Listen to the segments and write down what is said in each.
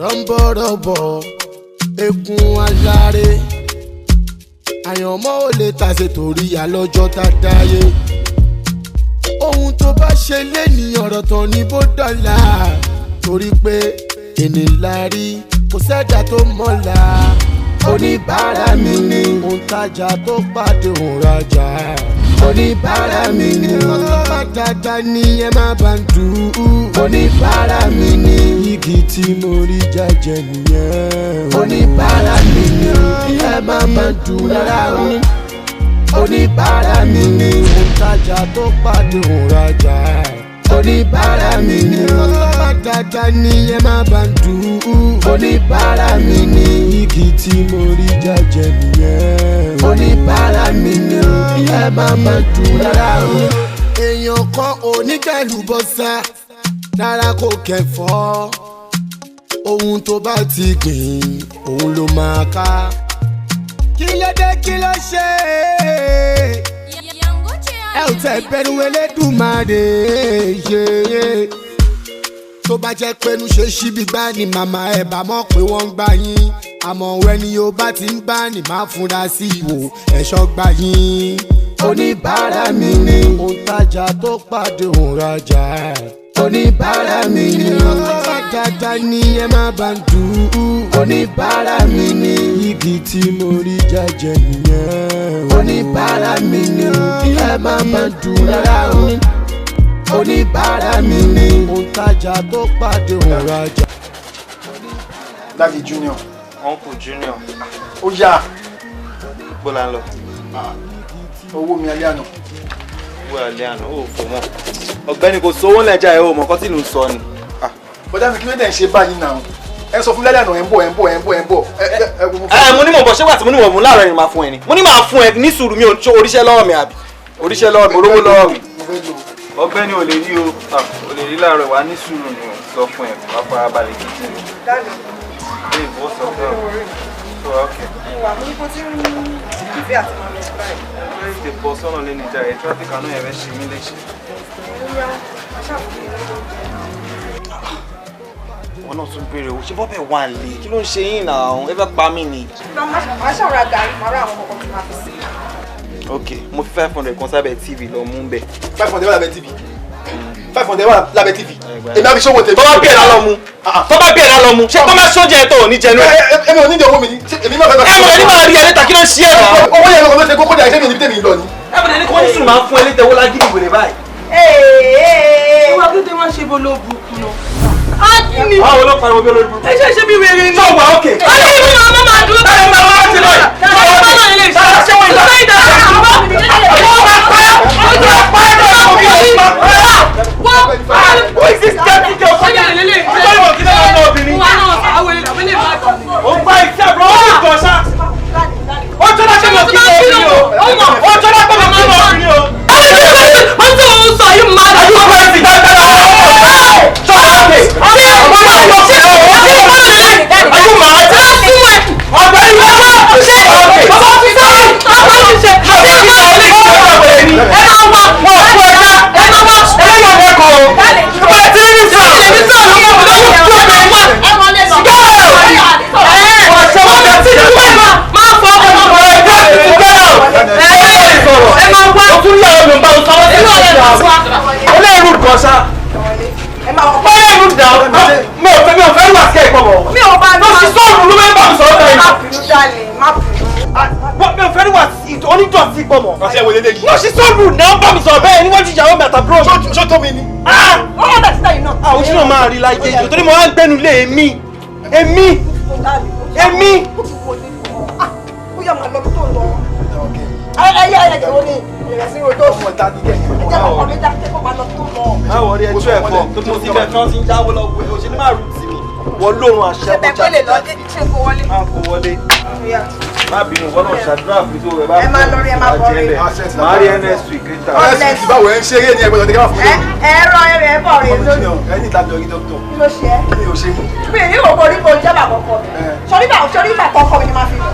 ọ̀rọ̀ ń bọ̀rọ̀ bọ̀ egun aláré àyànmọ́ ò lè tàṣe torí àlọ́jọ́ tá dáyé ohun tó bá ṣe lé ní ọ̀rọ̀ tán ní bó dọ̀la torí pé ènìlárí kò sẹ́dá tó mọ̀la oníbàárà mi ni òǹtajà tó pàdé òǹrajà oníbàárà mi ni ọlọ́ba dáadáa ni ẹ má bá ń dùn oníbàárà mi ni igi tí mo rí jẹjẹ nìyẹn oníbàárà mi ni ẹ má bá ń dùn rárá oníbàárà mi ni òǹtajà tó pàdé òǹrajà oníbàárà mi ni ọlọ́ba dáadáa ni ẹ má bá ń dùn oníbàárà mi ni igi tí mo rí jẹjẹ nìyẹn oníbàárà mi ni ẹ má bá ń dùn rárá èèyàn kan oníkẹlùbọ́sà rárá kò kẹfọ́ ohun tó bá ti gbìn òun ló máa ká kí ló dé kí ló ṣe ẹ ò tẹ bẹ̀rù Elédùmarè yeye tó bá jẹ́ pẹ́nu ṣe ṣíbi gbá ni màmá ẹ̀ bá mọ̀ pé wọ́n ń gbá yín àmọ́ wẹ́ni yóò bá ti ń bá ní máa fúnra sí ìwò ẹ̀ṣọ́ gbá yín oníbàárà mi ni òǹtajà tó pàdé òǹrajà oníbàárà mi ni ọlọ́ba dáadáa ni ẹ má bá ń dùn oníbàárà mi ni igi tí mo rí jẹjẹ nìyẹn oníbàárà mi ni ẹ má bá ń dùn rárá oníbàárà mi ni òǹtajà tó pàdé òǹrajà. Daddy Junior. Uncle Junior. Ó yá. Bọ́lá ń lọ. Owó mi alẹ́ àná. Owó alẹ́ àná ó fò mọ́. Ọ̀gbẹ́ni kò sówó lẹ́jà ẹ̀ o mọ̀ kọ́ tí ló ń sọ ni. Bọ́dá mi kí ló dé ń ṣe báyìí náà? Ẹ sọ fún lálẹ́ àná ẹ̀ ń bọ̀. Mo ní mọ̀ bọ̀ ṣé wà tí mo ní mọ̀ mú láàárọ̀ ni máa fún ẹ ni. Mo ní máa fún ẹ ní sùúrù mi ò oríṣẹ́ lọ́wọ́ mi àbí. Oríṣẹ́ lọ́wọ́ mi olówó lọ́wọ́ mi. Ọ̀gbẹ́ni ò lè rí o. Ò lè rí láàárọ̀ wá ní sùúrù ni o sọ fún ẹ wá fara balẹ̀ kí n Hey, what's up, bro? Oh, okay. Ìwà mú kó tí ń ìfẹ́ àti máa lọ báyìí. Where is the boss? Ọ̀nà lè ní ìjà ẹ̀ traffic àná ẹ̀rẹ́ ṣe mí léṣe. Ìyá aṣáàfihàn. Wọ́n náà tún béèrè owó. Ṣé bọ́bẹ̀ wà lè? Kí ló ń ṣe yín náà? Ẹ fẹ́ pa mí ni. Màá ṣàrà gàrí, màá rà àwọn ọkọ̀ tí máa fi sí. Ok, mo fi 500 kan sábẹ́ TV lọ mú bẹ́ẹ̀. 500 wà lábẹ́ TV. 500 wà lábẹ́ TV. Èmi àbí ṣòwò tèmi. Tó bá bí ẹ̀ lálọ́ mu. Tó bá bí ẹ̀ lálọ́ mu. Ṣé kọ́ máa ṣọ́jà ẹ̀ tó ò ní jẹnu ẹ̀? Èmi ò ní ìdí owó mi ní. Èmi náà fẹ́ bá. Ẹ mọ̀ ní máa rí ẹ létà kí ló ń ṣe ẹ̀ náà. Owó yẹn lọ́kọ̀ ló ṣe kókó dà iṣẹ́ mi níbi tèmi lọ ni. Ẹ bẹ̀rẹ̀ ní kí wọ́n ní sùn máa fún ẹ létà owó lágídí ìwèrè báyìí. Ìwà gidi wọn ṣe bolo burúkú lọ. Àwọn ọlọ́pàá wo bí olórí burúkú? Ẹ ṣe bí wèrè ni. Sọ̀wọ́ òkè. Ó ní ìlú náà wọ́n máa dúró. Ẹ máa wá sí lọ́yìn. Who is this dirty girl? No, she's so rude now. Bá mi sọ̀rọ̀ bẹ́ẹ̀ níwájú ìyàwó mi àtàbúrò mi. Ṣó tó mi ni. Ọmọ bẹ̀rẹ̀ síta yìí náà. Ojú náà máa rí láyé ìjọ torí mo wá ń gbẹ́nu lé èmi. Ó yà máa lọ tó lọ. Ẹyẹ ẹ̀jẹ̀ wo ni ìrẹsì rojọ́? Ọmọ ìta ní kẹ́kẹ́. Ẹ̀jẹ̀ kọ̀ọ̀kan mi dákẹ́ kó máa lọ tó lọ. Báwo rí ẹjọ́ ẹ̀kọ́ tó mo ti bẹ̀ tí wọ́n ti ń jáwó lọ wẹ̀ òṣèlú máa rù sí mi. Wọ́n lóorun àṣẹ Ṣé bẹ́ẹ̀ lè lọ dé ṣé kó wọlé? máa kó wọlé. Má bínú wọ́n náà ṣàdúrà fún tó rẹ̀ bá Ẹ máa lọ rí, ẹ máa bọ̀ rí. Máa rí NS week later. Ẹ sì báwo ẹ ń ṣe eré ni ẹgbẹ́ ọ̀dẹ́gẹ́ wà fún mi. Ẹ̀rọ ẹ̀rẹ̀ bọ̀ rẹ̀ lónìí. Ẹ ní ìtàbí ọ̀gí dọ́kítọ̀. Kí ló ṣe ẹ́? Mi ò ṣe mú. Mi ò ní òkò orí kò jẹ́ bàbá ọkọ mi. Sọrí bàbá ọkọ mi ni máa fi lọ.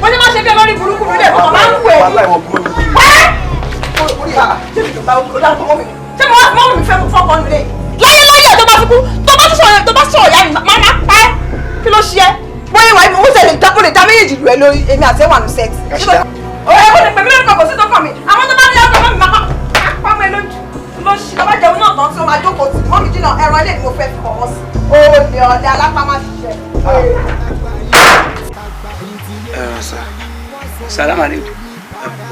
Wọ́n ní máa ṣe bí olórí burúkú mi lè fọkàn máa ń wẹ̀. Wàhálà ìwọ̀n bú mi. Ṣé mo wá fún mi fẹ́ fọkàn mi lé? Láyé tó bá fi kú, tó bá sọ̀rọ̀ ìyá mi, máa pa ẹ́. lè dá méjèèjì lù ẹ lórí èmi àti ẹwà ní sex. ọ̀rẹ́ ó lè pè mí lórúkọ kò sí tó kàn mí àwọn tó bá ní ọkọ̀ mọ́ mi máa pa mọ́ ẹ lójú ló ṣì lọ́ bá jẹun náà tán tí ó máa jókòó tì mọ́ mi jìnnà ẹran ilé ni mo fẹ́ fi kọ̀ wọ́n sí. olè ọ̀dẹ alápámá ṣiṣẹ́. Salaam alaikum.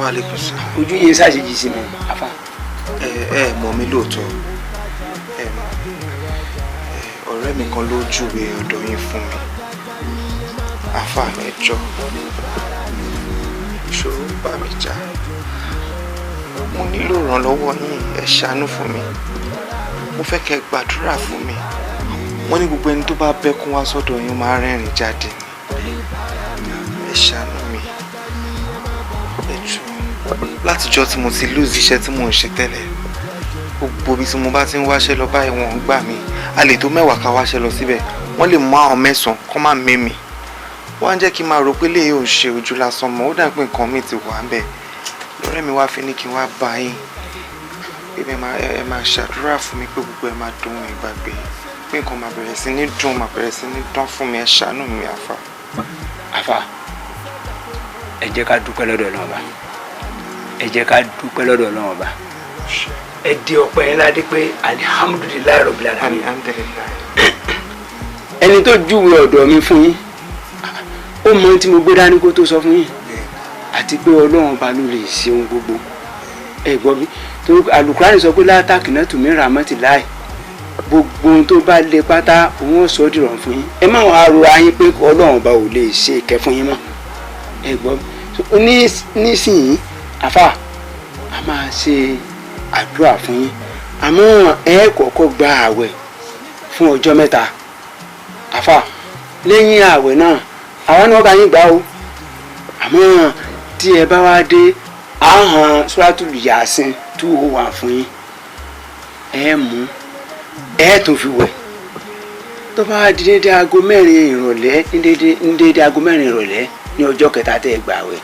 Wa alaikum salaam. Ojú yẹn ṣàṣejì sí mi àfà. Mọ̀ mi lóòótọ́ ọ̀rẹ́ mi kan ló júwe ọ̀dọ̀ yín fún mi àfà ẹjọ́ ìṣòro bá mi jà mo nílò ìrànlọ́wọ́ yín ẹ ṣàánú fún mi mo fẹ́ kẹ́ gbàdúrà fún mi wọ́n ní gbogbo ẹni tó bá bẹ́kún wá sọ́dọ̀ yín máa rẹ́rìn jáde ni ẹ ṣàánú mi ẹ jọ̀ọ́ látijọ́ tí mo ti lose iṣẹ́ tí mò ń ṣe tẹ́lẹ̀ gbogbo ibi tí mo bá ti ń wáṣẹ́ lọ báyìí wọ́n ń gbà mí a lè tó 10 ká wáṣẹ́ lọ síbẹ̀ wọ́n lè mú àwọn 9 kọ́ máa mímì wọ́n á jẹ́ kí n máa rò pé léyìí ò ṣe ojú lásán mọ́ ó dà pé nǹkan mi ti wà ń bẹ̀ lọ́rẹ́ mi wá fi ní kí n wá bá yín pé ẹ máa ṣàdúrà fún mi pé gbogbo ẹ máa dùn ìgbàgbé pé nǹkan máa bẹ̀rẹ̀ sí ní dùn máa bẹ̀rẹ̀ sí ní dán fún mi ẹ ṣàánú mi àfà. àfà ẹ jẹ́ ká dúpẹ́ lọ́dọ̀ Ọlọ́run Ọba ẹ jẹ́ ká dúpẹ́ lọ́dọ̀ Ọlọ́run Ọba ẹ di ọpẹ́ yẹn ládé pé alihamudulilayi rabbil alamin. ẹni tó júwe ọ̀dọ̀ mi fún yín ó mọ tí mo gbé dání kó tó sọ fún yín àti pé Ọlọ́run Ọba ló lè ṣe ohun gbogbo ẹ gbọ́ bí torí Àlùkùránì sọ pé látàkì náà tùmí ràmọ́tì láì gbogbo ohun tó bá lè pátá òun sọ dìrọ̀ fún yín ẹ má wàá ro ayín pé Ọlọ́run Ọba ò lè ṣe ìkẹ́ fún yín mọ́ ẹ gbọ́ bí nísìnyí àfà a máa ṣe àdúrà fún yín àmọ́ ẹ kọ́kọ́ gba àwẹ̀ fún ọjọ́ 3 àfà lẹ́yìn àwẹ̀ náà àwọn náà bá yín gbà ó àmọ́ tí ẹ bá wá dé àhàn Suratul Yasin 201 fún yín ẹ mú ẹ tó fi wẹ̀ tó bá di dédé aago 4 ìrọ̀lẹ́ ní dédé aago 4 ìrọ̀lẹ́ ní ọjọ́ 3 tẹ́ ẹ gbà àwẹ̀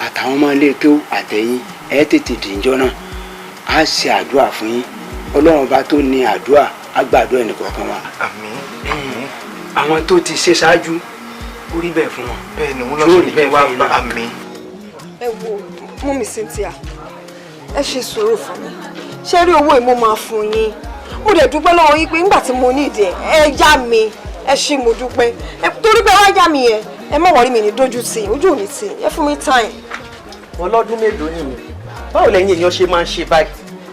àtàwọn ọmọ ilé kéwú àtẹ̀yìn ẹ tètè dìjọ́ náà a ṣe àdúrà fún yín Ọlọ́run Ọba tó ní àdúrà á gbàdúrà ẹnìkọ̀ọ̀kan wa. àmín. àwọn tó ti ṣe ṣáájú ó rí bẹ́ẹ̀ fún wọn. bẹ́ẹ̀ ni wọ́n lọ́ọ́ rí bẹ́ẹ̀ wá bá àmín. ẹ wo mú mi Cynthia ẹ ṣe sùúrù fún mi ṣé rí owó ìmọ̀ máa fún yín mo dẹ̀ dúpẹ́ lọ́wọ́ yín pé nígbà tí mo ní ìdí ẹ yá mi ẹ ṣé mo dúpẹ́ torí pé wá yá mi yẹn ẹ má wọrí mi ní dójú tì ojú ò ní tì ẹ fún mi time. ọlọ́dún mélòó nìyẹn báwo lẹ́yìn èèyàn ṣe máa ń ṣe báyìí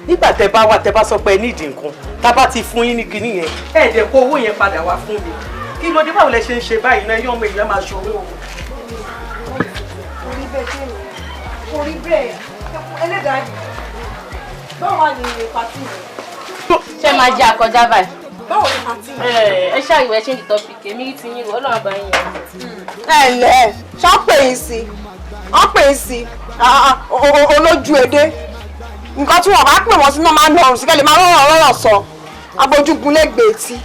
nígbà tẹ bá wà tẹ bá sọ pé ẹ nídìí nǹkan tá a bá ti fún yín ní kinní yẹn ẹ dẹ̀ kó owó yẹn padà wá fún mi kí ló dé báwo lẹ ṣe ń ṣe báyìí náà yọ̀ọ́ ọmọ èèyàn máa ṣòwò. orí bẹ́ẹ̀ dé mi orí bẹ́ẹ̀ ẹlẹ́dàá báwo wà ní pàtí rẹ̀. ṣé máa jẹ àkọjá báyìí. báwo ni pàtí rẹ̀. ẹ ṣàyẹ̀wò ẹ ṣe ń di tọ́pìkì èmi ti yín Ọlọ́run àbá yín yẹn. ẹ ǹlẹ́ ṣọ́ pè é sí ọ́ pè é sí olójú èdè nǹkan tí wọ́n bá pè wọ́n sí náà máa ń lọrùn sí kẹ́lẹ́ máa rọrọ̀ sọ abojúgun lẹ́gbẹ̀ẹ́ tí.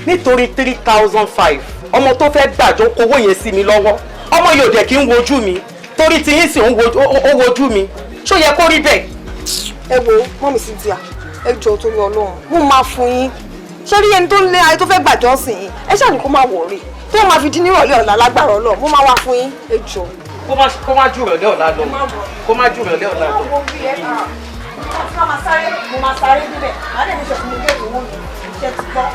nítorí 3,500 ọmọ tó fẹ́ gbàjọ kówó yẹn sí mi lọ́wọ́ ọmọ yóò dẹ̀ kí ń wojú mi torí tí yín sì ń wojú mi ṣó yẹ kó rí bẹ́ẹ̀. ẹ wo mọ́mí Cynthia ẹ jọ̀ọ́ torí Ọlọ́run mo máa fún yín ṣé rí ẹni tó ń lé ayé tó fẹ́ gbàjọ́ sí yín ẹ ṣáà ní kó máa wọ̀rí tó máa fi dín nírọ̀lẹ́ ọ̀la lágbára Ọlọ́run mo máa wá fún yín ẹ jọ̀ọ́. kó má jù rọ̀lẹ́ ọ̀la lọ kó má jù rọ̀lẹ́ ọ̀la lọ. mo máa sáré níbẹ̀ àádẹ́ mi ṣe fún mi géètì owó mi ṣe ti gbọ́.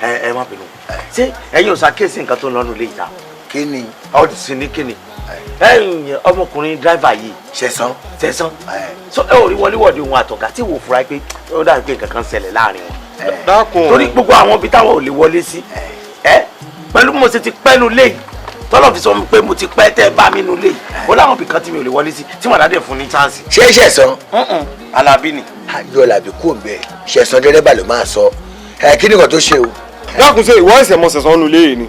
ẹ má bínú ṣé ẹ̀yin ò ṣàkíyèsí nǹkan tó ń lọ́nu lé ìta. kí ni. ọdún sí ní kíni ẹ̀yin ọmọkùnrin dráìvà yìí ṣẹ̀san. so ẹ ò rí wọléwọ̀de ohun àtọ̀gá tí wò fura pé ó dàbí pé nǹkan kan ṣẹlẹ̀ láàrin wọn. dákun. torí gbogbo àwọn ibi táwọn ò lè wọlé sí pẹ̀lú bí mo ṣe ti pẹ́ nu léyìí tọ́lọ̀ fi sọ pé mo ti pẹ́ tẹ́ bá mi nu léyìí ó láwọn ibì kan tí mi ò lè wọlé sí tí màdá dẹ̀ fún ní chance. ṣé ṣẹ̀san. Alábí ni. ayọ̀ làbí kú òǹbẹ ṣẹ̀san dẹ́rẹ́bà ló máa sọ kí ni nǹkan tó ṣe o. dákun ṣe ìwọ ẹsẹ mọ ṣẹ̀san nu léyìí ni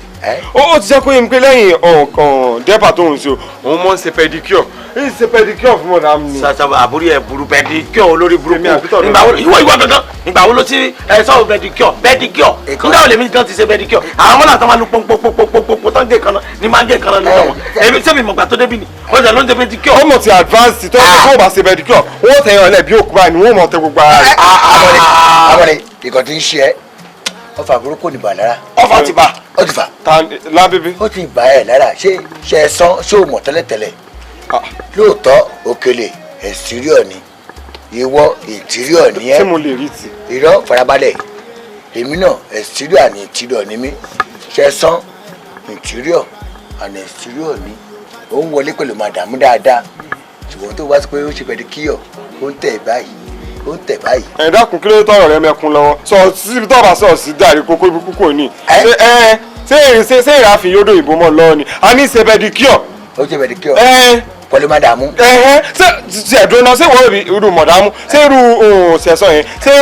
ó ti jẹ́ kó yé mi pé lẹ́yìn ọ̀kan dẹ́pà tó ń ṣe òun mọ̀ ń ṣe pedicure èyí ṣe pedicure fún mọ̀dà mi. sasa àbúrò ẹ burú pedicure olórí burúkú ìwọ gangan nígbà wo ló ti sọ pedicure nígbà wo lèmi kan ti ṣe pedicure àwọn ọmọlá tó máa lu pọnpọnpọnpọnpọ tó ń gé kaná ní máa ń gé kaná lọ́wọ́ wọn èmi sẹ́mi mọ̀gbà tó débi ni wọ́n jẹ́ ló ń ṣe pedicure. ọmọ ti advance tó ń bá ṣe pedicure wọ́n tẹ̀yàn lẹ̀ bí òkú báyìí ni wọ́n mọ̀ tẹ gbogbo ara rẹ̀. amọ̀ni ìkàn tí ń ṣe ẹ́ ọfà burúkú ní bà lára. ọfà ti bà. ó ti fà. ta lábébé. ó ti bà ẹ́ lára ṣé ẹ sán ṣé o mọ̀ tẹ́lẹ̀tẹ́lẹ̀. lóòótọ́ òkèlè exterior ni ìwọ interior ni ẹ́. ṣé mo lè rí ti. irọ́ farabalẹ̀ èmi náà exterior and interior ni mí ṣe sán interior and exterior ni ó ń wọlé pẹ̀lú màdàmú dáadáa ṣùgbọ́n tó wá sí pé ó ṣe pẹ̀lú kíyọ̀ ó ń tẹ̀ báyìí ó ń tẹ̀ báyìí. ẹ dákun kí ló tọrọ rẹ mẹkun lọ́wọ́ sọ síbi tó bá sọ sí dàrí kókó ibi kúkú ní. ṣé ìràfin yóò dòyìnbó mọ́ lọ́wọ́ ni a ní ṣe pedicure. ó ṣe pedicure pẹ̀lú màdàmú. ṣe ẹ̀dùn náà ṣé wọ́n rí irú mọ̀dámú ṣé irú ṣẹ̀sán yẹn ṣé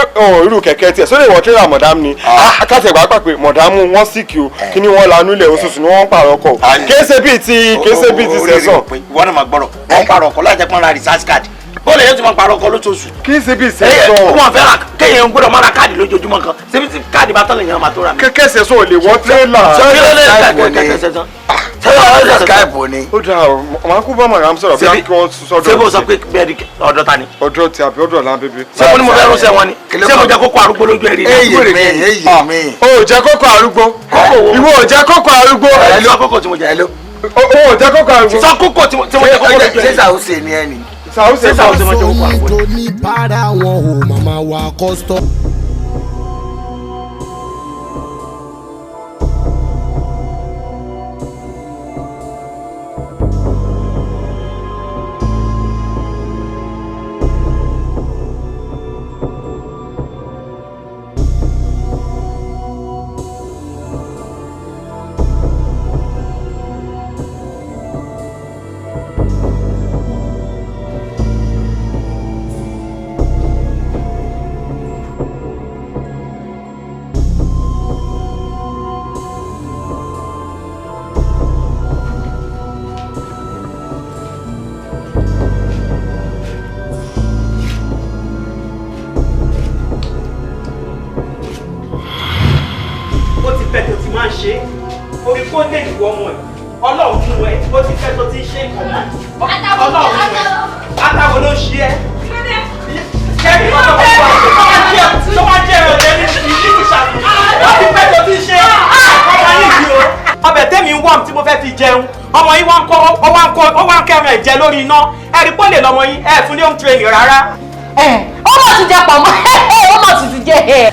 irú kẹ̀kẹ́ tiẹ̀ sórí ìwọ̀n tírà mọ̀dámú ni akátẹ̀ gbà pàpẹ́ mọ̀dámú wọ́n sì kí o kí ni wọ́n lanú ilẹ̀ oṣooṣù ni wọ́n ń pààrọ̀ ọkọ̀ kéésè bíi ti ṣẹ̀sán. ìwọ náà máa gbọ́rọ̀ wọ́n pààrọ̀ ọkọ̀ láti pọ́n ra research card bọ́ọ̀lù yẹn ti máa pààrọ̀ ọkọ̀ lóṣooṣù. kéésè bíi ṣẹ̀sán. wọ́n fẹ́ ra kéèyàn gbọ́dọ̀ máa ra káàdì lójoojúmọ́ kan ṣébi tí káàdì bá tán lè yan máa tó ra mi. kẹ́kẹ́ ṣẹ̀sán ò lè wọ́n tírélà. skype ni. ó dáa o màá kú bá màrám sọ̀rọ̀ bí wọ́n sọ̀dọ̀. ṣé mo sọ pé bẹ́ẹ̀ ọ̀dọ́ ta ni. ọ̀dọ́ ti àbí ọ̀dọ́ lábẹ́bẹ́. ṣé mo ní mo fẹ́ ránṣẹ́ wọn ni ṣé mo jẹ́ kókó arúgbó lójú ẹ̀rí èyí o ò jẹ́ kókó arúgbó ìwọ ò jẹ́ kókó arúgbó. sọ kókó tí mo jẹ. o ò jẹ́ kókó arúgbó. sọ kókó tí mo jẹ kókó lójú ẹ̀rí. ṣé sàwùsè ni ẹ ni. sàwùsè tí mo jẹ kókó arúgbó. tó ní bára wọn ò màmá wa kọ́sítọ́. orí kó lè ìwọ ọmọ ẹ Ọlọ́run mú ẹ ó ti fẹ́ tó ti ṣe ìkọ̀mọ́ Ọlọ́run mú ẹ àtàwọn ló ṣe ẹ kẹ́mi ọlọ́run tó wá jẹ́ ọ̀jẹ̀ ní ìlú ìṣàkóso ó ti fẹ́ tó ti ṣe ọmọ yìí yìí o. ọbẹ̀ tẹ́mi ń wọ́n tí mo fẹ́ fi jẹun ọmọ yìí wọ́n ń kẹ́rin ẹ̀jẹ̀ lórí iná ẹ̀rí pọ́lẹ̀ lọ́mọ yìí ẹ̀ fún ní home training rárá. ọmọ ti jẹ pọ̀ mọ́ ọmọ ti jẹ ẹ̀.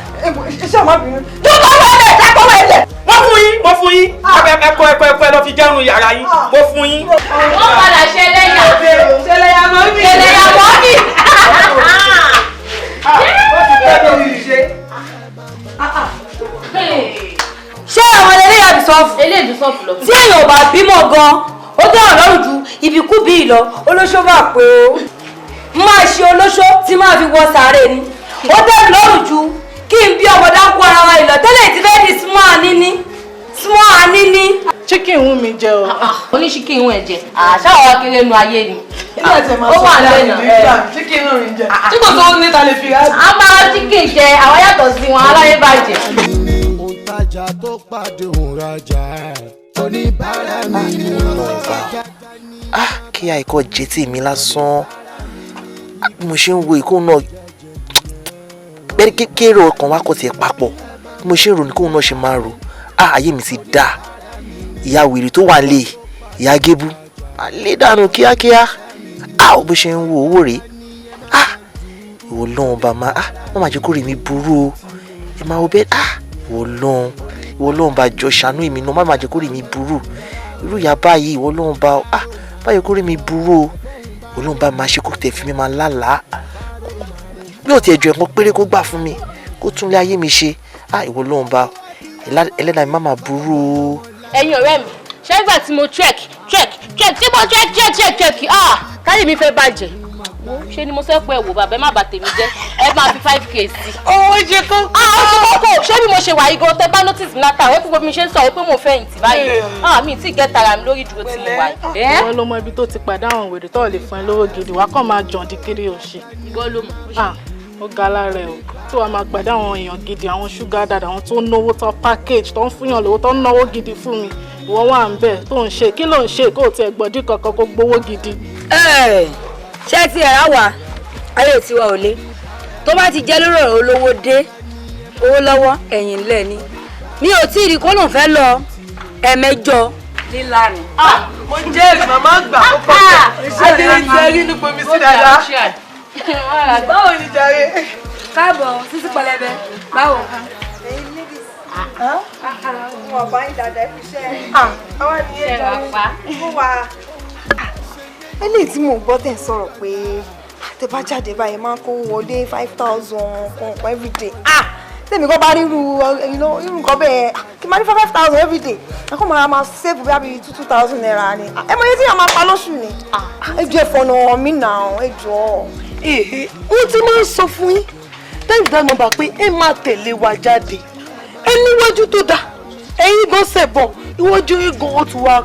iṣẹ́ ọmọbìnrin. dúpọ̀ wẹ̀lẹ̀ dápọ̀ wẹ̀lẹ̀. mo fún yín ẹ̀kọ́ lọ fi jẹun yàrá yín mo fún yín. wọ́n padà ṣẹlẹ́yà ṣẹlẹ́yàmọ́ mi. ṣé àwọn eléyà bìsọ́ọ̀fù. eléyà bìsọ́ọ̀fù lọ. tí èèyàn ò bá bímọ gan ó dé ọ̀rọ̀ lọ́rùn ju ibikúbi ìlọ olóṣó bá pé o máa ṣe olóṣó tí máa fi wọ sàárè ni ó dé lọ́rùn ju kí n bí ọmọdé ń kó ara wa ìlọ tẹ́lẹ̀ tí fẹ́ẹ́ di small anini. chicken wù mí jẹ o. ó ní chicken wù ẹ jẹ àṣà àwọn akéré nu ayé ni. ó wà lẹ́nu chicken wù mí jẹ. tí kò tó níta lè fi rà. a máa chicken jẹ àwọn yàtọ̀ sí wọn aláyé bàjẹ́. òǹtajà tó pàdé òǹrajà oníbàárà mi ni wọ́n bá. kí àìkọ́ jẹ́ tèmi lásán bí mo ṣe ń wo ìkóhùn náà bẹ́ẹ̀ kékeré ọkàn wa kò tiẹ̀ papọ̀ bí mo ṣe ń rò ní kóhùn náà ṣe máa rò ayé mi ti dá ìyá wèrè tó wà lé ìyá gébú lé dànù kíákíá bó ṣe ń wo owó rèé ìwọ lọ́hùn bá má má jẹ́ kó rí mi burú o ẹ máa wo bẹ́ẹ̀ ìwọ lọ́hùn bá jọ ṣàánú èmi náà má jẹ́ kó rí mi burú irú ìyá báyìí ìwọ lọ́hùn bá báyìí kó rí mi burú o olóhùn bá máa ṣe kó tẹ̀ fi mi máa lálàá bí ó ti ẹ̀jọ̀ ẹ̀kan péré kó gbà fún mi kó tún lé ayé mi ṣe ìwọ lóhùn bá ẹlẹ́dàá mi má máa burú o. ẹ̀yin ọ̀rẹ́ mi ṣẹ́gbà tí mo trek tí mo trek káyọ̀ mi fẹ́ bàjẹ́ ṣé ni mo sọ pé wò bàbá ẹ má bà tèmi jẹ́ ẹ máa fi 5k sí. owó ṣe kókó. ó ṣe kókó ṣé bí mo ṣe wà yìí gan tẹ bá notice mi látàwọn ẹ̀kú mi ṣe ń sọ pé mo fẹ̀yìntì báyìí mi tí ì gẹ́ tara mi lórí ìdúró tí mo wà yìí. ìwọ ló mọ ibi tó ti pàdé àwọn wèrè tó lè fún ẹ lówó gidi wàá kàn máa jọ̀ǹ di kiri òṣì. ìwọ ló mọ̀. ó ga lára ẹ o tó wàá máa pàdé àwọn èèyàn gidi àwọn ṣúgà dàdà àwọn tó ń náwó tó package tó ń fúnyàn lówó tó ń náwó gidi fún mi ìwọ wà ń bẹ tó ń ṣe kí ló ń ṣe kó o tiẹ̀ gbọ̀dí kankan kó gbowó gidi. ṣé ti ẹ̀ á wà ayé tiwa ò lé tó bá ti jẹ́ lórí ọ̀rọ̀ olówó dé owó lọ́wọ́ ẹ̀yìn ńlẹ̀ ni mi ò tí ì rí kó lóun fẹ́ lọ ẹ̀mẹjọ lílá ni. mo jẹ́ màmá àgbà ó pọ̀ àti ìjẹ́rí ní pomi sí dáadáa. báwo ni jàre. káàbọ̀ sísí pẹlẹbẹ báwo. wọn bá ń dàda iṣẹ́ àwọn ènìyàn jọ fún wa. eléyìí tí mò ń gbọ́ tẹ̀ ń sọ̀rọ̀ pé tẹ bá jáde báyìí máa ń kó wọlé 5,000 kan everyday. tèmi kọ́ bá rí irú nǹkan bẹ́ẹ̀ kí n máa ní 5,000 everyday akọ́ máa save bí 2,000 naira ni. ẹ mọ iye tí yàrá máa pa lóṣù ni. ẹ jẹ́ ìfọ̀nà mi nà ẹ jọ. wọ́n ti máa ń sọ fún yín tẹ́yìn dá nọ́mbà pé ẹ máa tẹ̀lé wa jáde ẹ níwájú tó dáa ẹ̀yin gan ṣẹ̀bọ̀n iwájú eégún ó tún wá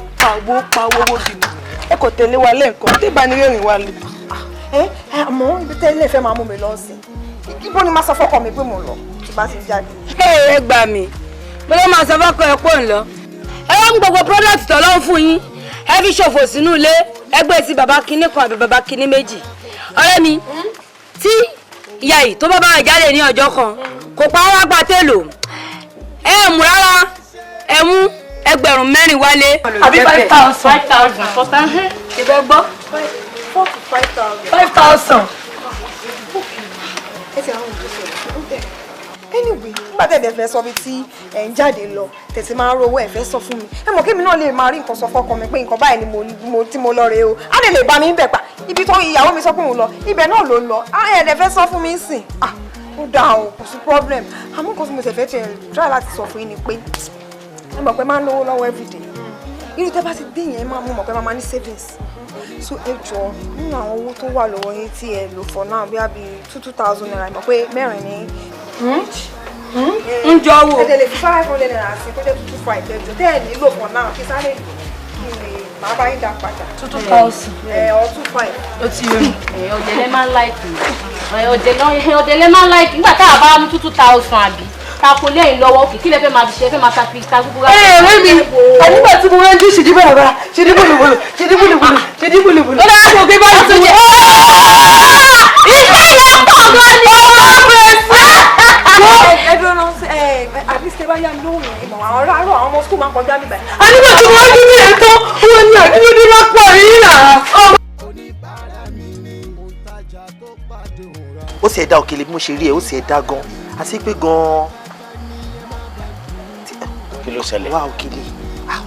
pawó dìbò ẹ kò tẹ̀lé wa lẹ́ẹ̀kan tí ìbá ní rẹ́rìn wa lè. àmọ́ ibi tẹ́lẹ̀ ìfẹ́ máa mú mi lọ sí ibo ni máa sọ fọ́kọ mi pé mo lọ tí bá ti jáde. ẹ gbà mí mo ló máa sọ fọ́kọ ẹ pò ń lọ ẹ wá mú gbogbo product tó lọ́wọ́ fún yín ẹ fi ṣòfò sínú ilé ẹgbẹ́ ti bàbá kinní kan àbí bàbá kinní méjì ọ̀rẹ́ mi tí ìyá yìí tó bá bá jáde ní ọjọ́ kan kò pa wá gba tèlò ẹ mú rárá ẹ mú ẹgbẹ̀rún 4 wálé. àbí 5,000 fọ́tà ìbẹ́ gbọ́ 4 to 5,000. 5,000. anyway nígbà tẹ̀dẹ̀ fẹ́ sọ bí tí ẹ̀ ń jáde lọ tẹ̀sí máa ń rówó ẹ̀ fẹ́ sọ fún mi ẹ mọ̀ kémi náà lè máa rí nǹkan sọ fọ́kọ mi pé nǹkan báyìí ni tí mo lọ rèé o á lè bá mi ń bẹ̀ pa ibi tó ìyàwó mi sọ pé mo lọ ibẹ̀ náà ló ń lọ á ẹ̀dẹ̀ fẹ́ sọ fún mi sìn ó dáa o kò sí problem àmọ́ nǹkan tí mo tẹ̀fẹ́ tẹ̀ try láti sọ fún yín ni pé ẹ mọ̀ pé máa ń lówó lọ́wọ́ everyday irú tẹ́ bá ti dé yẹn máa mú mọ̀ pé máa ní savings so ẹ jọ nínú àwọn owó tó wà lọ́wọ́ yín tí ẹ lò for now bí i 2,000 naira mọ̀ pé mẹ́rin ní ń jọ wò. ẹ lè fi 500 naira sí kó jẹ́ 225 ẹjọ tẹ́ ẹ nílò for now kí sáré lò kí ni màá bá yín dá padà. 2,000. Or 25. ó ti rí. ọ̀dẹ̀lẹ̀ máa ń láìkì ọ̀dẹ̀lẹ̀ máa ń láìkì nígbà tá a bá mú 2,000 àbí tako lẹ́yìn lọ́wọ́ òkè kí lè fẹ́ máa fi ṣe fẹ́ máa ta gbogbo rà. ọ̀rẹ́ mi ànígbà tí mo rán jú ṣèdí bàbá ṣèdí bùlùbùlù ṣèdí bùlùbùlù ṣèdí bùlùbùlù. ó dára kó gbé báyìí tó jẹ. ìfẹ́ yẹn pọ̀ gan ni ọmọ ẹ dúró náà at least ẹ bá yá mi lóhùn yẹn mọ̀ àwọn aráàlú àwọn ọmọ skul máa ń kọjá níbẹ̀. ànígbà tí mo rán jú ní ẹ̀tọ́ wọn ni àdúgbò máa pọ̀ yìí rà. ó sì ẹ̀dá òkèlè bí mo ṣe rí ẹ̀ ó sì ẹ̀dá gan àti pé gan. kí ló ṣẹlẹ̀. wá òkèlè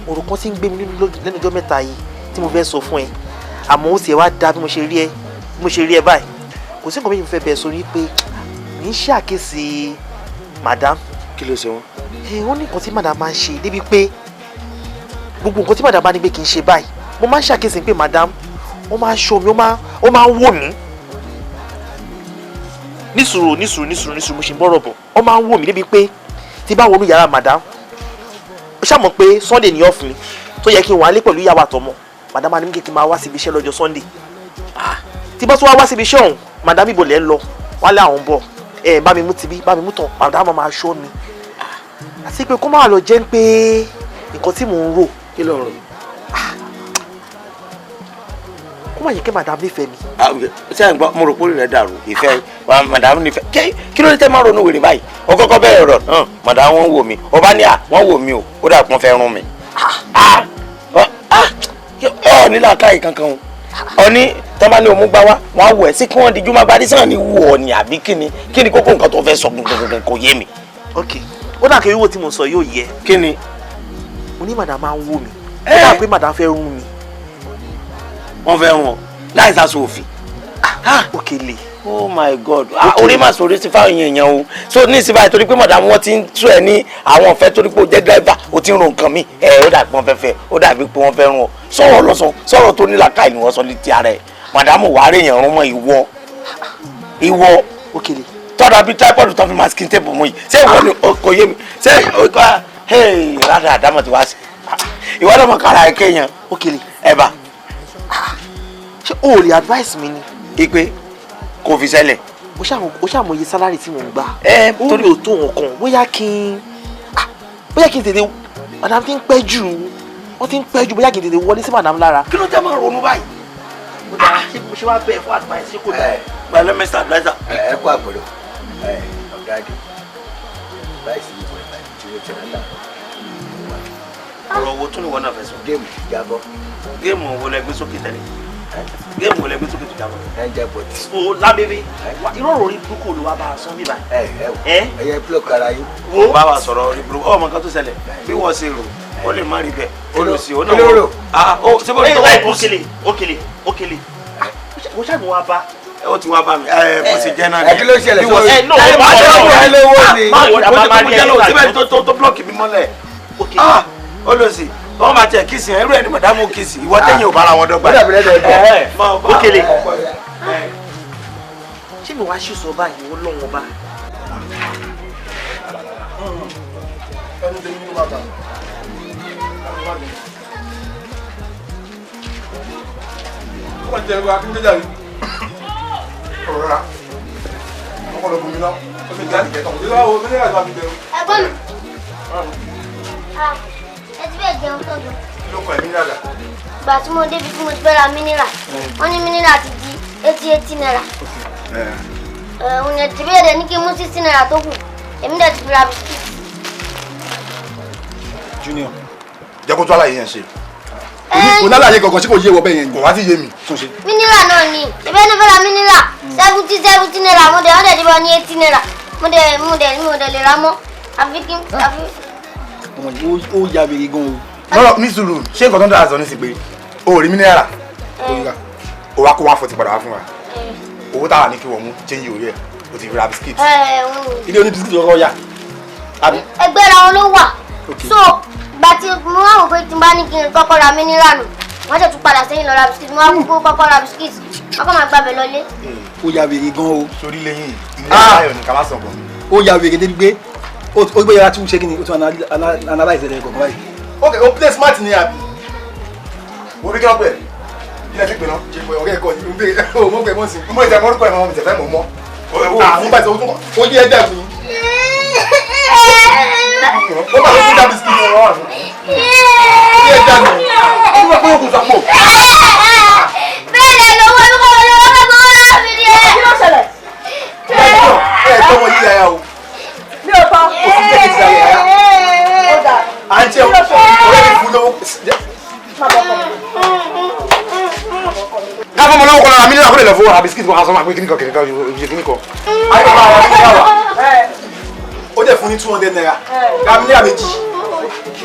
ọ̀rọ̀ kan tí ń gbé mi lẹ́nu ọjọ́ mẹ́ta yìí tí mo fẹ́ sọ fún ẹ àmọ́ ó sì ẹ̀ wá dá bí mo ṣe rí ẹ báyìí kò sí nǹkan méjì mo fẹ́ bẹ̀ sọ ní pé mi ń ṣàkíyèsí madam. kí ló ṣe wọn. wọ́n ní nǹkan tí madam máa ń ṣe débi pé gbogbo nǹkan tí madam bá ní pé kì í ṣe báyìí mo máa ń ṣàkíyèsí pé madam ó máa ń ṣọ́ mi ó máa ń wò mí nísùúrù mo ṣe ń bọ̀rọ̀ bọ̀ ó máa ń wò mí débi pé tí bá wọnú yàrá madam ó ṣàmọ̀ pé sunday ní off mi tó yẹ kí n wà á lé pẹ̀lú ìyàwó àtọmọ madam á ní kí n máa wá síbi iṣẹ́ lọ́jọ́ sunday tí bá tún wá síbi iṣẹ́ ọ̀hún madam ibo lẹ́ ń lọ wálé àwọn bọ̀ bá mi mú tibí bá mi mú tán madam máa ṣọ́ mi àti pé kó máa lọ jẹ́ pé nǹkan tí mò ń rò kí ló ń rò. kó má yẹ kí madam nífẹ̀ẹ́ mi. ṣé ẹ̀ ń gbọ́ mo rò pé orí rẹ̀ dàrú ìfẹ́ madam nífẹ̀ẹ́ kí ló dé tẹ́ máa ronú wèrè báyìí ó kọ́kọ́ bẹ̀rẹ̀ rọ̀ náà madam wọ́n wò mí ọba ní wọ́n wò mí o ó dà pọ́n fẹ́ rún mi. ọ nílò àkáyè kankan o ọ ní tọ́ba ní òmùgbà wa wọ́n á wọ̀ ẹ́ sí kí wọ́n di jùmọ̀ gbadé sàn ní wù ọ ní àbí kíni kókó nǹkan tó fẹ́ sọ gbogbo kò yé mi. ok ó dà kí wíwò tí mo sọ yóò yẹ. kí ni. mo ní madam máa ń wò mí ó dà pé madam fẹ́ rún mi. wọ́n fẹ́ rún ọ láì sá sófin. Òkèlè. Oh my God orí mà sórí sí fáwọn èèyàn o so ní ìsìn báyìí torí pé madam wọn ti ń tú ẹ ní àwọn ọ̀fẹ́ torí pé o jẹ́ driver o ti ń ro nǹkan mi ó dàbí pé wọ́n fẹ́ fẹ́ ó dàbí pé wọ́n fẹ́ rún ọ sọ̀rọ̀ lọ́sọ̀ sọ̀rọ̀ tó ní làákàyè ni wọ́n sọ létí ara ẹ̀ madam wàá rí èèyàn rún mọ́ ìwọ Òkèlè tọ́da bíi tripod tó fi máa skin tape mú yìí ṣé ìwọ ni kò yé mi ṣé rárá àdámọ̀ ti wá sí ìwọ náà mọ̀ kára ẹ̀ kéèyàn Òkèlè ẹ̀ bá. ṣé o lè advice mi ni. ipe kò fi ṣẹlẹ̀. o ṣàmọye sálárì tí mò ń gbà. torí o tó nǹkan bóyá kí n tètè madam ti ń pẹ́ jù wọ́n ti ń pẹ́ jù bóyá kí n tètè wọlé sí madam lára. kí ló jẹ́ máa ronú báyìí. mo dára ṣé mo ṣe wá bẹ́ẹ̀ fún advice ṣé kò dáa. pẹ̀lú Mr. Advisor. ẹ kú àpérò ọ̀gá àdé báyìí sí ìwé ìbàdí tí ó ti rà náà. ọ̀rọ̀ owó tún ni wọ́n náà fẹ́ sọ. géèmù ti jábọ́. géèmù wo lẹ gbé sókè tẹ́lẹ̀ géèmù wo lẹ gbé sókè tó jábọ́. ẹ jẹ bọ̀dì. o lábẹ́bẹ́ irọ́ orí burúkú ló wá bá a sán bíbá. ẹyẹ pílọ̀kì ara yín. wo bá wa sọ̀rọ̀ orí burúkú ọmọ kan tó ṣẹlẹ̀ bí wọ́n ṣe rò ó lè má rí bẹ́ẹ̀ olùsí ó náà wọ́n. ṣé bó ní tó ókèlè wọ́n ṣàgbọ́n wa bá ó ti wá bá mi. bó ṣe jẹ́ náà ni. kí ló ṣẹlẹ̀ sọ ẹ náà ẹ máa tẹ̀lé lówó ni. máa rí ẹni síbẹ̀ tó blọ́ọ̀kì mi mọ́lẹ̀. olùsí wọ́n máa tẹ̀ kìsì ẹrú ẹni mọ̀dámù kìsì ìwọ tẹ̀yìn ò bára wọn dọ́gba. ókèlè ṣé mi wá ṣì sọ báyìí ó lọ́wọ́ bá. ẹnu tẹ nínú bàtà. ó máa ń tẹ ẹgbẹ́ akíndéjà yìí. ọ̀rọ̀ rà ọkọ̀ lọ bùnmi náà ó fi jáde kẹtọ̀ nígbà wo ní ẹ̀ka fi jẹun. ẹ̀gbọ́n mi ẹ ti bẹ́ẹ̀ jẹun tó dùn. kí ló kọ ẹ̀mí dàda. ìgbà tí mo débi tí mo ti fẹ́ ra mínírà wọ́n ní mínírà ti di 80 náírà. òun ẹ̀ ti bẹ́ẹ̀ dẹ̀ ní kí n mú 60 náírà tó kù èmi dẹ̀ ti fi ra bisikíìtì. Junior jẹ́ kó tó àlàyé yẹn ṣe. kò lálàyé gangan tí kò yé wọ bẹ́ẹ̀ yẹn kò wá ti yé mi tún ṣe. mínírà náà ni ìbẹ́ ní fẹ́ ra mínírà 70 náírà mo dẹ̀ wọ́n dẹ̀ ti bọ́ ní 80 náírà mo dẹ̀ lè ra mọ́ àfi kí àfi. ó ya bèrè gan o. lọ́rọ̀ ní sùúrù ṣé nǹkan tó ń dára sọ ní sí pé o ò rí mínírà o wá kó 140 padà wá fún wa owó táwa ní kí wọ́n mú change orí ẹ̀ o ti fi ra bisikíìtì. ilé oní bisikíìtì ọkọ ya. ẹgbẹ́ ra wọn ló wà so gba ti mo wá wò pé tí n bá ní kí n kọ́kọ́ ra mínírà nù wọ́n ṣe tún padà sẹ́yìn lọ ra bisikíìtì mo wá kó kọ́kọ́ ra bisikíìtì wọ́n kọ́ máa gbàbẹ̀ lọlé. ó ya wèrè gan o. sórí lẹ́yìn ilé ayọ̀ ní ká má sọ̀rọ̀. ó ya wèrè débi pé ó gbé yàrá tún ṣe kí ni ó tún analyze rẹ̀ kọ̀ọ̀kan báyìí. ok o play smart ni àbí. wo bí kí wọ́n pẹ̀ ilé ti pè náà. ṣe pé ọ̀rẹ́ ẹ̀kọ́ ni o bèrè o mọ̀ pé mọ̀ sí. mo ìjà mọ́rúkọ ẹ̀ mọ́ mi tẹ̀fẹ́ mọ̀ mọ́. àwọn bá ti o yí ẹ̀dá fún yín. ó bá lọ sí dá bisikíìtì ọ̀rọ̀ wà fún. yí ẹ̀dá nù. ó bá pé òkú sàpò. bẹ́ẹ̀ lè lọ́wọ́ ẹ̀kọ́ lọ́wọ́ mi ni ẹ̀. kí ló ṣẹlẹ̀. ẹ tọ́ wọn yí ara o. mi ò tán. o fi tẹ́kẹ̀ sí ara yàrá. ó dà. à ń jẹun ọ̀rẹ́ mi fún lówó. ká fọmọ lọ́wọ́ kọ́nà àmì nínú àkọlẹ̀ lọ fún wa bisikíìtì kan sọ ma pé kíníkan kíníkan kíníkan. ayé bá wa ní yàrá ó dẹ̀ fún ní 200 naira ramílíà méjì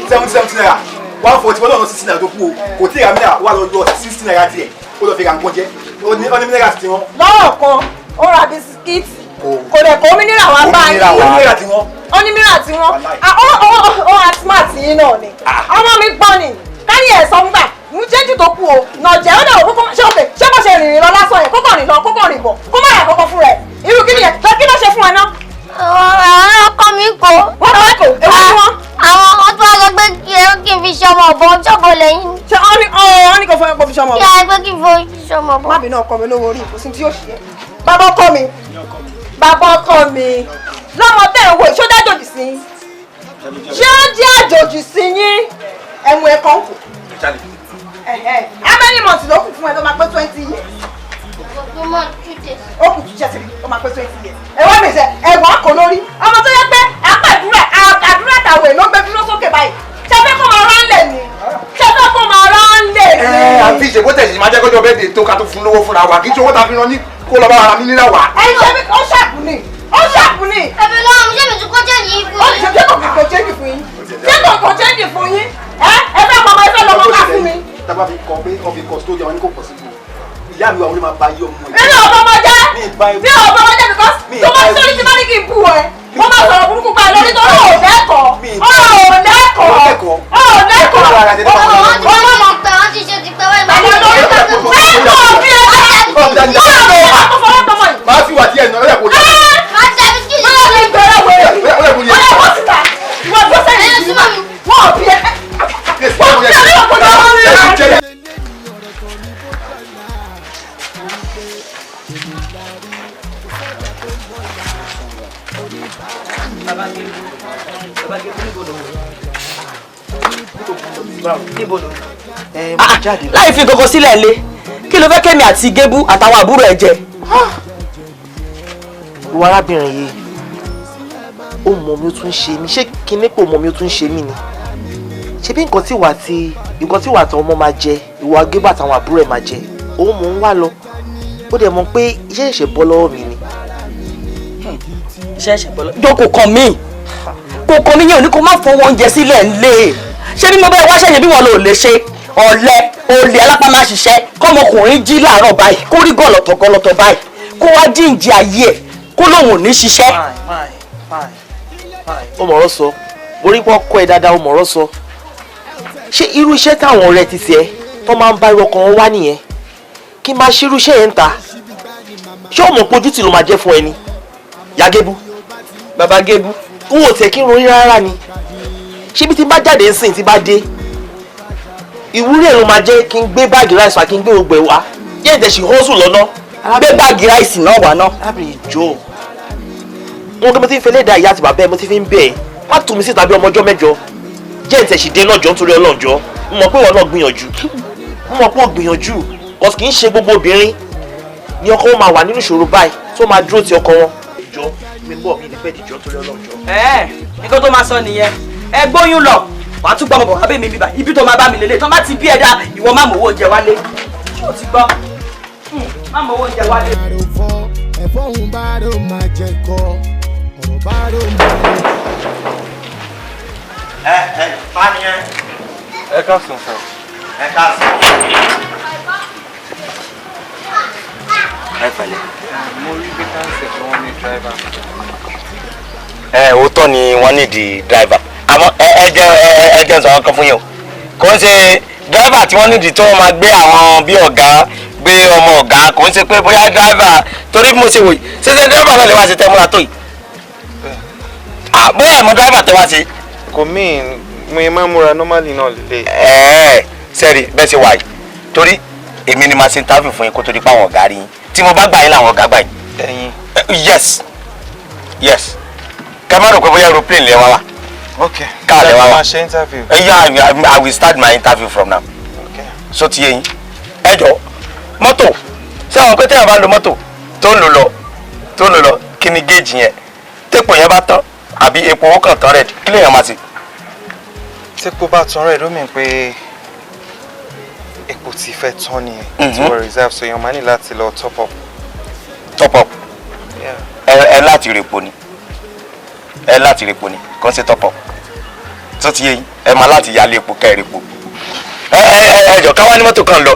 70 naira 140 wọ́n lọ́nà 60 naira tó kú o kò tí ramílíà wà lọ yọ 60 naira tiẹ̀ ó lọ fi ra nǹkan jẹ ó ní mínírà ti wọn. lọ́wọ́ kan ó ra bisikíìtì kò lè kó mínírà wá bá yín. ó ní mínírà ti wọn. ó ní mínírà ti wọn ó ra smart yín náà ni ọmọ mi gbọ́n ni káyọ̀ ẹ̀ sọ nígbà mú jẹ́jì tó kú o nàjẹ́ ó dẹ̀ wò kókó ṣé òkè ṣé bó ṣe rìnrìn lọ lásán yẹn kókò rìn lọ kókò rìn bọ̀ kó má yà kókó fún rẹ̀ irú kí nìyẹn kí ló ṣe fún ẹ náà. àwọn ọkọ mi kò. wọ́n kọ́ kò ewu ni wọ́n. àwọn ọmọ tó wá sọ pé kí n fi ṣọmọ ọ̀bọ ṣọ́bọ lẹ́yìn. ṣé ọ́ ní kò fún ẹ kó fi ṣọmọ ọ̀bọ. kí ẹ pé kí n fi ṣọmọ ọ̀bọ. má bínú ọkọ mi lówó orí ìkùsùn tí yóò ṣe é. bàbá ọkọ mi bàbá ọkọ mi lọ́mọ tẹ̀ ń wo ìṣó dájòjì sí yín ṣé ó jẹ́ àjòjì sí yín ẹ̀mú ẹ̀kọ́ ń kù. how many months ló kù fún ẹ tó máa pé 20 years. ó kù jíjẹ sí ó máa pé 20 years. ẹ wá mi sẹ ẹ̀wọ̀n akọ lórí ọmọ tó yẹ pé àdúrà tàwé ló gbé dúró sókè báyìí ṣé fẹ́ kó máa rán lè ní ṣé fẹ́ kó máa rán lè ní. àfi ìṣègùn tẹ̀sí máa jẹ́ kó jọ bẹ́ẹ̀ dé tó ká tó fún lówó fúnra wa kì í ṣe owó ta fi rán ní kó lọ bá ara mi nílẹ̀ wá. ẹ ṣe bí ó ṣàkùn ni ó ṣàkùn ni. ẹbí náà mi ṣe mi tún kó jẹ́jì yìí fún yín. ṣé kò jẹ́jì fún yín ṣé kò jẹ́jì fún yín ẹ fẹ́ kọ́ ọmọ ẹ fẹ́ lọ́mọ ká fún mi. tábà fi kọ pé kọ́ fi kọ́ sórí àwọn oníkó pọ̀ sí i ìyá mi wà wọlé máa bá yí ọmọ mi ò bọ́ ọmọ jẹ́ mi ò bọ́ ọmọ jẹ́ because tó bá sórí ti má ní kí n bú ẹ mo máa sọ̀rọ̀ burúkú pa ẹ lórí tó ò lẹ́kọ̀ọ́ wọ́n ti ṣe ti pẹ́ wọ́n máa fi wà díẹ̀ náà lọ́yẹ̀ kó jẹ́. máa ṣe bisikíìtì máa fi gbẹ̀rẹ̀ wẹ̀rẹ̀ lọ́yẹ̀ kó jẹ́. wọ́n síta ìwọ tó sẹ́yìn sí wọ́n ò bí ẹ. wọ́n fi ẹ̀rí ọkọ̀ jẹ́ wọ́n rí ẹ. láì fi gbogbo sílẹ̀ lé kí ló fẹ́ kémi àti gébú àtàwọn àbúrò ẹ̀ jẹ. ìwọ arábìnrin yìí ó mọ mi ó tún ṣe mí ṣé kinní pò mọ mi ó tún ṣe mí ni ṣé bí nǹkan tí wà tí ọmọ máa jẹ ìwà gébà táwọn àbúrò ẹ̀ máa jẹ òun mò ń wá lọ ó dẹ̀ mọ̀ pé iṣẹ́ ìṣẹ̀ bọ́ lọ́wọ́ mi ni. iṣẹ́ ìṣẹ̀ bọ́ lọ́wọ́ kò kàn mí yẹn ò ní kó má fọwọ́ oúnjẹ sílẹ̀ ńlẹ̀ ṣé bí mo bẹ́ẹ̀ wáṣẹ́ yẹn bí wọn lò lè ṣe ọ̀lẹ olè alápámá ṣiṣẹ́ kọ́mọkùnrin jí láàárọ̀ báyìí kó rí gọ̀lọ̀tọ̀ báyìí kó wá jíǹjì ayé ẹ̀ kó lóun ò ní ṣiṣẹ́. ó mọ̀rọ̀ sọ orí pọ́n kọ́ ẹ dáadáa ó mọ̀rọ̀ sọ ṣé irú iṣẹ́ táwọn ọ̀rẹ́ ti tiẹ̀ tó máa ń bá irú ọkàn wọn wá nìyẹn kí n máa ṣe irú iṣẹ́ yẹn ń ta ṣé ọmọ pojú tì ló máa jẹ́ fún ẹni Yagébú bàbá Gébú n ò tẹ̀ kí n ronú rárá ni ṣé bí ti bá jáde ńsìn ti bá dé ìwúrí ẹ̀ ló máa jẹ́ kí n gbé báàgì ráìsì wá kí n gbé gbogbo ẹ̀ wá yẹ́ ẹ̀ tẹ̀sí hósù lọ́nà gbé báàgì ráìsì náà wá náà. lábìrì ìjọ wọn kí mo ti ń fẹlẹ́ da ìyá àti bàbá ẹ̀ mo ti fi ń bẹ̀ ẹ́ má tù mí síta bí ọmọ ọjọ́ mẹ́jọ jẹ́ ẹ̀ tẹ̀sí dé náà jọ nítorí ọlọ́ọ̀jọ́ mo mọ̀ pé ìwọ náà gbìyànjú mo mọ̀ pé ó gbìyànjú kò kì í ṣe gbogbo obìnrin ni ọkọ wọn máa wà nínú ìṣòro báyìí tó máa dúró ti ọkọ wọn. ìjọ mi bọ̀ mi ní fẹ́ dìjọ́ nítorí ọlọ́ọ̀jọ́. nǹkan tó máa sọ nìyẹn ẹ gbóyún lọ wàá tún gbọ́ ọmọ bọ̀ wábẹ́ mi bíbá ibi tó máa bá mi lélẹ̀ tán bá ti bí ẹ̀dá ìwọ má mọ̀ owó oúnjẹ wálé ṣé o ti gbọ́ má mọ̀ owó oúnjẹ wálé. ẹ̀fọ́ òun bá rò máa jẹ kọ́ ọ̀rọ̀ bá rò máa ẹ fani yẹn. ẹ ká sùn sọ. ẹ ká sùn. ẹ pẹ̀lẹ́. mo rí vacancy tí wọ́n ní driver. òótọ́ ni wọ́n ní di driver àmọ́ ẹ jẹ́ sọ̀rọ̀ kan fún yín o kò ń ṣe driver tí wọ́n nídìí tó máa gbé àwọn bí ọ̀gá gbé ọmọ ọ̀gá kò ń ṣe pé bóyá driver torí bí mo ṣe wò yìí ṣẹṣẹ driver náà lè wá ṣe tẹ́ múra tó yìí bóyá ìmọ̀ driver tẹ́ wá ṣe. kò míì mo yẹ máa múra normally náà lè. sẹ́ẹ̀rì bẹ́ẹ̀ ṣe wà yìí torí èmi ni màá ṣe interview fún yín kó tó di pa àwọn ọ̀gá rí yín tí mo bá gbà yín làwọn ọ̀gá gbà yín. ẹ̀yin. yes kẹ́ má rò pé bóyá aeroplane lè wá wá. Okay. Káàlẹ̀ wá wá. ṣe interview. Yeah, I will start my interview from now. Okay. So ti yẹn. Ẹ jọ̀ọ́ mọ́tò ṣé àwọn pété yẹn bá lo mọ́tò tó ń lò lọ kí ni géèjì yẹn tẹ́pọ̀ yẹn bá tán àbí epo owó kan tán rẹ̀ kí lèèyàn máa ṣe. Tẹ́pọ̀ bá tán rẹ̀ ló mìn pé epo ti fẹ́ tán nìyẹn tí wọ́n reserve so èèyàn máa ní láti lọ top up. Top up. Ẹ láti rèpo ni kàn ṣe top up tó ti yé yín ẹ máa láti yálé epo kẹrin epo ẹ jọ ká wá ní mọ́tò kan lọ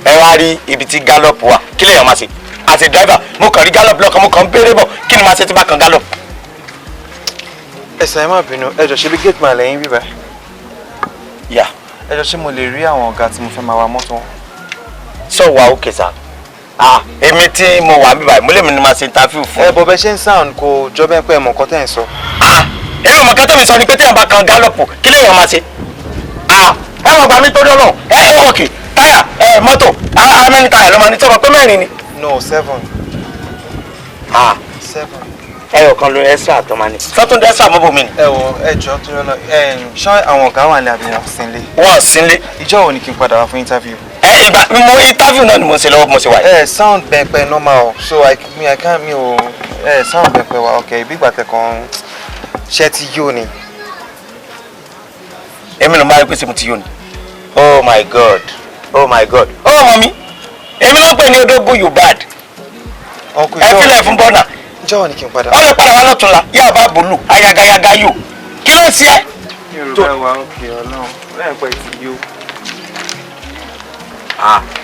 ẹ wá rí ibi tí gallop wà kí lèèyàn máa ṣe àti driver mo kàn rí gallop lọ́kàn mo kàn ń béèrè bọ̀ kí ni máa ṣe tí bá kan gallop. ẹ̀sán ẹ má bínú ẹ jọ ṣe bí gate man lẹ́yìn bíbá. yà. ẹ jọ ṣé mo lè rí àwọn ọ̀gá tí mo fẹ́ máa wa mọ́tò wọn. sọ wà ókè sá èmi tí mo wà bíbá mo lè mi ni máa ṣe interview fún. ẹ bọ bẹ ṣe ń sound kò jọ bẹ́ẹ̀ pé ẹ mọ̀ nǹkan tẹ́ ń sọ. èmi mọ̀ kẹ́tọ́ mi sọ ni pé téèyàn bá kan gálọ̀pù kí lèèyàn máa ṣe. ẹ mọ̀ gbà mí torí ọlọ́run òkè táyà mọ́tò amẹ́ni táyà ló máa ní tọ́pọ̀ pé mẹ́rin ni. no 7. 7. ẹyọ kan ló extra tó máa ní. sọ́tún extra mọ́bò mi ni. ẹ wo ẹ jọ torí ọlọ́run ṣé àwọn ọ̀gá wà ní àbí wọn sínlé. wọn sínlé. ìjọ wo ni kí n padà wá fún interview. ìgbà mo interview náà ni mo ṣe lọ́wọ́ mo ṣe wáyé. sound bẹ́ẹ̀pẹ́ normal so I can't mi ò sound bẹ́ẹ̀pẹ́ wa okay bí ìgbà tẹ̀kan ṣẹ́ ti yóò ni. èmi ló máa rí pé ṣe mo ti yóò ni. oh my god mọ mi èmi náà pè ní odógún you bad. ẹ filẹ̀ fún bọ́nà. jọ́wọ́ ni kí n padà. ó lè padà wá lọ́tún la yá bá bòlù ayagayaga yò kí ló ṣe é. yorùbá wa òkè ọlọ́run lẹ́yìn pẹ́ ti yó.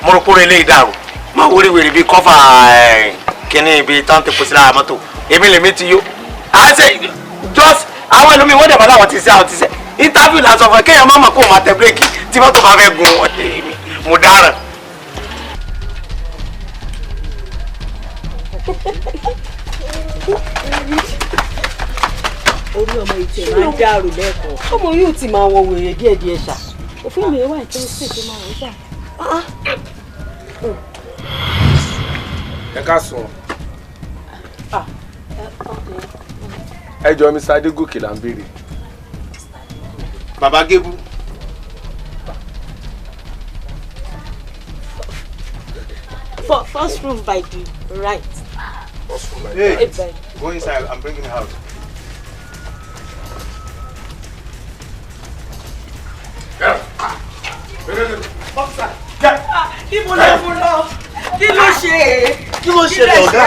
mo rò kórè ilé ìdàrú máa wórí wèrè bíi kọ́fà kínní ibi tán ti pèsè lára mọ́tò èmi lèmi ti yó. àṣẹ just àwọn ẹlòmíì wọ́n dẹ̀ bá láwọn ti ṣe àwọn ti ṣe interview la sọ fún ẹ kéèyàn má mọ̀ kó o máa tẹ bírèkì tí mọ́tò bá fẹ́ gun mo dáràn. orí ọmọ ìtì máa ń dàrú lẹ́kọ̀ọ́. ọmọ yóò ti máa wọ wèrè díẹ̀díẹ̀ ṣá. òfin mi wà ìtọ́ sí ètò máa ń ṣá. ẹ ká sùn. ẹ jọ Mr. Adégòkè là ń béèrè. Baba Gébú. First room by the right. Hey, go inside. I'm bringing her out. Ibo ló mú lọ? Kí ló ṣe? Kí ló ṣẹlẹ̀ ọ̀gá?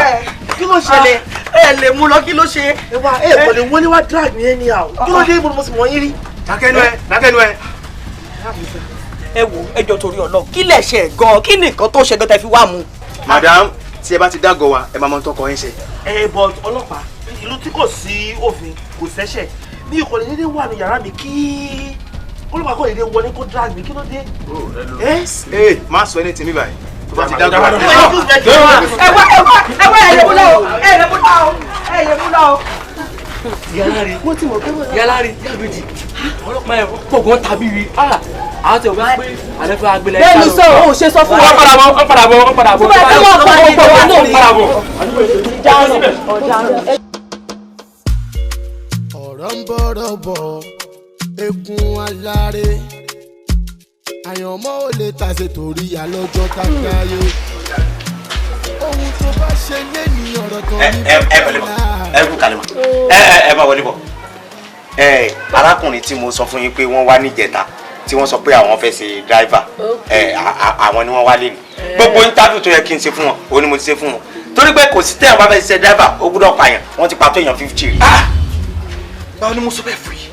Kí ló ṣẹlẹ̀? Ẹ lè mú lọ, kí ló ṣe? Ẹ wá kò lè wọ́n ní wá drag mi ẹni à. Kí ló dé ibo ni mo sì mọ̀ yín rí? Dákẹ́nu ẹ. Ẹ wo ẹjọ́ torí Ọlọ́run. Kí lẹ ṣe gan? Kí ni nǹkan tó ṣe gan tẹ́ fi wá mú? Madam, tí ẹ bá ti dágọ̀ wa, ẹ máa mọ tọkọ yín ṣe. But ọlọ́pàá, ìlú tí kò sí òfin, kò ṣẹ̀ṣẹ̀. Bí ìkọ̀lẹ̀ dédé wà ní yàrá mi kí ọlọ́pàá kò dédé wọlé kó drag mi, kí ló dé? Ẹ má sọ ẹni tèmi báyìí. Tó bá ti dágọ̀ wa. Ẹ lè mú lọ. Ẹ lè mú lọ. Yàrá rí dábìdì ọlọ́pàá ẹ̀ pọ̀gbọ́n tàbí rí àwọn tí o bá pé àlẹ́fẹ́ agbélẹ̀ bẹ́ẹ̀ ni sọ ò ṣe sọ fún wa. wọ́n padà bọ̀. ọ̀rọ̀ ń bọ̀rọ̀ bọ̀ egun aláre àyànmọ́ ò lè tàṣe torí àlọ́jọ́ kákáyé ohun tó bá ṣe lé ní ọ̀rọ̀ kan ní bàbá. Ẹ kú kalẹ̀ mọ́. Ẹ bá wọlé bọ̀. Arákùnrin tí mo sọ fún yín pé wọ́n wá níjẹta tí wọ́n sọ pé àwọn fẹ́ ṣe driver àwọn ni wọ́n wá lé ní. Gbogbo interview tó yẹ kí n ṣe fún wọn òun ni mo ti ṣe fún wọn. Torí pé kò sí tẹ́yàn bá fẹ́ ṣe driver ó gbúdọ̀ pààyàn wọ́n ti pa tó èèyàn 50 rí. Báwo ni mo sọ bẹ́ẹ̀ fún yìí?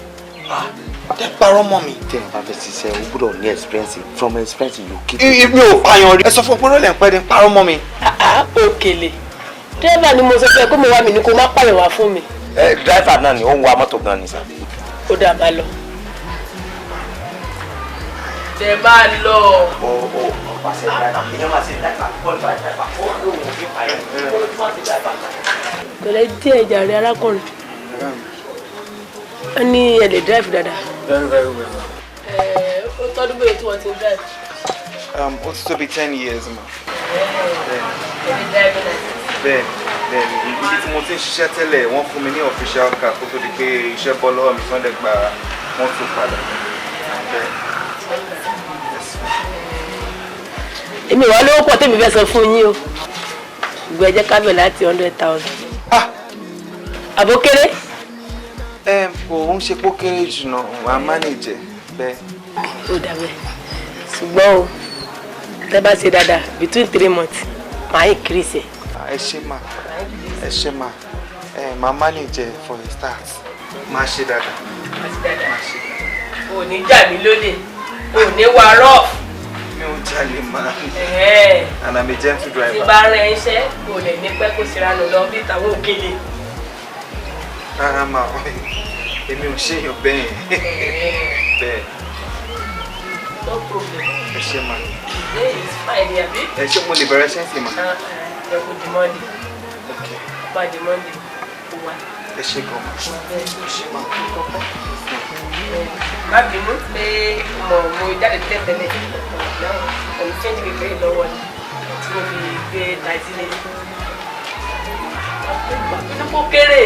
Tẹ́ parọ́ mọ́ mi. Tẹ́yàn bá fẹ́ ṣiṣẹ́ ó gbúdọ̀ ní experience from experience you keep. Mi ò pààyàn rí. Ẹ sọ fún ọpọlọ lẹ́ ń pẹ́ ní parọ́ mọ́ mi. Òkèlè dírẹ́fà ni mo sọ pé kó mo wá mi ní kó má pààyàn wá fún mi. Dírẹ́fà náà ni ó ń wa mọ́tò gan ni sá. Ó dà bá lọ. Tẹ bá lọ. Pàṣẹ dírẹ́fà èèyàn máa ṣe dírẹ́fà kọ́ńtà dírẹ́fà ó lóun ò fi pààyàn ó ló tún máa ṣe dírẹ́fà. Pẹ̀lẹ́ díẹ̀ jàre arákùnrin. Ó ní ẹ lè drive dáadáa. Very, very well. Ó tọ́dún bẹ́ẹ̀ tí wọ́n ti ń drive. Ó ti tó bí 10 years ma. Bẹ́ẹ̀ Bẹ́ẹ̀ni, ibi tí mo ti ń ṣiṣẹ́ tẹ́lẹ̀ wọ́n fún mi ní official car kó tó di pé iṣẹ́ bọ́ lọ́wọ́ mi Sunday gba wọ́n tún padà. èmi wà lówó pọ̀ tèmi fẹ́ sọ fún yín o. Gbọ́ ẹ jẹ́ ká bẹ̀ láti 100,000. Àbókéré? Kò ń ṣe pó kéré jù náà, wà á manage bẹ́ẹ̀. Ó dàbẹ̀. Ṣùgbọ́n o, tẹ́ bá ṣe dáadáa between 3 months, màá increase ẹ̀. Ẹ ṣe máa máa manage for a start. Máa ṣe dáadáa. O ní jà mí lólè, o ní wà rough. Mi ò jalè máa. And I'm a gentle driver. Tí bá rẹ iṣẹ́, o lè ní pẹ́ kó síranù lọ bí tàwọn òkèlè. Rárá máa wọ èmi ò ṣèyàn bẹ́ẹ̀. Bẹ́ẹ̀. No problem. Ẹ ṣe máa. Today is Friday, àbí? Ẹ ṣé mo lè bẹ̀rẹ̀ ṣẹ́ǹsì mà. Ẹ kò di Monday. Bá di Monday, ó wá. Ẹ ṣe gan. Ẹ ṣe máa. Má bínú pé mo jáde tẹ́tẹ́lẹ̀ ọ̀nà change kékeré lọ́wọ́ ni tí mo fi gbé taxi lé. Inú kó kéré.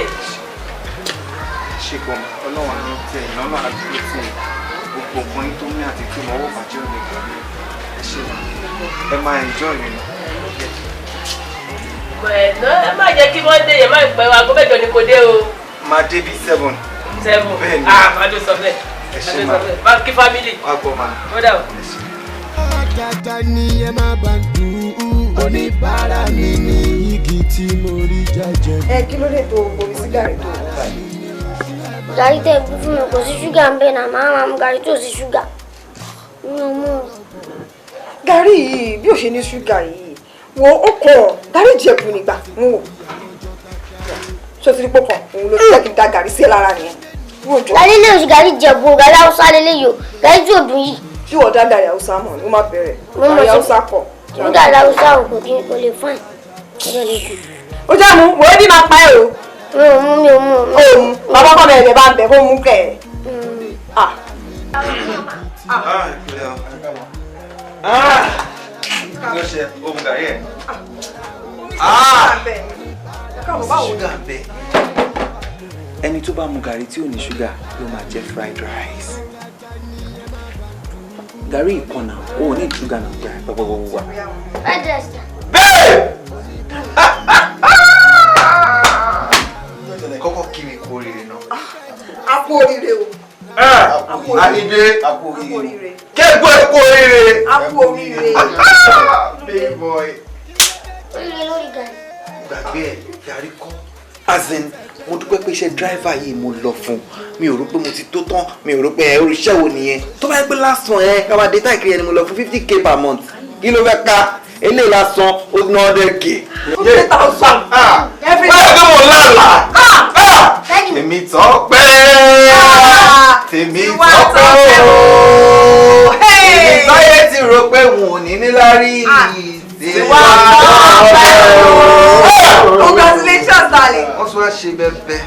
Ṣé gan Ọlọ́run ló tẹ ìná náà dúró sí gbogbo nǹkan yín tó ní àti tí mo wọ́ bàjẹ́ òní gan. Ẹ ṣe máa. Ẹ máa enjoy mi. Ẹ má jẹ́ kí wọ́n dé yẹn má pẹ́ wa aago mẹ́jọ ni kò dé o. Máa dé bí 7. 7? Bẹ́ẹ̀ni. Má ló sọ bẹ́ẹ̀. Ẹ ṣe máa. Má kí family. Wá gbọ́ máa. Ó dà o. Àtàtà ni ẹ má bá ń dùn oníbàárà mi ní igi tí mo rí jẹjẹ. Kí ló dé tó bomi sí gàrí tó wọ́n báyìí? Gàrí tẹ̀ gbé fún mi kò sí ṣúgà ń bẹ̀ náà máa mú gàrí tó sí ṣúgà. Mi ò mú. Gàrí yìí bí ò ṣe ní ṣúgà yìí wo ó kọ̀ gàrí Ìjẹ̀bú nígbà ń wò. Ṣé o ti rí pọ̀ kan òun ló ti jẹ́ kí n da gàrí sí ẹ lára nìyẹn? Gàrí lè ṣe gàrí Ìjẹ̀bú gàrí Haúsá lélẹ́yìí o gàrí tí ò dùn yìí. Tí wọ́n dá gàrí Haúsá mọ̀ ni ó máa bẹ̀rẹ̀. Gàrí Haúsá kọ̀. Ní gàrí Haúsá ò kò lè fún ẹ̀. Ó jẹ́ mu wò ó bí máa pa ẹ̀ o. Mi ò mú. Bàbá kọ́ bẹ̀rẹ̀ bá ń bẹ̀ kó mú kẹ̀. Ló ṣe ohun gàrí ẹ̀. Ṣúgà ń bẹ. Ẹni tó bá mu gàrí tí ò ní ṣúgà ló máa jẹ fried rice. Gàrí ìkànnà ò ní ṣúgà náà gbà gbogbo wa. Fried rice. Bẹ́ẹ̀! gbé lórí gàrí. gbàgbé ẹ̀ yàrí kọ́ as in mo dúpẹ́ pé iṣẹ́ driver yìí mo lọ fún mi ò rò pé mo ti tó tán mi ò rò pé oríṣẹ́ wo nìyẹn tó bá yẹ pé lásán káwa data ìkiri ẹni mo lọ fún 50k per month kí ló fẹ́ ká eléyìí lásán ó ná 100k. 50,000. báyọ̀ pé mo lálà tèmi tọ́pẹ́ tèmi tọ́pẹ́ ooo tèmi táyé ti rò pé wọn ò ní níláárí tèmi tọ́pẹ́ ooo. Congratulations, darling. wọ́n tún wá ṣe bẹ́ẹ̀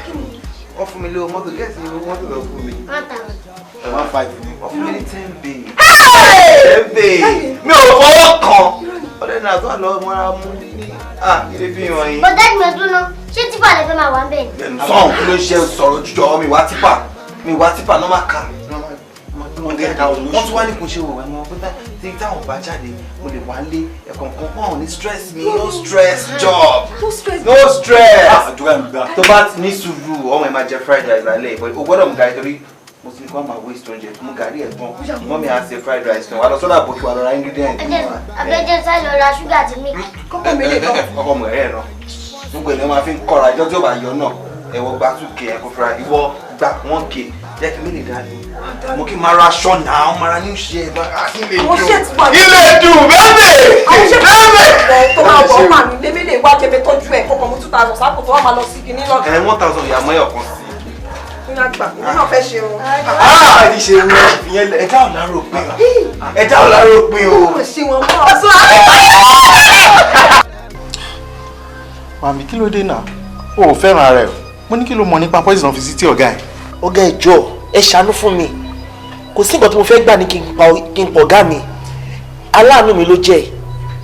wọ́n fún mi lówó mọ́tò gẹ́ẹ̀sì ni mọ́tò lọ fún mi. 1,500 ni wọ́n fún mi ní 10 bay. 10 bay mi ò fọwọ́ kàn ọ̀dẹ́ náà tó àlọ́ mọ́ra mú ní ilé bí wọn yìí. bọ́dá ìgbà tó ná ṣé típà lè fẹ́ máa wà ń bẹ̀ ni. sọ̀n kí ló ṣe sọ̀rọ̀ jújọ mi wá tipa ló máa kà wọ́n tún wá ní kò ṣe wò wá ní wọn pé tí táwọn bá jáde mo lè wá lé ẹ̀kọ́ kan pọ́n ní stress mi no stress job no stress tó bá ní sùúrù ọmọ ẹ̀ máa jẹ fried rice lálẹ́ ìbọn o gbọ́dọ̀ mú gàrí torí mo ti ní kó máa waste oúnjẹ mú gàrí ẹ̀gbọ́n mọ́ mi á ṣe fried rice náà wà lọ sọ́dọ̀ àbòkí wà lọ ra ingredient. abẹ́jẹ́ sáré lọ ra ṣúgà àti milk. ọkọ mọ̀ ẹ̀rẹ́ náà gbogbo ènìyàn máa fi ń kọ́ra ìjọ tí ó bá yọ náà ẹ̀wọ̀ gba 2k ẹ̀kọ́ fúnra ìwọ gba 1k jẹ́ kí mílì dání mo kí n máa ra aṣọ náà máa ra new shirt ilé dùn bẹ́ẹ̀ tó máa bọ̀ ọ́ màmí lébí lè wá jẹ́bẹ̀ tọ́jú ẹ̀ kọ́kọ́ mú 2,000 sápò tó wà máa lọ sí kinní lọ́dún. 1,000 ìyá mọ́yọ̀ kan sí. nínú àgbà mi náà fẹ́ ṣe wọn. ẹni ṣe wọn ìyẹn ẹja ò lárò pé ẹja ò lárò pé o. mo ṣe wọn mọ́ ọ sọ. màmí kí ló dé náà o ò fẹ́ràn ara ẹ̀ mo ní kí ló mọ̀ nípa poison of city ọ̀gá ẹ̀. ọ̀gá ẹ jọ̀ọ́ ẹ ṣàánú fún mi kò sí nǹkan tí mo fẹ́ gbà ní kí n pọ̀ ọ̀gá mi aláàánú mi ló jẹ́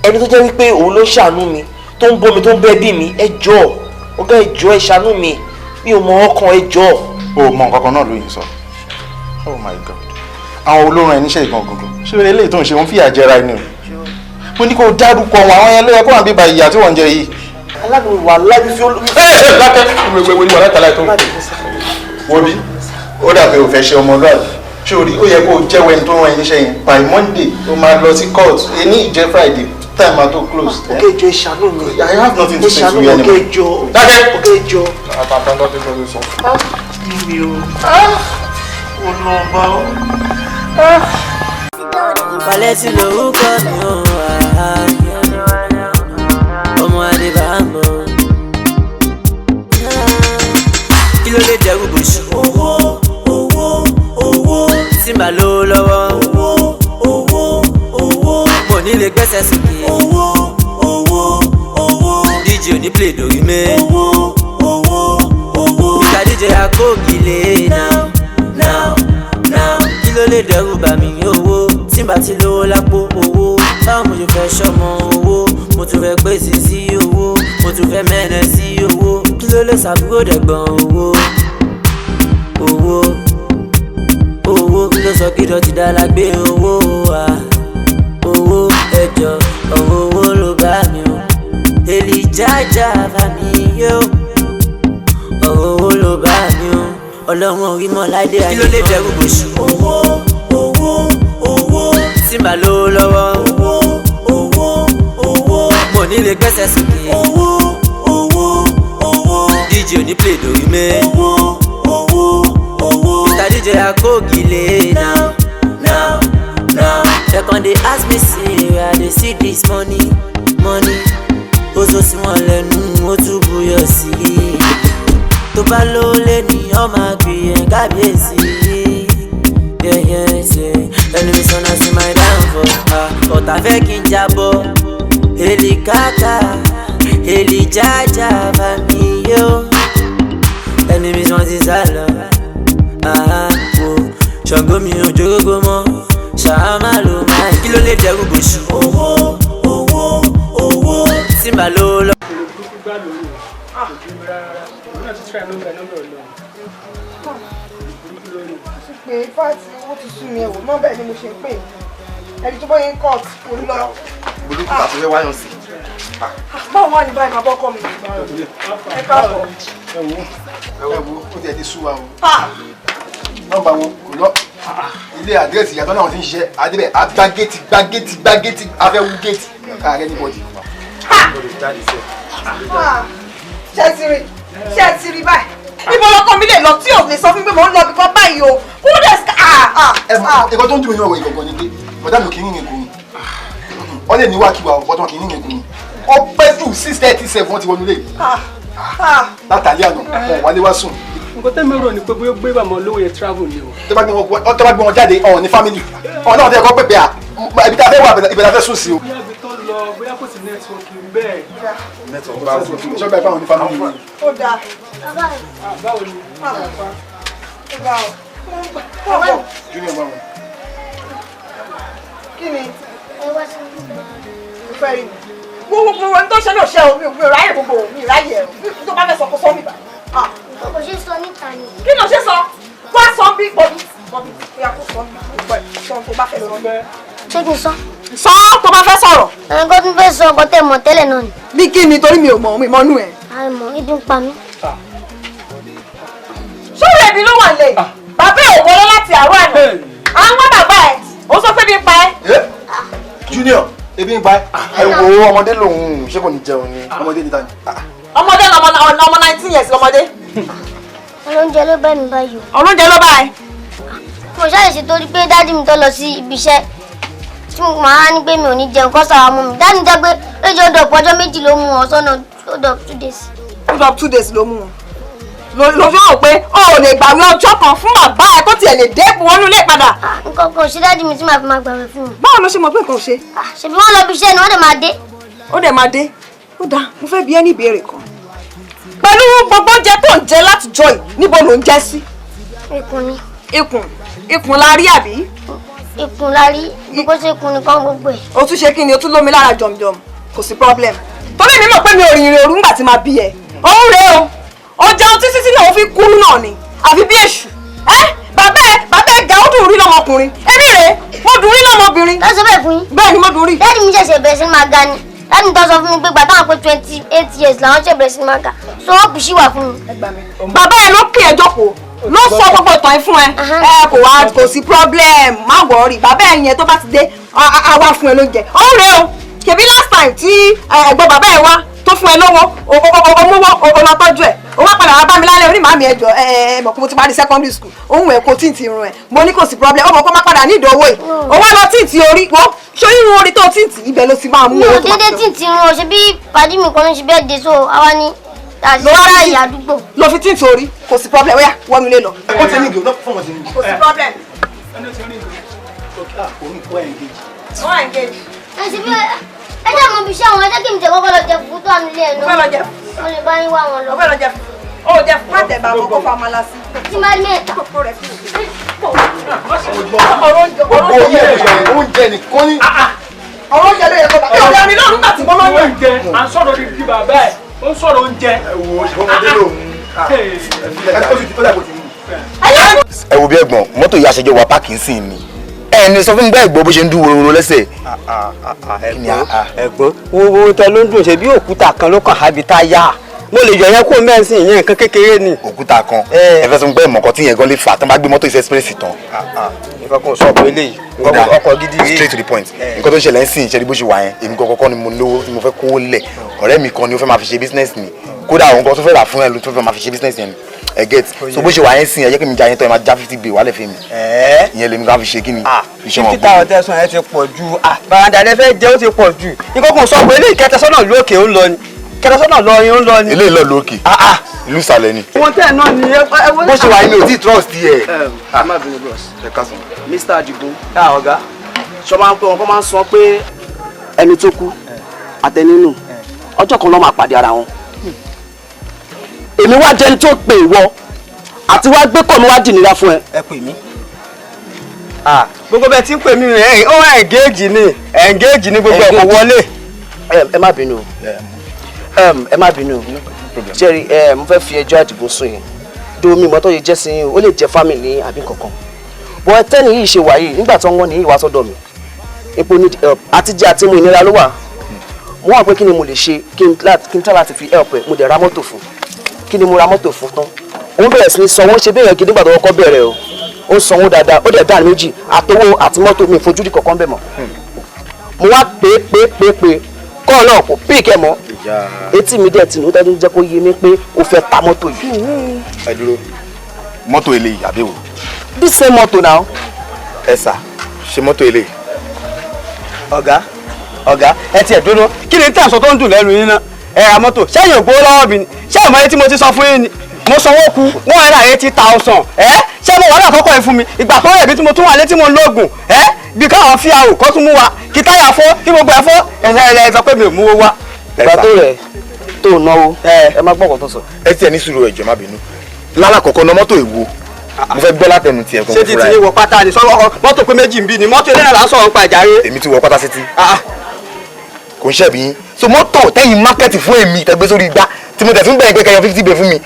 ẹni tó jẹ́ wípé òun ló ṣàánú mi tó ń bọ́ mi tó ń bẹ́ bí mi ẹ jọ̀ọ́ ọ̀gá ẹ jọ̀ọ́ ẹ ṣàánú mi mi ò mọ ọkàn ẹ jọ̀ọ́. o mọ nǹkan kan náà lóyún sọ oh my god àwọn olórin ẹni ṣe ìgbọ̀n gbọ̀ngàn ṣé eléyìí tó ń ṣe wọn fìyà jẹra ẹni o mo ní kó o dárúkọ wọn àwọn yẹn ló yẹ kó wà bíbá ìyà tí wọ́n ń jẹ yìí. aláàánú wà lábí fi olú. lákẹ́ ìwé ni wà látàlá ẹ̀ tó ń wo bí ó dàbí o fẹ́ ṣe ọmọlúwàbí sórí ó yẹ kó o jẹ́wọ́ ẹni tó rán ẹni iṣẹ́ yẹn by monday o máa lọ sí court ẹni ìjẹ́ friday time ma to close. ọ̀gá ìjọ ìṣàánú mi. I have nothing to say to you anymore. ọ̀gá ìjọ ọ̀gá ìjọ. àtàtà lọ́dún lọ́dún sọ. mi ò olùọba o. Valẹ́tì lórúkọ mi ò ọmọ adébámọ́ kí ló lè dẹ́rù bòṣù. tí màá lówó lọ́wọ́ mo ní lè gbẹ́sẹ̀ sókè DJ ò ní play dòrí mẹ́ Mr. DJ àkókì lè now kí ló lè dẹ́rù bà mí owó tí màá ti lówó lápò owó báwo mo ṣe fẹ́ ṣọmọ owó mo tún fẹ́ pèsè sí owó mo tún fẹ́ mẹ́nẹ̀ sí owó kí ló lè ṣàbúrò dẹ̀gbọ́n owó kí ló sọ kí dọ̀tí dára gbé owó wa owó ẹjọ́ ọ̀rọ̀ owó ló bá mi o èlì jájà bá mi yó ọ̀rọ̀ owó ló bá mi o ọlọ́run orí mọ́ láìdé àyè kí ló lè bẹ̀rù bòṣù. tí màá lówó lọ́wọ́ mo ní lè gbẹ́sẹ̀ sókè DJ ò ní play dòrí mẹ́ Mr. DJ àkókì lè now they con dey ask me say where I dey see this money ó sọ sí wọn lẹ́nu ó tún buyọ̀ sí i tó bá lówó lé ní ọmọ àgbìyàn kábíyèsí ẹni mi sọnà sí my downfall ọ̀tá fẹ́ kí n jábọ́ èlì káàkà èlì jájà bá mi yó ẹni mi sọ ti sá lọ wo ṣọ̀gbọ́n mi ò jógógó mọ́ ṣàmà ló máa kí ló lè dẹ́rù bòṣù. tí màá lówó lọ. pé fáàtì owó ti sú mi ẹ̀wò náà bẹ́ẹ̀ ni mo ṣe ń pè ẹni tó bóyá ń court kò lọ. bolú kúta tó fẹ́ wáyọ̀ sí. báwo wà ní báyìí máa bọ́kọ mi. ẹ káàbọ̀. ẹ wo ó ti ẹ̀ ti sú wa o. nọ́mbà wọn kò lọ ilé àdírẹ́sì ìyàtọ̀ náà ti ń ṣiṣẹ́ adébẹ̀ gbá géètì afẹ́ wú géètì káàrẹ́ ní bọ́dì. ṣe ti rí báyìí níbo lọkọ mi lè lọ tí ò lè sọ fún mi pé mò ń lọ bìkan báyìí o who does ẹ̀kọ́ tó ń dùn mí ọ̀rọ̀ ìgbọ̀ngàn ni pé bọ̀dá mi kì í rìn ìrìn wọ́n lè níwákiwà ọ̀pọ̀tàn kì í rìn ìrìn ó pẹ́ jù 6:37 wọ́n ti wọnú lé látàlí àná wọn wálé wá sùn. nǹkan tẹ́ mi rò ní pé bóyá gbé bàmọ́ olówó yẹn travel ni o. tó bá gbé wọn jáde ọ̀hún ní family ọ̀hún náà tẹ́ kọ́ pépé à ibi tá a fẹ́ wà ibi tá a fẹ́ sùn sí o. bóyá ibi tó lọ bóyá kò sí nẹ́tíwọ́ọ̀kì bẹ́ẹ̀. nẹ́tíwọ́ọ̀kì bá wọ́n ṣọ́gbà ìfáwọn ní family ni. ó dáa. báwo ni. junior báwo. kí ni fẹ́ rí gbogbo ohun tó ṣe náà ṣe o mi ò ráyè gbogbo mi ráyè ẹ̀rọ tó bá fẹ́ sọ kó sọ mi bá. kò ṣe sọ níta ni. kí ló ṣe sọ wá sọ bí bọ́bí bóyá kó sọ bí sọ tó bá fẹ́ sọ. ṣé kí n sọ. sọ tó bá fẹ́ sọ̀rọ̀. ẹ̀ńkọ́ tún fẹ́ sọ ọkọ tẹ̀ mọ̀ tẹ́lẹ̀ náà ni. bí kí ni torí mi ò mọ̀ mi mọ́nú ẹ̀. àìmọ̀ ibi ń pa mí. sórí ẹbí ló wà lẹ bàbá ò wọlé láti àárọ̀ àná àwọn bàbá ẹ̀ ó sọ pé bí pa ẹ́. junior ebi ń pa ẹ wo ọmọdé lòun ṣé kò ní jẹun ni ọmọdé níta ni. ọmọdé ọmọ 19 years lọmọdé. olóúnjẹ ló bá mi báyìí o. olóúnjẹ ló bá ẹ. mo ṣàlèṣe torí pé dádì mi tó lọ sí ibi iṣẹ́ tí mo máa ní pé mi ò ní jẹun kọ́ sára mú mi dádì mi jẹ́ pé lójú ọdọ̀ ọjọ́ méjì ló mú wọn sọ́nà ọdọ̀ 2 days. ọdọ̀ 2 days ló mú wọn ló fi hàn pé o ò lè gbàwé ọjọ́ kan fún bàbá ẹ kó tiẹ̀ lè dẹ́kun wọnú ilé padà. nǹkan kan ò ṣe dádì mi tí màá fi máa gbàwé fún wọn. báwo ló ṣe mọ̀ pé nǹkan ò ṣe. ṣèbí wọ́n lọ bí iṣẹ́ ni wọ́n dẹ̀ máa dé. ó dẹ̀ máa dé ó dáa mo fẹ́ bi ẹ́ ní ìbéèrè kan pẹ̀lú gbogbo oúnjẹ tó ń jẹ látijọ́ yìí níbo ló ń jẹ sí. ikùn ni. ikùn la rí àbí. ikùn la rí gbogbo ṣe ikùn nìkan gbogbo ẹ̀. o tún ṣe kí ni o tún lómi lára jọmjọm kò sí problem torí mi mọ̀ pé mi ò rìnrìn òru ńgbà tí máa bí ẹ òun rèé o ó jẹun títí tí náà ó fi kú náà ni àfi bí èṣù bàbá ẹ ga ó dùn rí lọmọkùnrin èmi rèé mo dùn rí lọmọbìnrin. tó ṣe bẹ́ẹ̀ fún yín. bẹ́ẹ̀ ni mo dùn rí. dáàdì mi ṣẹ̀ṣẹ̀ bẹ̀rẹ̀ sí máa ga ni dáàdì mi tó sọ fún mi pé gbàtà wọn pé 28 years làwọn ṣẹ̀ bẹ̀rẹ̀ sí máa ga so ó bùṣí wà fún mi. bàbá ẹ ló pè é jókòó ló sọ gbogbo ìtàn yìí fún ẹ kò wá kò sí problem má wọrí bàbá ẹ yẹn tó bá ti dé àwa fún ẹ lóúnjẹ òun rèé o kèbí last time tí ẹ̀gbọ́n bàbá ẹ wá tó fún ẹ lówó omówó olọtọ́jú ẹ̀ ó wá padà wá bá mi lálẹ́ orí màmí ẹjọ́ mọ̀ kó mo ti parí secondary school òun ẹ̀ kò tíǹtì irun ẹ̀ mo ní kò sí problem ó mọ̀ kó má padà ní ìdánwò yìí ó wá lọ tíǹtì orí wọ́n ṣé irun orí tó tíǹtì ibẹ̀ ló ti máa mú owó tó máa dédé tíǹtì irun o ṣe bí pàdé mi kan ló ṣe bẹ́ẹ̀ dé so àwa ní àṣìṣe ìyá àdúgbò. lọ fi tíǹtì orí kò sí problem ó yá wọ́n mi lé lọ. ó ti ní ìgò náà fún ọmọ ti ní ìgò. kò sí problem. wọ́n engage. ẹ ṣe bí ẹ jẹ́ àwọn ibi iṣẹ́ àwọn ẹ jẹ́ kí n jẹ kọ́kọ́ lọ jẹ fùfú tó àmì ilé ẹ̀ náà. mo fẹ́ lọ jẹ mo lè bá yín wá wọn lọ. mo fẹ́ lọ jẹ ó jẹ fún àtẹ̀bà àwọn kó fa ọmọlá sí. tí máa ní ẹ̀ta. oúnjẹ nìkan ní. ọ̀rọ̀ oúnjẹ ló yẹ kó bá ẹ ọ̀rẹ́ mi lọ́rùn láti bọ́ lọ́rùn. oúnjẹ à ń sọ̀rọ̀ di bàbá ẹ̀ ó ń sọ̀rọ̀ oúnjẹ. ẹ wo bí ẹ̀gbọ́n mọ́tò yìí aṣẹjọ wa páàkì ń sìn ni ẹni sọ fún mi bẹ́ẹ̀ gbọ́ bó ṣe ń dún wòrò lẹ́sẹ̀. ẹ̀gbọ́n wo tẹ ló ń dùn ṣe bí òkúta kan ló kàn hábi tá a yá mo lè yọ yẹn kó mẹ́sìn ìyẹn nǹkan kékeré ni. òkúta kan ẹ fẹ́ sọ pé mọ̀kọ́ tí yẹn gan lè fà tán bá gbé mọ́tò express tán. nǹkan kan sọ pé eléyìí ọkọ̀ gidi rí. straight to the point nǹkan tó ń ṣẹlẹ̀ ń sìn ìṣẹ́ni bó ṣe wà yẹn èmi kọ́kọ́ ni mo lówó tí mo fẹ́ kó lẹ̀ ọ̀rẹ́ mi kan ni ó fẹ́ máa fi ṣe business ni kódà àwọn kan tó fẹ́ rà fún ẹ ló tó fẹ́ máa fi ṣe business yẹn ni ẹ get so bó ṣe wà yẹn sìn ẹ jẹ́ kí mi ja yẹn tán ẹ máa já 50 gbé wálẹ̀ fún mi ìyẹn lèmi ká fi ṣe kí ni iṣẹ́ wọn. 50,000 tẹ̀sán ẹ ti pọ̀ ju bàràǹdà ẹ fẹ́ jẹ́ ó ti pọ̀ ju nǹkan kan sọ pé eléyìí kẹtẹsọ́nà lókè ó ń lọ ni kẹtẹsọ́nà lọrin ó ń lọ ni. eléyìí lọ lókè ìlú ìsàlẹ̀ ni. wọn tẹ náà ni bó ṣe wà yẹn mi ò tí ì trust yẹ. ẹ má bínú bros. ẹ ká sùn. Mr. Adigun ọ̀gá sọ máa ń pẹ́ wọn kọ́ máa ń sọ pé ẹni tó kú àtẹnínú ọjọ́ kan ló máa pàdé ara wọn. èmi wá jẹni tó pè wọ àti wá gbé pọ̀ mi wá dì nira fún ẹ. ẹ pè mí. gbogbo bẹ́ẹ̀ tí ń pè mí rẹ̀ ó ẹ̀ǹgéèjì ni gbogbo ẹ̀kọ́ wọlé. ẹ má bínú ẹ má bínú jerry mo fẹ́ fi ẹjọ́ Àdìgún sùn yẹn domi mọ́tò yìí jẹ́ sí yín ó lè jẹ́ family àbí kankan bọ́ tẹ́ni yìí ṣe wáyé nígbà tí wọ́n ní ìwà sọ́dọ̀ mi epo ní àtijọ́ àti mu ìnira ló wà mo wà pé kí ni mo lè ṣe kí n tẹ́ láti fi help ẹ̀ mo dẹ̀ ra mọ́tò fún kí ni mo ra mọ́tò fún tán òun bẹ̀rẹ̀ sí ní sanwó ṣe bẹ́ẹ̀ kí nígbà tó kọ́kọ́ bẹ̀rẹ̀ o ó sanwó dáadáa ó dẹ̀ dáa méjì àtowó àti mọ́tò mi fojú rí kankan bẹ̀ mọ́ mo wá pé fọ́ọ̀ náà kò pí ìkẹ́ mọ́ etí mi dẹ̀ tì ní ó dájú jẹ́ kó yé mi pé o fẹ́ ta mọ́tò yìí. ẹ dúró mọ́tò eléyìí àbí wo. this same mọ́tò náà. ẹ sà ṣe mọ́tò eléyìí. ọ̀gá ẹ tiẹ̀ dúró kí ni tí àṣọ tó ń dùn lẹ́nu yín náà ẹ ra mọ́tò ṣẹ́yìn ògbó lọ́wọ́ mi ni ṣé ìmọ̀ etí mo ti sọ fún yín ni mo sanwó ku 180,000 ṣé mo wà ní àkọ́kọ́ yìí fún mi ìgbà tó rẹ̀ bí tí mo tún wà létí mo ń lóògùn bí káwọn fi àrò kó tún mú wa kí táyà fọ́ kí gbogbo ẹ̀ fọ́ ẹ̀ sọ pé mi ò mú owó wá. ìgbà tó rẹ̀ tó náwó ẹ má gbọ́kàn tó sọ. ẹ tiẹ̀ ní sùúrù ẹ̀jọ̀ má bínú lálàkọ̀kọ́ ná mọ́tò èwo mo fẹ́ gbọ́ látẹnu tiẹ̀ kan fúnra ẹ̀. ṣé ti ti wọ pátá ni sọ́wọ́ mọ́tò pé méjì ń bí ni mọ́tò ilé náà là ń sọ̀rọ̀ nípa ìjàre. èmi ti wọ pátá sétí kò ń ṣẹ̀bi yín so mọ́tò tẹ́yìn mákẹ́tì fún èmi tẹ́gbẹ́ sórí igbá tí mo tẹ̀ tún bẹ̀rẹ̀ pé kẹyọ 50 bẹ̀ fún mi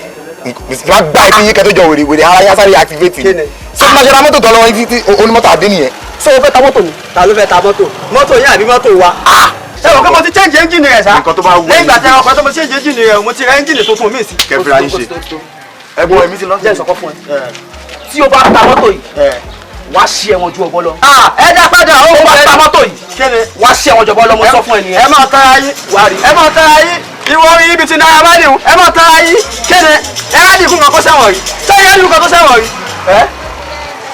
má gbá ìpín yín kẹtọ́jọ wèrè ara yá sáré activate ni so má ṣe ra mọ́tò tọ́lọ́wọ́ yín tí onímọ́tò àdé nìyẹn. ṣé o fẹ́ ta mọ́tò ni. ta ló fẹ́ ta mọ́tò yín àbí mọ́tò wa. ṣé o kọ́ mo ti change engine rẹ̀ sá. lẹ́yìn ìgbà tí a kọ́ tó mo change engine rẹ̀ mo ti ra engine tuntun mi sí. kẹfìrà yín ṣe ẹ̀bùn ẹ̀mí ti lọ. jẹ́ ìsọ̀kọ́ fún ẹ. tí o bá ta mọ́tò yìí wá sí ẹ̀wọ̀n ju ọgbọ́n lọ. ẹ dá padà ó wá ta mọ́tò yìí wá sí ẹ̀wọ̀n ju ọgbọ́n lọ mo sọ fún ẹ nìyẹn. ẹ máa tara yín ẹ máa tara yín ìwọ orin ibi tí náírà bá dìhun ẹ máa tara yín kéde ẹ á dìkún kan kó sẹ́wọ̀n rí sẹ́yìn á dìkún kan kó sẹ́wọ̀n rí.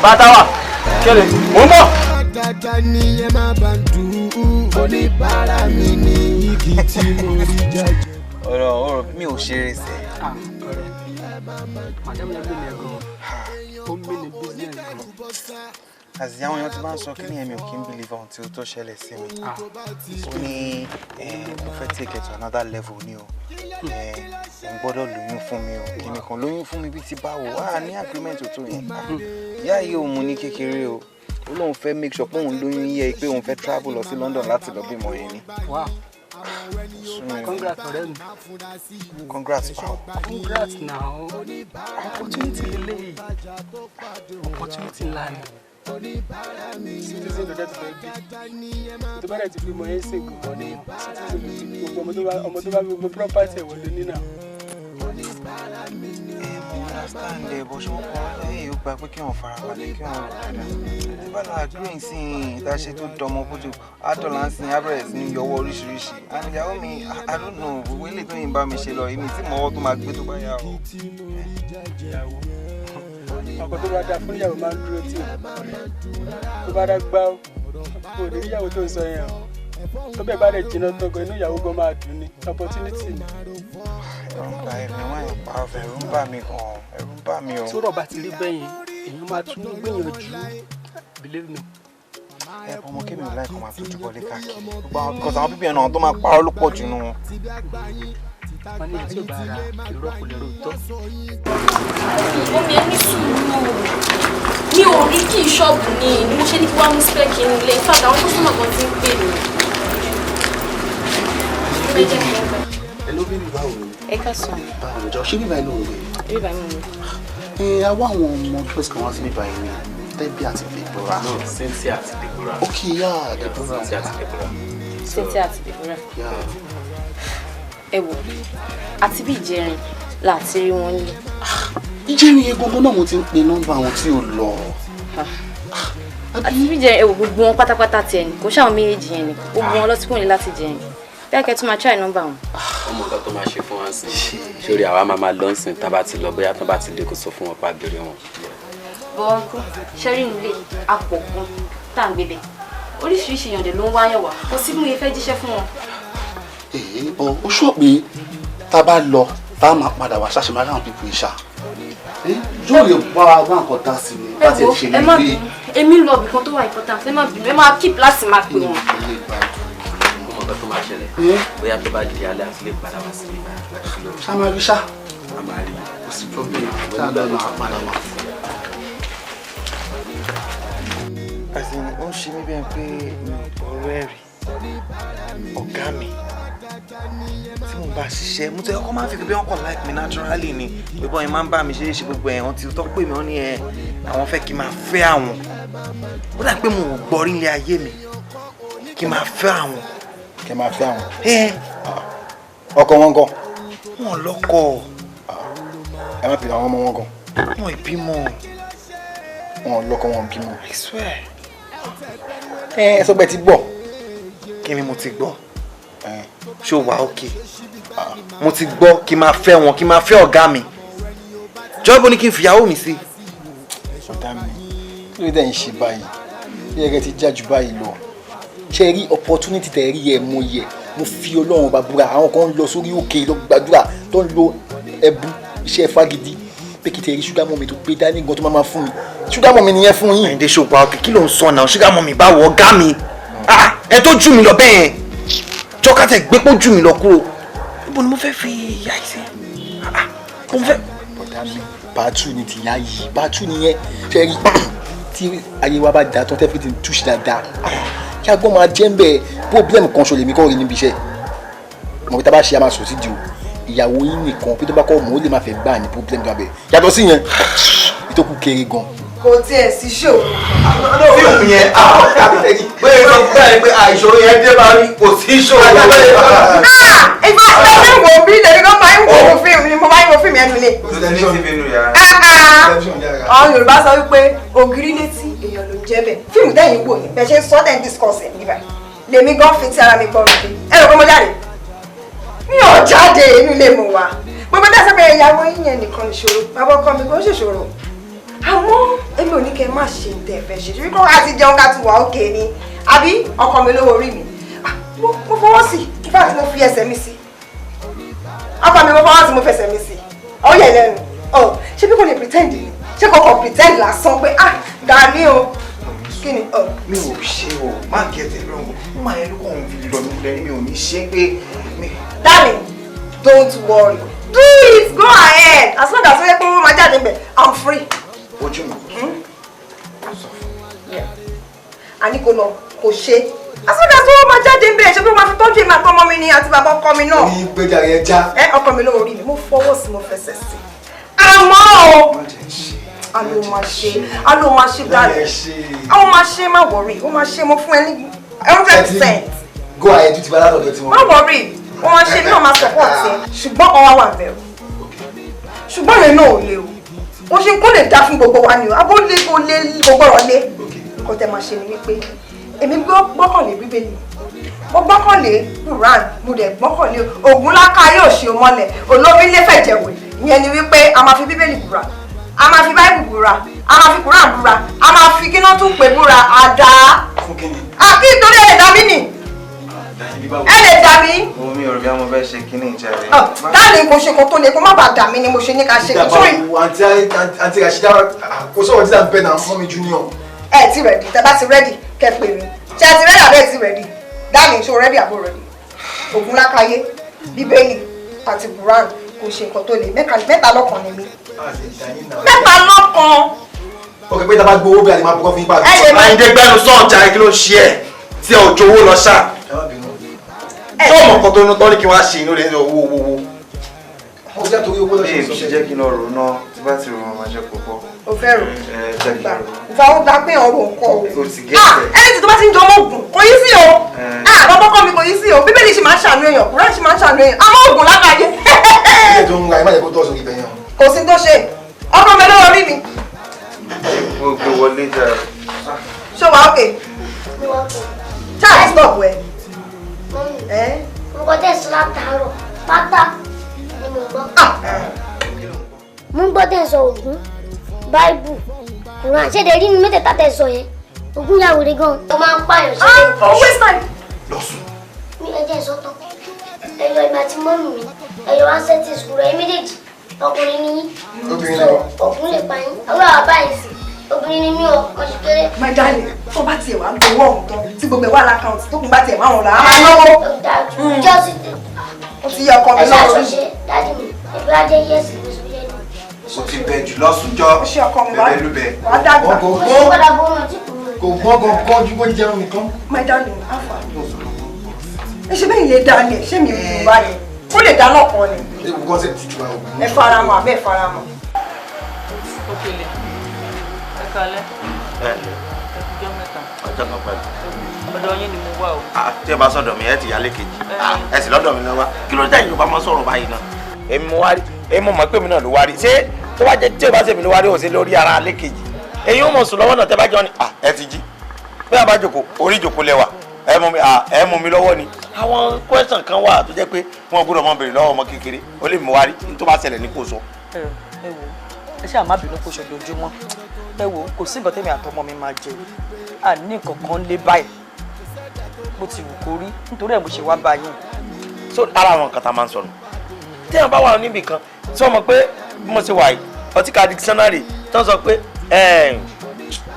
bàtà wà kéde mò ń bọ̀. dáadáa ni ẹ má bá ń dùn oníbàárà mi ní igi tí mo rí jáde. ọ̀rọ̀ mi ò ṣeré sẹ́. màdàmú ẹgbẹ́ mi ẹ̀gọ́ ó ń gbé ní business gan. àti àwọn èèyàn ti máa ń sọ kí ni èmi ò kí ń believe until tó ṣẹlẹ̀ sí mi. ó ní mo fẹ́ take it to another level ni o mo gbọ́dọ̀ lóyún fún mi o èmi kan lóyún fún mi bí ti báwo wá ní agreement tó yẹn. ìyá yìí ò mú ní kékeré o ó lóun fẹ́ make sure pé òun lóyún yẹ pé òun fẹ́ travel lọ sí London láti lọ bímọ yẹn ni. Congrats ọ̀rẹ́ mi. Congrats pal. Congrats now. Opportunity lele. Opportunity ńlá ni. Citizen ló dẹ́ ti fẹ́ bí. Tó bá dẹ̀ ti fi mọ̀ ẹ́ sìn kò mọ̀ ní citizen gbogbo ọmọ tó bá fi gbogbo property ẹ̀ wọlé nínà. Understand ẹ bó ṣe wọ́n kọ́ ẹ yóò gba pé kí wọ́n fara balẹ̀ kí wọ́n rò dáadáa. Tí bá lọ agree sí ìdáṣe tó dọmọ bójú adọ́là ń sin abẹ́rẹ́ sí ní yọwọ́ oríṣiríṣi. And ìyàwó mi I don't know gbogbo ilé tó yìn bá mi ṣe lọ èmi tí mọ́wọ́ tó máa gbé tó bá yà o. Ọkọ tó bá dá fún ìyàwó máa ń dúró tì tó bá dá gbá kò lè rí ìyàwó tó ń sọ yẹn o tó bẹ́ẹ̀ bá rẹ̀ jiná tọkọ inú ìyàwó gan máa dùn ní opportunity ni. Ẹ̀rù ń bà mí wọ́n yẹn pa ọ̀fẹ́ ẹ̀rù ń bà mí gan-an ẹ̀rù ń bà mí o. tí ó rọ̀ bá ti rí bẹ́yìn èèyàn máa tún gbìyànjú believe me. Ọmọ kébì mi láìka máa tójú bọ́lé káàkiri because àwọn pípẹ́ náà tó máa parọ́ ló pọ̀ jù nù wọn. wọ́n ní ètò ìbára irọ́ kò lè rò tọ́. omi ẹni sùúrù mi ò rí kí ṣọ́ọ̀bù ni mo ṣe ní kí wọ́n mú spẹ́ẹ̀kì inú ilé ìfàdà àwọn kọ́sọ́mà kan ti ń pè mí. Hello baby, báwo ni? Ẹ ká sọ. Báwo ni jọ ṣé bíbá inú rẹ? Bíbá mi ni. Àwa àwọn ọmọ first kan wá sí bíbá yìí ni Debbie àti Deborah. No, Cynthia àti Deborah. Okay, yeah, Deborah. Cynthia àti Deborah. Cynthia àti Deborah. Yeah. Ẹ wò àti bí ìjẹrin láti rí wọn lé. Ìjẹrin yẹn gbọ́ngàn náà mo ti ń pe nọ́mbà wọn tí ò lọ. Àti bí ìjẹrin ẹ wò gbogbo wọn pátápátá tiẹ̀ ni kò ṣàwọn méjèèjì yẹn ni gbogbo wọn lọ́tí kùnrin láti jẹrin. Bí a kẹ́ tún máa try nọ́mbà wọn. Ọmọ nǹkan tó máa ṣe fún wa sí sórí àwa máa lọ sìn tá bá ti lọ bóyá tó bá ti dé kó sọ fún wọn pa béèrè wọn. Bọ́ọ̀kú ṣẹ́rí nílé apò kan tá à ń gbébẹ̀ oríṣiríṣi èèyàn ló ń wáyàn wá kò sí mú iye fẹ́ jíṣẹ́ fún wọn. Bọ̀ ó ṣọ́ pé tá a bá lọ tá a máa padà wá ṣáṣe máa ráhùn pípé ìṣá. Yóò lè wá nǹkan dá sí ni láti ṣe ní ilé. Èmi ń lọ ibì kan tó wà important ẹ má bínú ẹ máa keep láti máa pè wọn. Ọmọ nǹkan tó máa ṣẹlẹ̀ bóyá tó bá di alẹ́ àti lè padà wá sí ibà. Ṣá máa rí ṣá. A máa rí. Kò sí problem tá a lọ máa padà wá. Àsìn ó ń ṣe mí bẹ́ẹ̀ pé ọ̀rẹ́ rí ọ̀gá mi tí mo bá ṣiṣẹ́ mo tẹ́ ọkọ máa ń fi bí wọ́n kọ̀ like me naturally ni gbogbo ẹ̀ máa ń bá mi ṣe é ṣe gbogbo ẹ̀ wọ́n ti tọ́ pé mi wọ́n ní àwọn fẹ́ kí n máa fẹ́ àwọn ó dà pé mo ò gbọ́ rí ilé ayé mi kí n máa fẹ́ àwọn. kí n máa fẹ́ àwọn. ọkọ wọn gan. wọn lọ́kọ. ẹ má pè àwọn ọmọ wọn gan. wọn ìbímọ. wọn lọ́kọ wọn bímọ. I swear. Ẹ sọ pé ti gbọ́. Kí ni mo ti gbọ́? ṣó wà ókè mo ti gbọ́ kí n máa fẹ́ wọn kí n máa fẹ́ ọ̀gá mi jọ́bù ní kí n fìyàwó mi sí. ọ̀dà mi kí ló dé ń ṣe báyìí bí ẹgẹ ti já jù báyìí lọ ṣe rí opportunity tẹ̀ rí ẹ̀ mo yẹ mo fi Ọlọ́run bá búra àwọn kan ń lọ sórí òkè lọ gbàdúrà tó ń lo ẹbú iṣẹ́ fagidi pé kí tẹ̀ rí ṣúgà mọ́mi tó gbé dání gan tó máa fún mi ṣúgà mọ́mi nìyẹn fún yín. ẹ̀ǹdẹ̀ ṣòpá òkè kí ló ń sọ náà ṣúgà mọ́mi báwo ọ̀gá mi ẹ tó jù mí lọ bẹ́ẹ̀ yẹn jọ́kátẹ̀ gbé pọ́ jù mí lọ kúrò níbo ni mo fẹ́ fi ìyá yìí sí mo fẹ́. bọ̀dá mi bàtú ni tìyá yìí bàtú nìyẹn ṣe rí tí ayé wa bá da tán tẹ́ fi ti túṣì dáadáa kí agbọ́n máa jẹ́ ń bẹ̀ problem kan ṣo lèmi kọ́ rí níbi iṣẹ́ mọ̀ pé tá a bá ṣe a máa sọ sí di o ìyàwó yín nìkan pé tó bá kọ́ mọ̀ ó lè máa fẹ́ gbà ní problem gbàgbẹ́ yàtọ̀ sí yẹn ìtókù kéré gan. kò tiẹ̀ sí ṣòro. fíìmù yẹn bóyá sọ fún ẹ pé àìṣòro yẹn dé bá rí kò sí ìṣòro. ìfọ̀ ìfẹ́ mi wò bí lèmi kan máa ń wo fíìmù ni mo máa ń wo fíìmù ẹnu ilé. àwọn Yorùbá sọ wípé ògiri létí èèyàn ló ń jẹ́ bẹ́ẹ̀ fíìmù tẹ́yìn wò ní bẹ́ẹ̀ ṣe ń sọ tẹ́ ń discuss ẹ̀ níbà lèmi gan fi ti ara mi gbọ́ wípé ẹ rò pé mo jáde mi ò jáde inú ilé mo wà gbogbo tẹ́sán pé ìyàwó yín yẹn nìkan ìṣòro bàbá ọkọ mi kò ń ṣèṣòro àmọ́ èmi ò ní kẹ́ má ṣe tẹ̀ fẹ́ ṣe ṣe wípé ká ti jẹun ká ti wà ókè ni àbí ọkọ mi lówó orí mi mo fọwọ́ sí in fact mo fi ẹsẹ̀ mi sí ọkọ mi mo fọwọ́ sí mo fẹsẹ̀ mi sí ọ yẹ lẹ́nu ọ ṣé bí kò lè pretend ni ṣé kò kàn pretend lásán pé dání o kí ni. mi ò ṣe o má gẹ̀ẹ́tẹ̀ lọ́wọ́ mo máa yẹ lóko òun fi lọ mi lẹ́ni mi ò ní ṣe pé. darling don't worry do it go ahead as long as wọ́n yẹ pé wọ́n máa jáde ń bẹ̀ I'm free. ojú mi. àní kò lọ kò ṣe as long as wọ́n máa jáde ń bẹ̀ ṣe pé wọ́n máa fi tọ́jú èmi àti ọmọ mi ni àti bàbá ọkọ mi náà. ní gbẹjà yẹn já. ọkọ mi lówó rí mi mo fọwọ́ sí mo fẹsẹ̀ sí àmọ́ o alo máa ṣe dáadé àwọn máa ṣe má wọrí ó máa ṣe mo fún ẹ ní 100%. go ahead ju ti bá látọ̀dọ̀ tí wọ́n. má wọrí ó máa ṣe náà máa support ẹ ṣùgbọ́n ọwọ́ wà bẹ̀rù ṣùgbọ́n yẹn náà ò lè o ṣe kó lè dá fún gbogbo wa ni o abó lé kó lé gbogbo ọ̀rọ̀ lé nǹkan tẹ́ máa ṣe ni wípé èmi gbọ́kànlé bíbélì mo gbọ́kànlé Quran mo dẹ̀ gbọ́kànlé Ògúnláká yóò ṣe o mọ́lẹ̀ olórí ilé fẹ̀jẹ̀wé ìyẹn ni wípé a máa fi bíbélì búra a máa fi báìbù búra a máa fi Quran búra a máa fi kíná tún pè búra àdá àbí ìtòrí ẹ̀ lè dá mí nì ẹ lè dá mí. omi ò rí àwọn bẹ́ẹ̀ ṣe kíní ìjà rẹ̀. dáàlì kò ṣe kan tó lè kó má bàa dà mí ni mo ṣe ní ká ṣe ìjọba àǹtí Rashida kò sọ̀rọ̀ dídá bẹ́ẹ̀ náà mọ́ mi junior. ẹ ti rẹ̀dì tẹ bá ti rẹ́dì kẹ́ pè mí ṣe ti rẹ́dì àbẹ́ ti rẹ̀dì dáàlì ṣó rẹ́dì àbó rẹ̀dì Ògúnlákáyé bíbélì àti Quran kò ṣe nǹkan tó lè mẹ́ta lọ́kàn ni mí. mẹ́ta lọ́kàn. ok pé tábà gbowó bí a lè máa bọ́ fún yípa. àyìndé gbẹnu sọ̀njà kí ló ṣe ẹ̀ tí ò jowó lọ ṣá. tó ọmọ kan tó ń tọ́ ní kí wọ́n á ṣe inú rẹ̀ owó. mo jẹ́ torí owó lọ́sẹ̀ sọ́sẹ̀. jẹ́ kí n lọ rò ná tí bá ti rò wọn máa jẹ́ púpọ̀. o fẹ́ rò jẹ́ kí n rò. ìfà ó dá pé ọ̀rọ̀ nǹkan o. o ti gẹ́sẹ̀. ẹni tí tó bá ti ń jọ ọmọ ògùn kò yí sí o. bàbá ọkọ mi kò yí sí o bíbélì ṣì máa ń ṣàánú èèyàn Kùránì ṣì máa ń ṣàánú èèyàn àmọ́ Ògúnlákáyé. ilé tó ń ra ẹ má yẹ kó tọ́ sórí ibẹ̀ yẹn. kò sí tó ṣe ọkọ mi lówó rí mi. mo gbé wọlé jà. ṣé wàá òkè. ṣáà stop wẹ. nǹkan tẹ̀ sọ látàárọ̀ pátá ni mo gbọ́. mo ń gbọ́ tẹ̀ sọ Ògún báíbù Kùránì ṣẹ́dẹ̀ rí ni mẹ́tẹ̀ẹ̀ta tẹ̀ sọ yẹn Ògún yà wèrè gan. ó máa ń pààyàn ṣe é. waste time. mi ẹ jẹ́ sọ́tọ̀ ẹ̀yọ ìgbà tí mọ́mì mi ẹ̀yọ wá sẹ́tì sùkúrọ̀ ẹ̀ méjèèjì ọkùnrin ni yín Ògún lè pa yín àwọn àbá yìí sí obìnrin ni mí o ọ̀sùn kéré. my darling tó bá tiẹ̀ wá gbowó ọ̀hún tán tí gbogbo ẹ̀ wà lákàntì tó kún bá tiẹ̀ máa ń rà á máa náwó. jọ́sí ó ti yẹ ọkọ mi náà lórí. ẹ̀ṣẹ̀ dájú mi ìgbà dé yẹ́sì ló sọ yẹn. o ti bẹ jù lọ́sùnjọ́ bẹ̀rẹ̀ lúbẹ̀. wàá dàgbà. kò gbọ́ gbọ́ ju bó jẹun nìkan. my darling afa ẹ ṣe bẹ́ẹ̀ lè dá ni ṣé mi ò dùn báyìí kó lè dá lọ́kàn ni. ewu kan ṣe ti ju àwọn òbí. ẹ faramọ́ àbẹ́ faramọ́. Òkèlè ẹ kalẹ̀ ẹ kújọ mẹ́ta. ọjọ́ kan pẹ̀lú. ọ̀dọ̀ yín ni mo wà o. tí ẹ bá sọ̀dọ̀ mi ẹ ti yálé kejì ẹ sì lọ́dọ̀ mi náà wá kí ló dé Yorùbá máa sọ̀rọ̀ báyìí náà. èmi mo wá rí èmi mo mọ̀ pé mi náà ló wá rí ṣé tó bá jẹ́ tí ò bá ṣèmi ló wá rí òsè lórí ara alẹ́ kejì èyí ó mọ̀ sùn lọ́wọ́ náà tẹ́ bá jọ ni ẹ ti jí bí a bá jòkó orí jòkó lẹ́wà ẹ mú mi lọ́wọ́ ni àwọn question kan wà tó jẹ́ pé wọ́n gbọ́dọ̀ mọ béèrè lọ́wọ́ ọmọ kékeré ó lè mú wa rí ní tó bá ṣẹlẹ̀ ní kò sọ. ẹ wo ẹ ṣáà má bínú kó ṣojoojúmọ́ ẹ wo kò sí nǹkan tẹ́mi àtọmọ mi máa jẹ àní nǹkan kan lé báyìí bó ti wù kó rí nítorí ẹ̀ bó ṣe wá báyìí. so ara àwọn nǹkan tá a máa ń sọnù téèyàn bá wà níbì kan tí wọ́n mọ̀ pé bí mo ṣe wà yìí ọtí ká dictionary tó ń sọ pé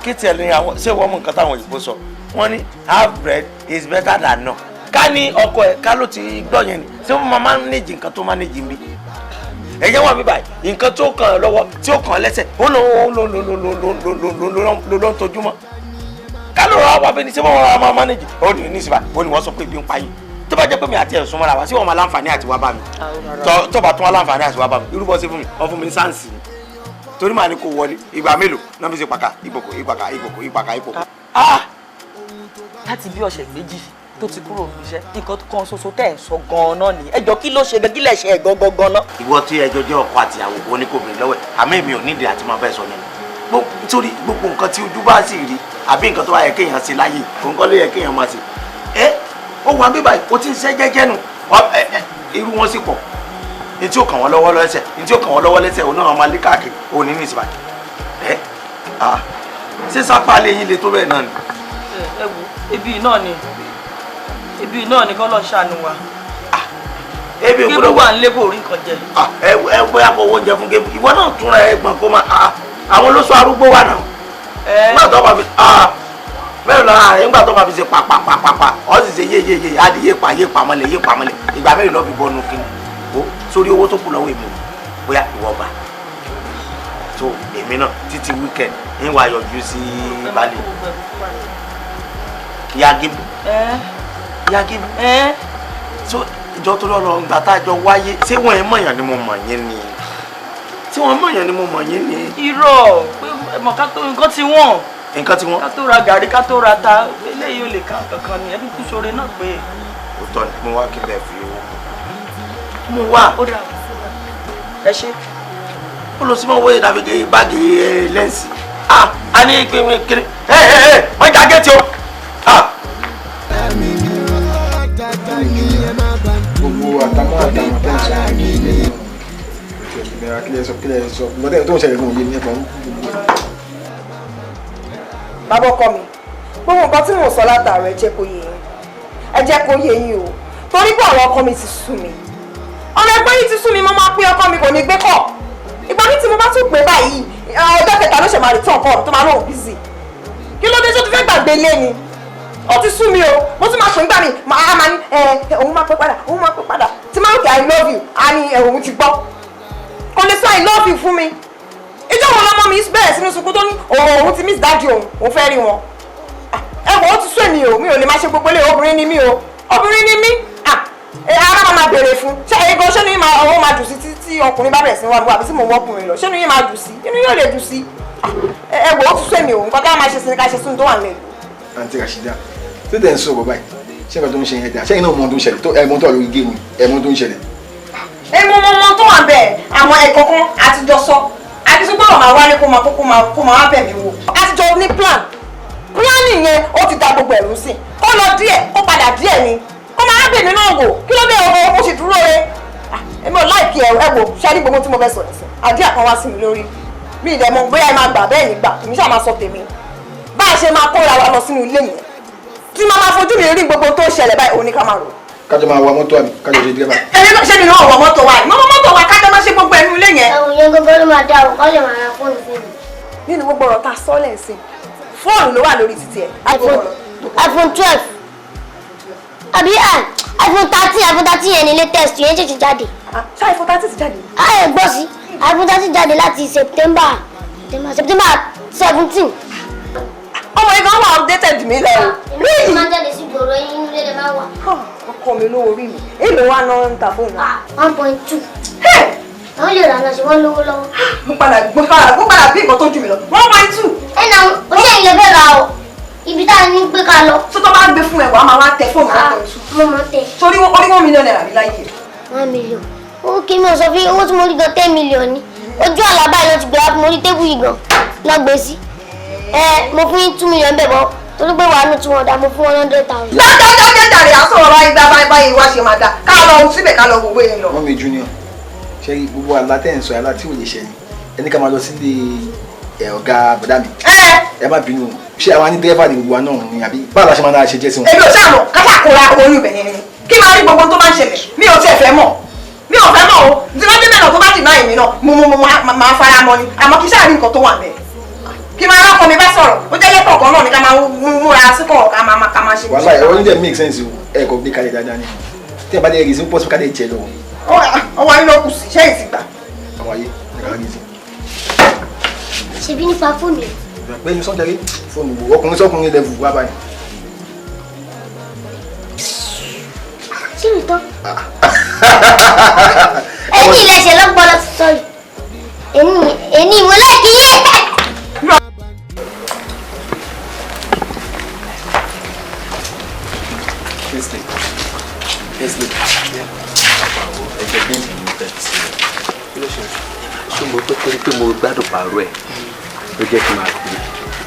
kí tiẹ̀ lè àwọn ṣé wọ́n mú nǹkan táwọn òyìnbó sọ wọ́n ní half bread is better than none ká ní ọkọ ẹ̀ ká ló ti gbọ́ yẹn ni ṣé wọ́n máa manage nǹkan tó manage ń bí ẹ̀yẹ́ wọn bí báyìí nǹkan tó kàn án lọ́wọ́ tí ó kàn án lẹ́sẹ̀ ó ló ń tojú mọ́ ká ló rà wá bí ní ṣé wọ́n rà máa manage ó ní níṣìbà ó ní wọ́n sọ pé bí ń pa yín tó bá jẹ́ pé mi àti ẹ̀sùn mọ́ra wá sí wọn máa láǹfààní àti wá bá mi tó bá tún wá láǹfààní àti wá bá mi irúbọ sí fún mi wọ́n fún mi ní sáǹsì ni torí màá ní kó wọlé ìgbà mélòó náà fi ṣe pàkà ìgbòkò. láti bí ọ̀sẹ̀ méjì tó ti kúrò níṣẹ́ nǹkan kan ṣoṣo tẹ̀ ń sọ gan-an náà ni ẹjọ́ kí ló ṣe kí lẹ̀ ṣe ẹ̀ gangan náà. ìwọ tí ẹjọ́ jẹ́ ọkọ àti ìyàwó wọn ní kò bèrè lọ́wọ́ ẹ̀ àmọ́ èmi ò nídìí àti máa fẹ́ sọ nínú nítorí gbogbo nǹkan tí ojú bá sì rí àbí nǹkan tó bá yẹ kéèyàn ṣe láyé nǹkan ló yẹ kéèyàn máa ṣe ó wà bíbá o ti ń ṣe jẹ́jẹ́ nù irú wọn sì pọ̀ ní tí ó kàn wọ́n lọ́wọ́ lẹ́sẹ̀ ní tí ó kàn wọ́n lọ́wọ́ lẹ́sẹ̀ òun náà máa lé káàkiri òun ní ní ìsìnbà ṣé sápá lé yín le tó bẹ́ẹ̀ náà ni. ẹ wo ibi náà ni kọ́ lọ ṣàánú wa gébù wà ń lé kò rí nǹkan jẹ. ẹ bóyá kó owó oúnjẹ fún gébù ìwọ náà túnra ẹ gbọ̀n kó máa àwọn olóṣù arúgbó wà náà nígbà tó bá fi mẹ́rin lọ́la rẹ̀ nígbà tó bá fi ṣe pàpàpàpà ọ́ sì ṣe yéyéyé adi yépa mọ́lẹ̀ ìgbà mẹ́rin lọ́ọ́ fi bọ́nu kíni o sórí owó tó kù lọ́wọ́ èmi bóyá ìwọ bá so èmi náà títí weekend ń wá yọjú sí balẹ̀ yagibu so ìjọ tó lọ́ọ́ ìgbà tá a jọ wáyé ṣé wọ́n ẹ̀ mọ̀yàn ni mo mọ̀ yín ni tí wọ́n mọ̀yàn ni mo mọ̀ yín ni. irọ́ pé ẹ̀mọ̀ ká tó nǹkan tí wọ́n nǹkan tí wọ́n. ká tó ra gàrí ká tó ra ta eléyìí ò lè ká kankan ni ẹbí kú sóore náà pé. òótọ́ ni mo wá kí bẹ́ẹ̀ fi owó mo wá. ó dà ẹ ṣe. ó lọ sí mọ́ wọ́n dàbí báàgì lẹ́ǹsì a ní ìpínlẹ̀ kiri wọ́n já géètì o. gbogbo àtàmọ́ tẹ̀sán ní ilé kílẹ̀ sọ lọ́dẹ̀ tó ń ṣẹlẹ̀ fún òye ní ẹ̀kọ́ bàbá ọkọ mi gbogbo nǹkan tí mò ń sọ látàrọ ẹ jẹ́ kó yé yín o torí pé àwọn ọkọ mi ti sú mi ọmọ ẹgbẹ́ yìí ti sú mi mo máa pín ọkọ mi kò ní gbé kọ̀ ìgbà mi tí mo bá tún pè báyìí ọjọ́ kẹta ló ṣe máa return call tó máa lóun busy kí ló dé tó ti fẹ́ gbàgbé ilé ni ó ti sú mi o mo tún máa pè ń gbà mí máa ní òun máa pè padà tí máa ń kẹ́ I love you á ní òun ti gbọ́ kò lè sọ I love you fún mi ìjọ wọn lọmọ mi bẹ̀rẹ̀ sínú sunkún tó ní òun ti miss dájú òun fẹ́ rí wọn ẹ wò ó ti sún èmi o mi ò lè máa ṣe gbogbo ilé obìnrin ni mí ara máa béèrè fún ṣé egan ṣé ní ọwọ́ máa dùn sí tí ọkùnrin bá bẹ̀rẹ̀ sí wà níwà àbí tí mo wọ́kùnrin lọ ṣé ní yín máa dùn sí inú yóò lè dùn sí ẹ wò ó ti sún èmi o nǹkan ká máa ṣe sí ni ká ṣe sún tó wà nílẹ̀. àǹtí Rashida tó dẹ̀ ń sọ bọ̀ báyìí ṣé nǹkan tó ń ṣe yẹn dà ṣé iná ọmọ tó ń ṣẹlẹ̀ tó ẹ̀mọ́ tó wà lórí géèmù ẹ̀mọ́ tó ń ṣẹlẹ̀. èmi mọ tó wà bẹ́ẹ̀ àwọn ẹ̀kọ̀ọ̀kan àtijọ́ sọ àti sọ pé ọmọ àwálé kó máa wá bẹ̀ mí wò àtijọ́ ní planning yẹn ó ti da gbogbo ẹ̀rú sí kó lọ díẹ̀ kó padà díẹ̀ ni kó máa wá bẹ̀ mí náà wò kí ló dé ọmọ mo sì dúró re èmi ò láìkí ẹ wò ṣáà ní gbogbo tí mo fẹ́ sọ ẹ̀sìn àdíà kan wá sí mi lórí mi ì dẹ̀mọ bóyá ẹ máa gbà bẹ́ẹ̀ nígbà èmi ṣáà máa sọ tèmi bá a ṣe máa kóra wa lọ sínú ilé yẹn tí máa máa fojú mi rí gbogbo tó ṣẹlẹ̀ báyìí òun ní ká máa rò. kájọ máa wa mọ́tò àmì kájọ ṣe dírẹ́bà. ẹni náà ṣe mi náà wọ mọ́tò wa ìmọ̀ mọ́tò wa kájọ máa ṣe gbogbo ẹnu ilé yẹn. ẹ̀wọ̀n yẹn gbogbo ló máa dá o kọ́ lè máa ra fóònù fún mi. nínú gbogbo ọ̀rọ̀ tá a sọ lẹ́sìn fóònù ló wà lórí títì ẹ̀. iPhone 12 àbí iPhone 13 yẹn ní latest yẹn ṣèṣì jáde. ṣé iPhone 13 ti jáde. ẹ gbọ́ sí iPhone 13 jáde láti September 17. ọmọ yìí kan wà updated mi lẹ o. èmi máa ń jáde sí gbòòrò inú ilé lè máa wà. ọkọ mi lówó orí mi èlò wa náà ń ta fóònù. 1.2. àwọn lè rà náà ṣe wọ́n lówó lọ́wọ́. mo padà bí nǹkan tó jù mí lọ 1.2. ẹ náà ó ṣe ìlẹ̀ fẹ́ ra o ibi tá a ní gbé ká lọ. tó bá gbé fún ẹ wàá máa wá tẹ fóònù 1.2. mo máa tẹ. torí wọn kọ́ ní 1 million naira mi láyé. 1 million owó kí mi ò sọ fún owó tí mo rí gan 10 million ni ojú àlábà yẹn ti gbé wá mo rí tébù yìí gan lọ gbé sí. mo fún yín 2 million bẹ́ẹ̀ bọ́ torí pé wàá nù tí wọ́n dá mo fún 100,000. dájọ́ jàre àsọ̀rọ̀ báyìí wá ṣe máa dá ká lọ síbẹ̀ ká lọ gbogbo yẹn lọ. Mọ́mì Junior ṣe gbogbo àlá tẹ̀ ń sọ àlá tí ò lè ṣe ni ẹni ká máa lọ sílé ọ̀gá bọ̀dá mi. Ẹ má bínú ṣé àwa ní dẹ́rẹ́fà ní gbogbo wa náà ni àbí báwo la ṣe máa náà ṣe jẹ́ sí wọn. èmi ò sáà mọ̀ káṣà kóra oyún ibẹ̀ yẹn ni kí máa rí gbogbo tó bá ń ṣẹlẹ̀ mi ò tiẹ̀ fẹ́ mọ̀ mi ò fẹ́ mọ̀ o tí wọ́n dé mẹ́nà tó bá dì náà èmi náà mo máa fara mọ́ ni àmọ́ kí sáà rí nǹkan tó wà bẹ́ẹ̀ kí máa rọ́pò mi bá sọ̀rọ̀ ó jẹ́ lẹ́kọ̀ọ́ kan náà ni ká máa múra síkọ̀ ká máa ṣe. wàhálà ẹ̀rọ nílẹ̀ make sense o ẹ̀ kò gbé kalẹ̀ dáadáa ni tí ẹ bá dé ẹ̀rì sí pọ́sibú ká dé jẹ lọ. ọwọ́ ayé ló kù sí ṣẹ́yìn ti gbà. ọwọ́ ayé ẹ̀rọ ní sí. ṣebí nípa fóònù ẹ̀. bẹ́ẹ̀ni sọ́jàrí fóònù wo ọkùnrin sọ́kùnrin lẹ́vù wá báyìí. ṣé mi tán. ẹni ilẹ̀ ṣe lọ́gbọ́dọ̀ sọ yìí ẹni ìmúlẹ̀ kì í yé. ṣé mo pé torí pé mo gbádùn pààrọ̀ ẹ̀ ló jẹ́ kí n máa pè é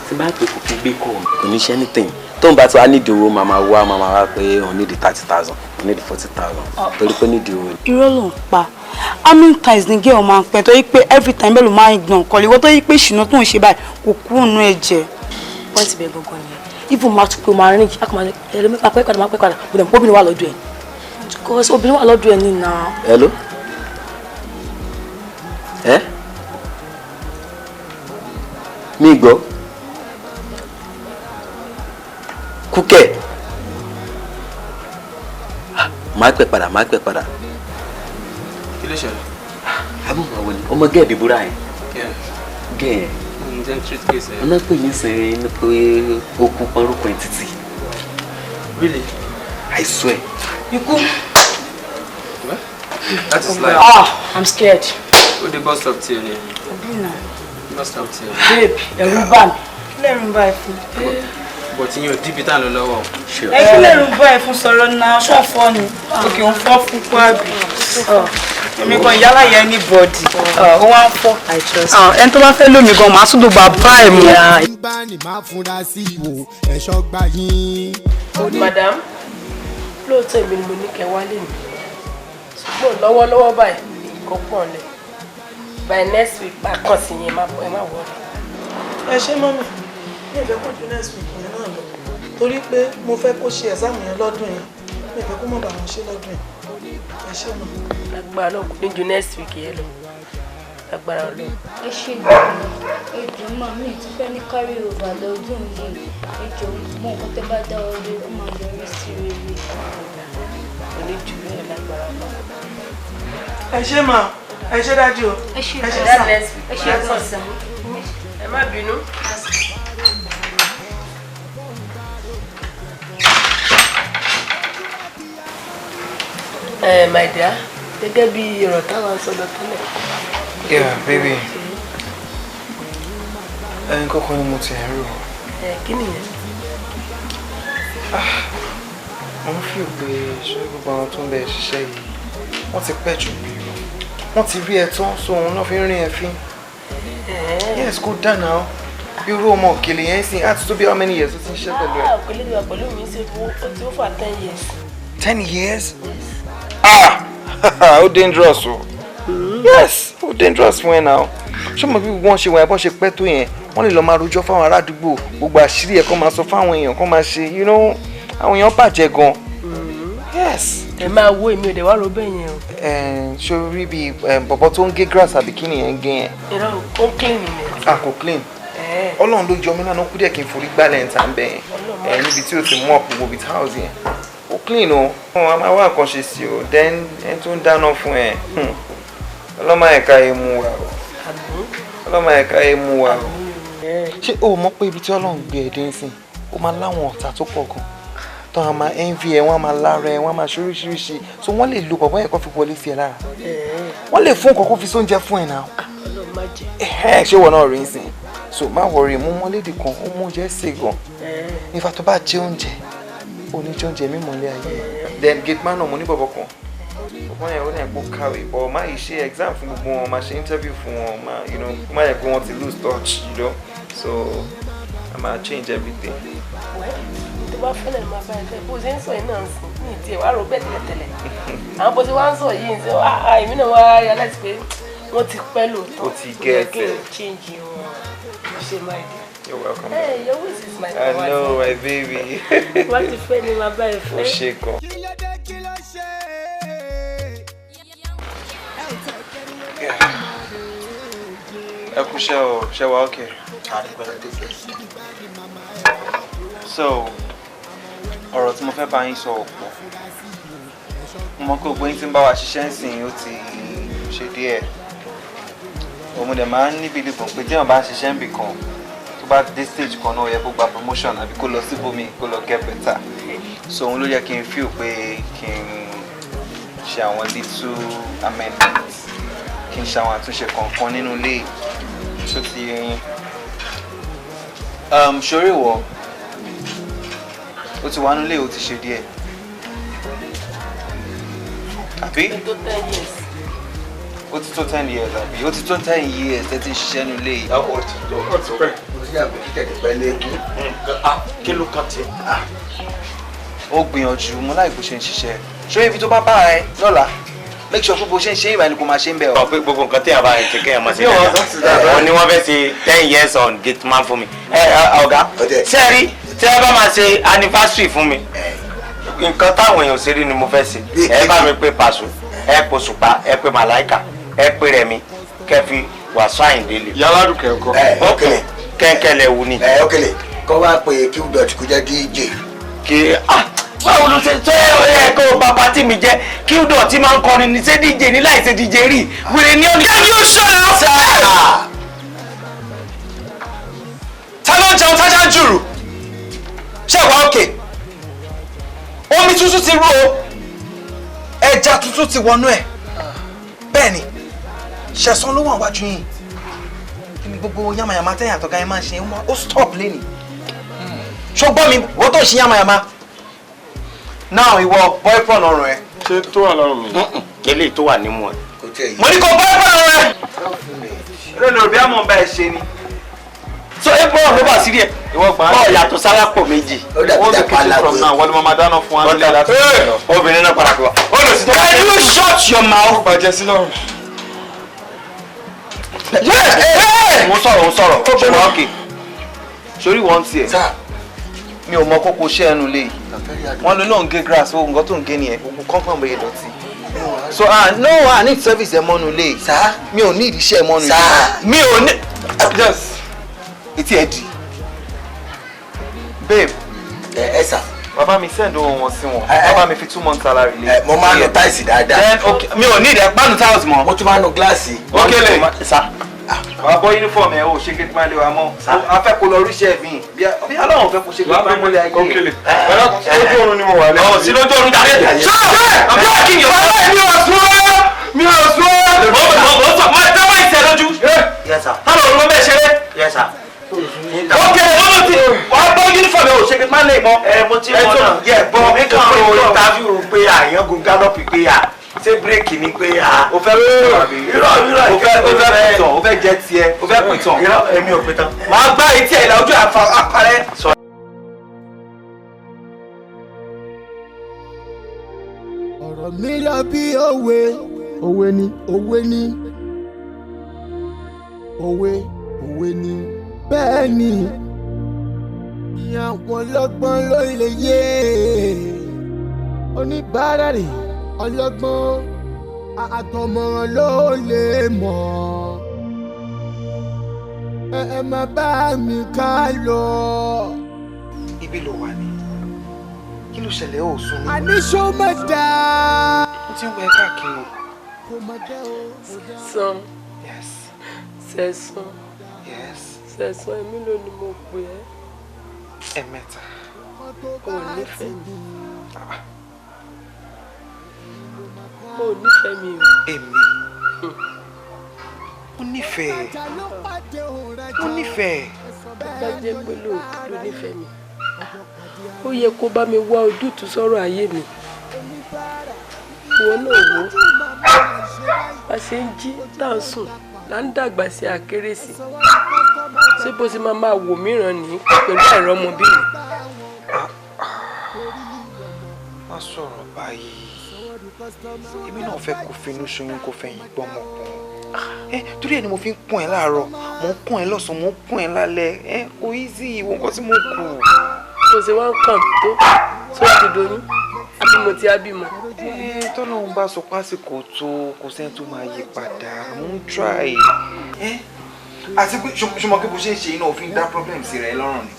tí bá pè kò fi gbé kọ́ oníṣẹ́ nítẹ̀yìn tó ń bá tí wàá nídìí owó máa wá pé òun nídìí 30,000 òun nídìí 40,000 torí pé nídìí owó. irọ́ ló ń pa how many times ni girl máa ń pẹ́ torí pé every time bẹ́ẹ̀ ló máa ń gbọ̀n kọ́lé wọ́n tó yí pé ìṣúná tó ń ṣe báyìí kò kúrò nínú ẹ̀jẹ̀. pọ́ǹtì bẹ́ẹ̀ gangan nìyẹn ibo máa tún pé máa rìn àkàmọ́ ẹ̀rọ mi máa pẹ́ padà mo dẹ̀ mọ́ obìnrin wà lọ́dọ̀ ẹ̀ because obìnrin wà lọ́dọ̀ ẹ̀ nínú. hello ẹ mi gbọ́ kúkẹ́ máa pẹ́ padà. kí ló ṣẹlẹ̀. àbúrò àwọn ni ọmọ gẹ́ẹ̀ dìbúrà yẹn gẹ́ẹ̀ ọ̀nà pè mí sẹ́yìn ní pé ó kú orúkọ ẹ̀ títì. Really? I swear. Ikú. What? That is like. I'm scared. Who the bus stop till here? Abina. Bus stop till. Babe, ẹ̀rù bà mí. Lẹ́rù ń bá ẹ fún. But in your deep it and lower. Sure. Ẹ kí lẹ́rù ń bá ẹ fún sọ̀rọ̀ náà ṣọ́ọ̀fọ́ ni. Òkè ń fọ́ fún kwábì. Èmi kan yálà yẹ anybody. Ó wá ń fọ́. I trust. Ẹni tó bá fẹ́ lómi gan, màá tún dùgbà bá ẹ̀ mú. bá ní máa fúnra sí ìwò ẹ̀ṣọ́ gbà yín. Madam, lóòótọ́ èmi ni mo ní kẹ́ wálé mi. Ṣùgbọ́n lọ́wọ́lọ́wọ́ báyìí nǹkan pọ̀ lẹ̀. By next week, bá kàn sí yẹn ẹ má wọlé. Ẹ ṣé mọ́mì, mi ò fẹ́ kó ju next week yẹn náà lọ. Torí pé mo fẹ́ kó ṣe exam yẹn lọ́dún yẹn. Mi ò fẹ́ kó mọ̀ bá wọn ṣe lọ́dún yẹn. Ẹ ṣé mọ́. Lágbára náà kò ní ju next week yẹn lọ. Lágbára Ọlọ́run. Ẹ ṣe gbọ́dọ̀ ètò máa mi ti fẹ́ ní carry over lọ́dún yìí ètò mọ nǹkan tẹ́ bá dá ọdún ó máa yọrí sí rere. Oníjù bẹ́ẹ̀ lágbára náà. Ẹ ṣé mà, ẹ ṣé dájú o. Ẹ ṣé sà. ẹ ṣé sà. Ẹ má bínú. My dear, gẹ́gẹ́ bí ọ̀rọ̀ táwọn sọ lọ tẹ́lẹ̀. Yeah, baby. Ẹyin kọ́kọ́ ni mo ti ń rò. Kí nìyẹn? Mo ń fi òpè ṣé gbogbo àwọn tó ń bẹ ṣiṣẹ́ yìí wọ́n ti pẹ́ jù mí o. Wọ́n ti rí ẹ tán so òun náà fi ń rìn ẹ fín. Yes, kó dáná o. Bí irú ọmọ òkèlè yẹn sìn á ti tó bí how many years ó ti ń ṣiṣẹ́ pẹ̀lú ẹ? Òkèlè ìwà pẹ̀lú mi ṣe ó ti ó fà 10 years. 10 years? Ó dangerous o. Yes, ó dangerous fún ẹ náà. Ṣé mo bí gbogbo wọn ṣe wọ̀nyẹn bọ́n ṣe pẹ́ tó yẹn wọ́n lè lọ máa rojọ́ fáwọn ará àdúgbò gbogbo àṣírí ẹ̀ kọ́ máa sọ fáwọn èèyàn kọ́ máa ṣe you know àwọn èèyàn bàjẹ́ gan. Yes. Ẹ máa wo èmi ò dẹ̀ wá ro bẹ́ẹ̀ yẹn o. Ṣé o rí bí bọ̀bọ̀ tó ń gé grass àbí kí nìyẹn ń gé yẹn? Irọ́ ó clean nìyẹn. Kò clean. Ọlọ́run ló jọ mí lánàá kú díẹ̀ kí n forí gbálẹ̀ ń tà ń bẹ̀ yẹn níbi tí o ti mú ọ̀pọ̀ gbogbo ìta house yẹn. Ó clean o. Wọ́n máa wá nǹkan ṣe sí o then ẹni tó ń dáná fún ẹ ọlọ́mọ ẹ̀ka ẹ̀ mú wa o. Ọlọ́mọ ẹ̀ka ẹ̀ mú wa o. Ṣé o mọ̀ pé ibi tí Ọlọ́run gbé ẹ dé ń sìn ó máa láwọn ọ̀tá tó pọ̀ gan tó a máa envy ẹ wọ́n á máa lára ẹ wọ́n á máa ṣe oríṣiríṣi so wọ́n lè lo bàbá yẹn kó fi wọlé sí ẹ lára wọ́n lè fún nǹkan kó fi sóúnjẹ fún ẹ náà. Ọlọ́run má jẹ́. Ṣé wọn náà rí ń sìn so má wọrí mú mọ́lédì kan ó mú oúnjẹ sè gan nífà tó bá jẹ oúnjẹ oníjẹ oúnjẹ mímọ́lẹ̀ ayé then gate man náà mo ní bọ̀bọ̀ kan wọ́n yẹn ó ní ẹ̀kọ́ kàwé but má yìí ṣe exam fún gbogbo wọn má ṣe interview fún wọn má yẹ pé wọ́n ti lose touch you know so máa change everything. tó bá fẹ́lẹ̀ máa bá ẹ fẹ́ bó ṣe ń sọ yìí náà ń sìn ní ìdí ẹ̀ wá rò bẹ́ẹ̀ tẹ́lẹ̀tẹ́lẹ̀ àwọn bó ṣe wá ń sọ yìí ń sọ èmi náà wá realize pé wọ́n ti pẹ́ lóòótọ́ ó ti get it change wọn ṣe máa dé. You're welcome. Hey, your wish is my I know, my baby. What if any my baby? Oh, shake on. Ẹ kú ṣé o, ṣé wà okay? So, ọ̀rọ̀ tí mo fẹ́ bá yín sọ ọ̀pọ̀. Mo mọ̀ pé gbogbo yín tí ń bá wa ṣiṣẹ́ ń sìn ó ti ṣe díẹ̀. Òun dẹ̀ máa ń ní belief pé tí wọ́n bá ń ṣiṣẹ́ ń bì kan, tó bá dé stage kan náà yẹ kó gba promotion àbí kó lọ síbòmí kó lọ get better. So òun ló yẹ kí n feel pé kí n ṣe àwọn little amendments, kí n ṣe àwọn àtúnṣe kọ̀ọ̀kan nínú ilé tó ti yẹn. Ṣorí ìwọ, ó ti wà nílé ó ti ṣe díẹ̀. Àbí? Ó ti tó 10 years àbí? Ó ti tó 10 years tẹ́tí ṣiṣẹ́ nílé yìí. Ó ti pẹ́. Ó ti yàgò kíkẹ́ ti pẹ́ lẹ́kún. Kí ló kàn tiẹ̀? Ó gbìyànjú, mo láì bó ṣe ń ṣiṣẹ́. Ṣé ibi tó bá bá ẹ lọ́la? Make sure pé bó ṣe ń ṣe ìbànú kó máa ṣe ń bẹ̀ ọ́. Pé gbogbo nǹkan tí a bá ṣe kéèyàn máa ṣe dáadáa. Wọ́n ní wọ́n fẹ́ ṣe 10 years on gate man fún mi. Ọ̀gá, ṣé ẹ rí tí ẹ bá máa ṣe anniversary fún mi? Nǹkan táwọn èèyàn ṣe rí ni mo fẹ́ ṣe. Ẹ bá mi pé Paso, ẹ pé Òṣùpá, ẹ pé Màláìkà, ẹ pé Rẹ̀mí, kẹ́ fi Wasiu Ayinde lè. Yàrá dùkẹ́ ọkọ. Ókèlè kẹ́kẹ́ lẹ̀ wù ni. Ókèlè kọ́ wá pé kí Udot kó jẹ́ DJ. Báwo ló ṣe tó ẹ kó bàbá tí mi jẹ kí Udot tí máa ń kọrin ní ṣé DJ ní láì ṣe DJ rí wèrè ní ọ̀nà. Kẹ́mi ó ṣọ̀rọ̀ ọ̀sẹ̀. Ta ló ń jẹun tájà ń jùrù? Ṣé wàá òkè? Omi tútù ti rú o. Ẹja tútù ti wọnú ẹ̀. Bẹ́ẹ̀ni, Ṣẹ̀san ló wà wájú yín. Kí ni gbogbo yamayama tẹ́yìn àtọ̀gá yẹn máa ń ṣe? Ó stop lẹ́nìí. Ṣọgbọ́n mi, wọ́n tó ṣe yamayama. Now ìwọ boyfriend ọrùn ẹ. Ṣé tó wà lọ́rùn mi? Eléyìí tó wà nímú ẹ. Mo ní kó boyfriend ọrùn ẹ. Eré lórí bí àmọ́ ń bá ẹ ṣe ni. So Abraham ló bá sí díẹ̀. Ìwọ gbà á. Bọ́ọ̀ yàtọ̀ sára pọ̀ méjì. Wọ́n bí kitchen from now, wọ́n ní mo máa dáná fún wa nílé láti ṣe lọ. Obìnrin náà padà pé wá. Ó lọ sí tó. Can you shut your mouth? Ó bàjẹ́ sí lọ́rùn. Mo sọ̀rọ̀. Ṣé wàá òkè? Sórí wọ́n tiẹ̀. Mi ò mọ kókó ṣẹ́ ẹnu lé yìí. Wọ́n ló náà ń gé grass, ó nǹkan tó ń gé nìyẹn, gbogbo compound bẹ̀yẹ dọ̀tí. So no, I need service ẹ mọ́nu lé. Mi ò ní ìdíṣẹ́ mọ́nu lé. Mi ò ní. Yes. Etí ẹ di. Babe. Ẹ sà. Bàbá mi send owó wọn sí wọn. Bàbá mi fi 2 months salary lé. Mo máa ń lo táìsì dáadáa. Then okay, mi ò ní ìdẹ pánu tiles mọ́. Mo tún máa ń lo gíláàsì. Ókèlè. Wàá bọ́ uniform ẹ̀ o ṣe gate man lé wa mọ́. A fẹ́ kó lọ ríṣẹ́ mi. Bí Ọlọ́run fẹ́ kó ṣe gate man lé ayé. Ókèlè. Lójú oorun ni mo wà lẹ́yìn. Sí lójú oorun jáde. I'm blocking you. Mi ò sún ọ́. Mo sọ ma tẹ́wọ́ ìṣẹ́ lójú. Yes sir. Táwọn olùkọ́ bẹ́ẹ̀ ṣeré. Yes sir. Ókèlè lọ́dún tí wàá bọ́ uniform ẹ̀ ò ṣe gate man lé mọ́. Mo ti mọ̀ náà. Yẹ bọ́ mi kàn ro interview pé àyàngun gallop pé ṣé bírèkì ni pé o fẹ́ pìtàn àbí? Irọ́ o fẹ́ pìtàn, o fẹ́ jẹ tiẹ̀, o fẹ́ pìtàn. Irọ́ èmi ò pìtàn. Màá gbá etí ẹ̀ ìlà ojú àparẹ́. Ọ̀rọ̀ mi lọ bí òwe ni òwe ni òwe ni bẹ́ẹ̀ ni ìyàwó ọlọ́gbọ́n ló lè yé oníbàárà rẹ̀ ọlọ́gbọ́n àtọmọ̀ràn ló lè mọ̀ ẹ má bá mi ká lọ. Ibi ló wà ní. Kí ló ṣẹlẹ̀ ó sún ní? Àníṣó mọ̀ dá. Mo ti ń wẹ káàkiri. Sẹ́san. Yes. Sẹ́san. Yes. Sẹ́san èmi ló ni mo pè ẹ́. Ẹ̀mẹ́ta. O ò nífẹ̀ẹ́ mi. O ò nífẹ̀ẹ́ mi o. Èmi. Mo nífẹ̀ẹ́. Mo nífẹ̀ẹ́. Bá jẹ́ pé lóòótọ́ ló nífẹ̀ẹ́ mi. Ó yẹ kó bá mi wá ojútùú sọ́rọ̀ ayé mi. Ìwọ náà wò ó. Bá ṣe ń jí tá à ń sùn là ń dàgbà sí àkérésì. Ṣé ṣé bó ṣe máa wò mìíràn ní pẹ̀lú ẹ̀rọ ọmọbìnrin. má sọ̀rọ̀ báyìí èmi náà fẹ́ kó finú ṣoyún kó fẹ̀yìn gbọ́mọ kan torí ẹ ni mo fi ń kún ẹ láàárọ̀ mo ń kún ẹ lọ́sàn-án mo ń kún ẹ lálẹ́ kò easy ìwọ nǹkan tí mo kù. bó ṣe wá ń kàn tó ti doyún abímọ tí a bímọ. tọ́lọ́run bá sọ pásìkò tó kò sẹ́ni tó máa yí padà mo ń try àti pé ṣọmọ kí bó ṣe ń ṣe iná òfin dá problem sí rẹ lọ́rùn ni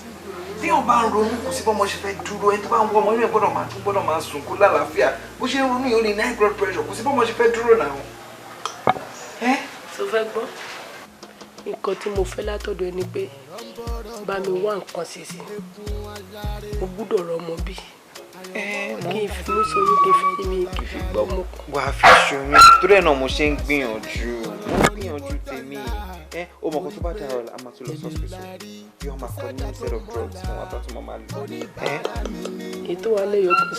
bí wọn bá ń ronú kò sí bọ́mọ ṣe fẹ́ dúró ẹni tó bá ń wọ ọmọ inú ẹ̀ gbọ́dọ̀ máa sùn kó lálàáfíà bó ṣe ń ronú yìí ó lè ní high blood pressure kò sí bọ́mọ ṣe fẹ́ dúró náà. tó fẹ́ gbọ́ nǹkan tí mo fẹ́ látọ̀dọ̀ ẹni pé bá mi wá nǹkan sí mo gbúdọ̀ rọ ọmọ bí kí n fi mú sóyún kí n fi mi kí n fi gbọ́ ọmọ kan. wà á fi ṣoyún torí ẹ̀ náà mo ṣe ń gbìyànjú tèmi ó mọ̀ kó tó bá dára ọ̀la a máa tún lọ hospital bí wọ́n máa kọ́ ní set of drugs fún wa tó tún mọ̀ máa lò. ètò wa lẹ́yìn ọkọ̀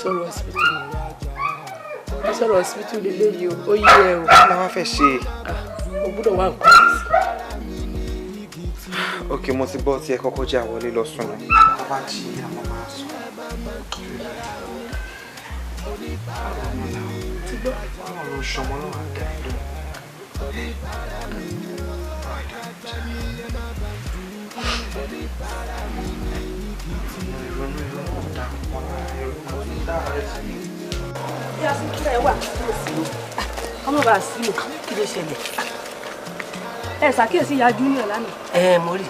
sọ̀rọ̀ hospital lélẹ́yìí ó yí ẹ o. kí la wá fẹ́ ṣe. o gbúdọ̀ wá nǹkan sí. ok mo ti bọ́ tí ẹ kọ́kọ́ jẹ́ àwọlé lọ sùn náà. tó bá jí àwọn máa sùn. ti gbọ́. àwọn ló ṣọmọ náà á dá ìlú. bí a sì kíra ẹ wà ọmọ bá sí lò kí ló ṣẹlẹ̀ ẹ ṣàkíyèsí ìyá junior lánàá. mo rí.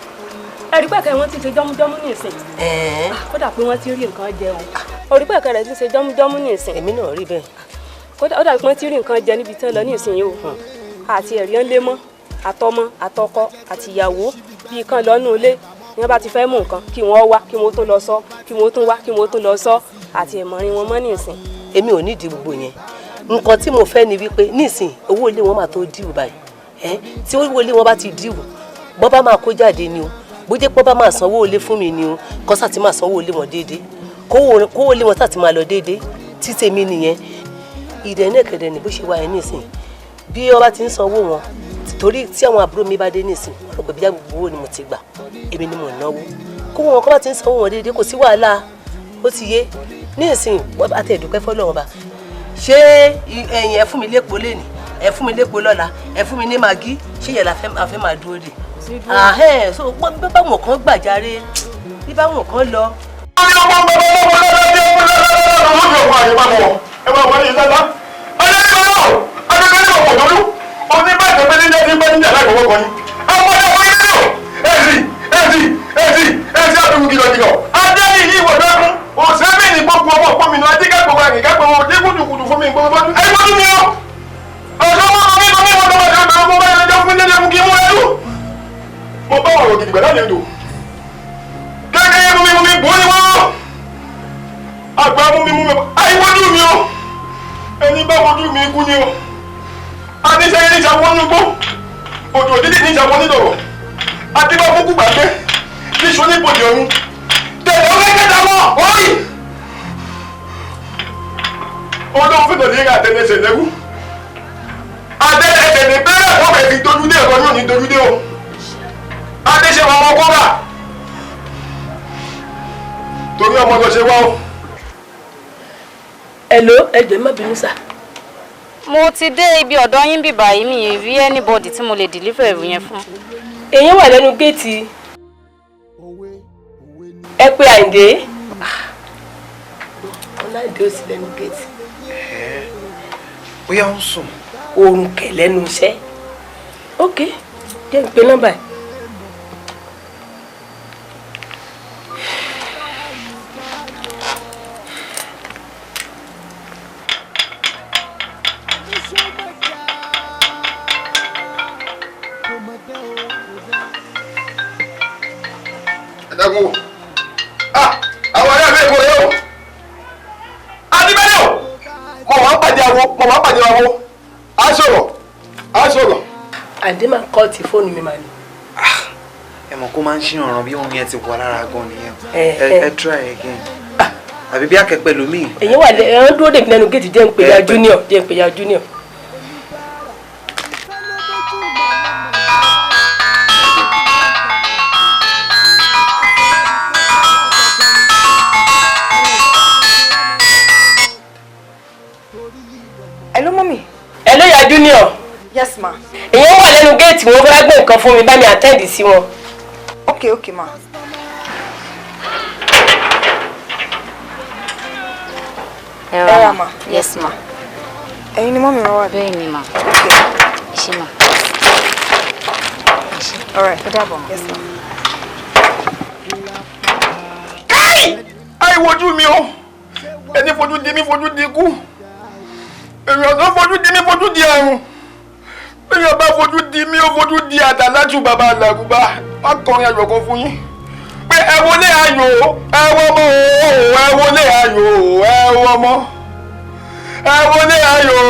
ẹ̀rí pẹ̀kẹ́ wọn ti ṣe jọ́mújọ́mú ní ìsìn. kódà pé wọ́n ti rí nǹkan jẹ o. orí pẹ̀kẹ́ rẹ̀ ti ṣe jọ́mújọ́mú ní ìsìn. èmi náà rí bẹ́ẹ̀. kódà ó dàbí pé wọ́n ti rí nǹkan jẹ níbi tí wọ́n lọ ní ìsìn yìí o. àti ẹ̀rí ń lé mọ́ àtọmọ àtọkọ àti ìyàwó bíi kan lọ́nù ilé ni wọ́n bá ti fẹ́ mú nǹkan kí wọ́n wá kí wọ́n tó lọ sọ kí wọ́n tún wá kí wọ́n tó lọ sọ àti ẹ̀mọ́rin wọn mọ́ ní ìsìn. èmi ò nídìí gbogbo yẹn nǹkan tí mo fẹ́ ni wípé nísìn owó ilé wọn máa tó díwù báyìí tí owó ilé wọn bá ti díwù bọ́ bá máa kó jáde ni o bó jẹ́ pọ́ bá máa sanwó ilé fún mi ni o kọ́sà tí máa sanwó ilé wọn déédéé kówó ilé wọn sà ti máa lọ déédéé tí tèmi nìyẹn ìdẹ́nẹ́kẹ̀dẹ́ ni bó ṣe wà yẹn nísìn bí ọba ti ń sanwó wọn torí tí àwọn àbúrò mi bá dé nísìn ọ̀pọ̀ bí gbogbo owó ni mo ti gbà èmi ni mo náwó kówó wọn kọ́ bá ti ń sanwó wọn déédéé kò sí wàhálà ó ti yé nísìn àti ẹ̀dùnkẹ́ fọ́lọ́wọ́n bá ṣé ẹ̀yin ẹ fún mi lépo lẹ́nìí ẹ fún mi lépo lọ́la ẹ fún mi ní magi ṣé yẹn la fẹ́ máa dúró dè so bí báwọn kan gbàjáre bí báwọn kan lọ. mo bá ọ̀rọ̀ gidi gbẹ̀dá lẹ́nu gẹ́gẹ́ mú mi bò ní wọ́n àgbà mú mi àìwọ́jú mi o ẹni bá wojú mi kú ni o adéṣẹ́yẹ ní ìṣàwọ́ nígbó òjò dídì ní ìṣàwọ́ nídọ̀rọ̀ adébá fúnkú gbàgbé níṣó ní ibodè ọ̀run tẹ̀lé ọ̀rẹ́kẹ̀dá mọ́ ọ̀rì olóhùn fún tòlí ìrìn àtẹnẹsẹ̀ lẹ́rú adẹ́lẹsẹ̀ ní bẹ́ẹ̀ wọ́n fẹ́ fi dojúdé ẹ̀kọ́ yóò ní dojúdé o adéṣe ọmọ kọ́ra torí ọmọ lọ ṣe wá o. Hello, ẹjọ má bínú sá. mo ti dé ibi ọ̀dọ̀ yín bíbá yìí mi rí anybody tí mo lè deliver ẹrù yẹn fún. èèyàn wà lẹ́nu géètì ẹ pé Àyìndé ọláìdé ó sì lẹ́nu géètì. bóyá ó ń sùn. oorun kẹ̀ lẹ́nu iṣẹ́ ok jẹ́ ìpè nọ́mbà ẹ̀. ẹ̀dàgbò àwọn ará mi kò yẹ o adibẹ́lẹ̀ o mo máa ń pàdé àwo á sọ̀rọ̀. àdé máa kọ́ ti fóònù mi máa ní. ẹ mọ̀ kó máa ń ṣìyàn ọ̀ràn bí òun yẹn ti wọ lára gan nìyẹn ẹ try again àbí bí akẹ́pẹ́ lómi. èyí wà lẹ́yìn dúró dèbí lẹ́nu géètì jẹ́ ń pè ya junior. èèyàn wà lẹ́nu géètì wọn fẹ́ gbé nǹkan fún mi bá mi àtẹ́ǹdì sí wọn. ok ma. ẹ ra ma. yes ma. ẹ̀yin ni mọ́mì wọn wà. bẹ́ẹ̀ ni ma. ok ṣe ma. alright ó dàbọ̀. yes ma. káì àìwojú mi o ẹni fojú di mí fojú di ikú èèyàn tó fojú di mí fojú di àrùn èèyàn bá fojú di mí ó fojú di àtàlájú bàbá àlàrúbá wá kọrin ayọ̀ kan fún yín pé ẹ wọlé ayọ̀ ẹ wọmọ ẹ wọlé ayọ̀ ẹ wọmọ ẹ wọlé ayọ̀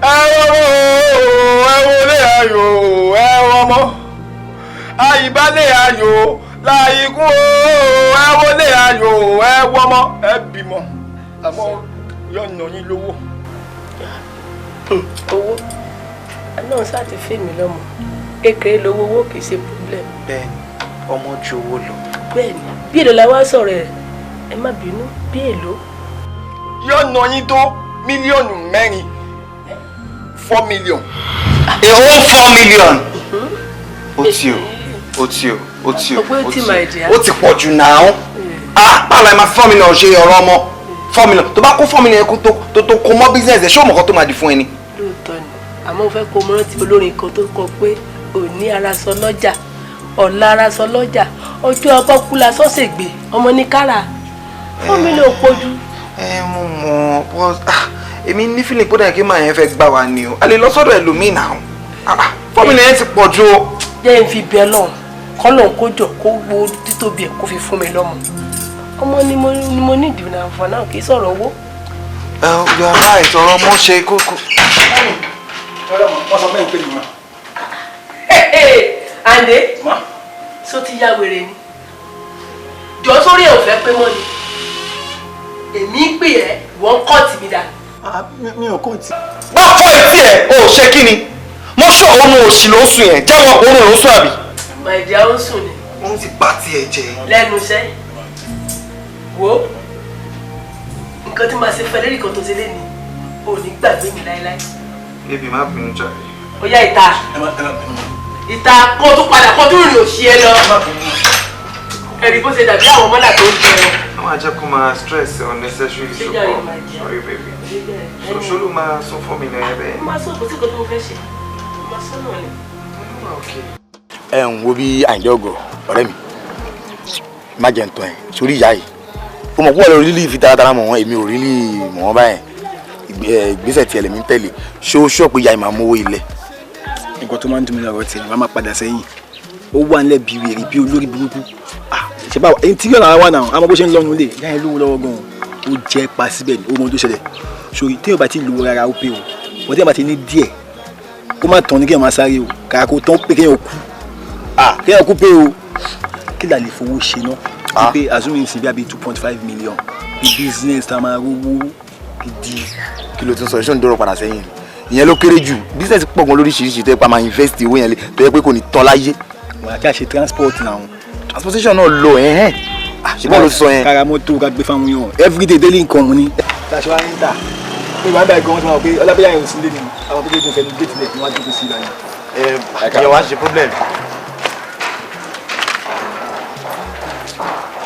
ẹ wọmọ ẹ wọlé ayọ̀ ẹ wọmọ àyíbálẹ̀ ayọ̀ láyìíkú ẹ wọlé ayọ̀ ẹ wọmọ ẹ bímọ àmọ́ yọ̀nà yín lówó. owó náà sáà ti fẹ́ mi lọ́mọ kékeré lówó owó kì í ṣe problem. bẹ́ẹ̀ni ọmọ ju owó lọ. bẹ́ẹ̀ni bí èlò la wá sọ̀rọ̀ ẹ̀ ẹ má bínú bí èlò. yọ̀nà yín tó mílíọ̀nù 4 million. èwo 4 million. ó ti o ó ti pọ̀ jù náà. báwo la máa fi 4 million ṣe ọ̀rọ̀ ọmọ 4 million tó bá kó 4 million kó tó kó mọ́ business ẹ̀ ṣé o mọ̀ kan tó máa di fún ẹni. lóòótọ́ ni àmọ́ mo fẹ́ kó mo rántí olórin kan tó kọ pé òní ara sọ lọ́jà ọ̀la ara sọ lọ́jà ọjọ́ ọkọ̀ kú la sọ́sẹ̀ gbé ọmọ ní kára 4 million pọ̀jù. mo mọ̀ bọ́ èmi ní feeling pé dàgbé máa yẹn fẹ́ gbà wá ni o a lè lọ sọ́dọ̀ ẹlòmíì náà 4 million yẹn ti pọ̀ jù o. jẹ́ n fi bẹ́ẹ̀ lọ́hùn kọ́lọ̀ kó jọ kó wo títóbi ẹ̀ kó fi fún mi lọ́mọ ọmọ ni mo ní ìdìbò náà fún náà kì í sọ̀rọ̀ owó. you are right ọ̀rọ̀ ọmọ ṣe kókó. wọ́n sọ bẹ́ẹ̀ pé mi ma. Àǹdé so ti ya wèrè ni jọ sórí ẹ̀ ò fẹ́ pé mọ́ ni èmi ń pè ẹ́ wọ́n kọ́ọ̀tì mi dà. mi ò kọ́ọ̀tì. bá fọ etí ẹ o ṣe kí ni mo ṣọ òun òṣì ló ń sùn yẹn jẹ́wọ́ òun ló ń sùn àbí. màìdí ó ń sùn ni. wọ́n ti bá tiẹ̀ jẹ. lẹ́nu iṣẹ́ wo nǹkan tí màá ṣe fẹ́ lẹ́rìí kan tó ṣe lé ní ò ní gbàgbé mi láéláé. bébì má bínú jàre. ó yá ìta kó tún padà kó tún rìn òṣì ẹ lọ ẹ̀rí bó ṣe dàbí àwọn ọmọdà tó ń jẹ. wọ́n máa jẹ́ kó máa stress unnecessary support sorry baby ṣoṣolú máa sọ fún mi lẹ́yìn bẹ́ẹ̀. máa sọ kò sí nǹkan tó mo fẹ́ ṣe máa sọ náà ni. ẹ ń wo bí Àyìndé Ògo ọ̀rẹ́ mi má jẹ́ ń tán ẹ̀ sórí ìyá yìí ó mọ̀ púpọ̀ lórí lílì fi taratara mọ̀ wọ́n èmi ò rí lì mọ̀ wọ́n báyẹn ìgbésẹ̀ tí ẹlẹ́mi ń tẹ̀lé ṣó pé ìyá yìí máa mówó ilẹ̀. nǹkan tó máa ń dùn mí lọ́rọ̀ tiẹ̀ wọ́n máa padà sẹ́yìn ó wà nílẹ̀ bí wèrè bí olórí burúkú ṣe báwa ẹni tí yóò náà wà náà àmọ́ bó ṣe ń lọ́nu lé ìyá yẹn lówó lọ́wọ́ gan-an ó jẹ́ pa síbẹ̀ ní ohun tó ṣẹlẹ̀ sórí téèyàn bá ti lówó rárá ó pé o wọ́n téèyàn bá ti ní díẹ̀ kó má tán ní kéèyàn máa sáré o kàrà kó tán pé kéèyàn kú pé o kí là lè fowó ṣe náà pé azumi ti bí abi 2.5 million bí business tá a máa rówó gidi. kí ló ti sọ iṣẹ́ ń dọ̀rọ̀ padà sẹ́yìn ìyẹn ló kéré jù business pọ̀ gan lóríṣiríṣi tó yẹ pé a máa invest owó yẹn lé tó yẹ pé kò ní tán láyé. wà á kí a ṣe transport náà. transportation náà lọ ṣe bọ́ọ̀ ló sọ yẹn. kára mọ́tò ká gbé fáwọn yàn everyday daily income ni. tàṣọ wa ń tà pé wàá bá ẹ̀gbọ́n wọn ti máa wọ pé ọlábẹ́yà yẹn ò sí lé ní àwọn tó dé gun fẹ́ẹ́ gate lẹ̀ níwájú kò sí ìlànà. ìyẹn wàá ṣe problem.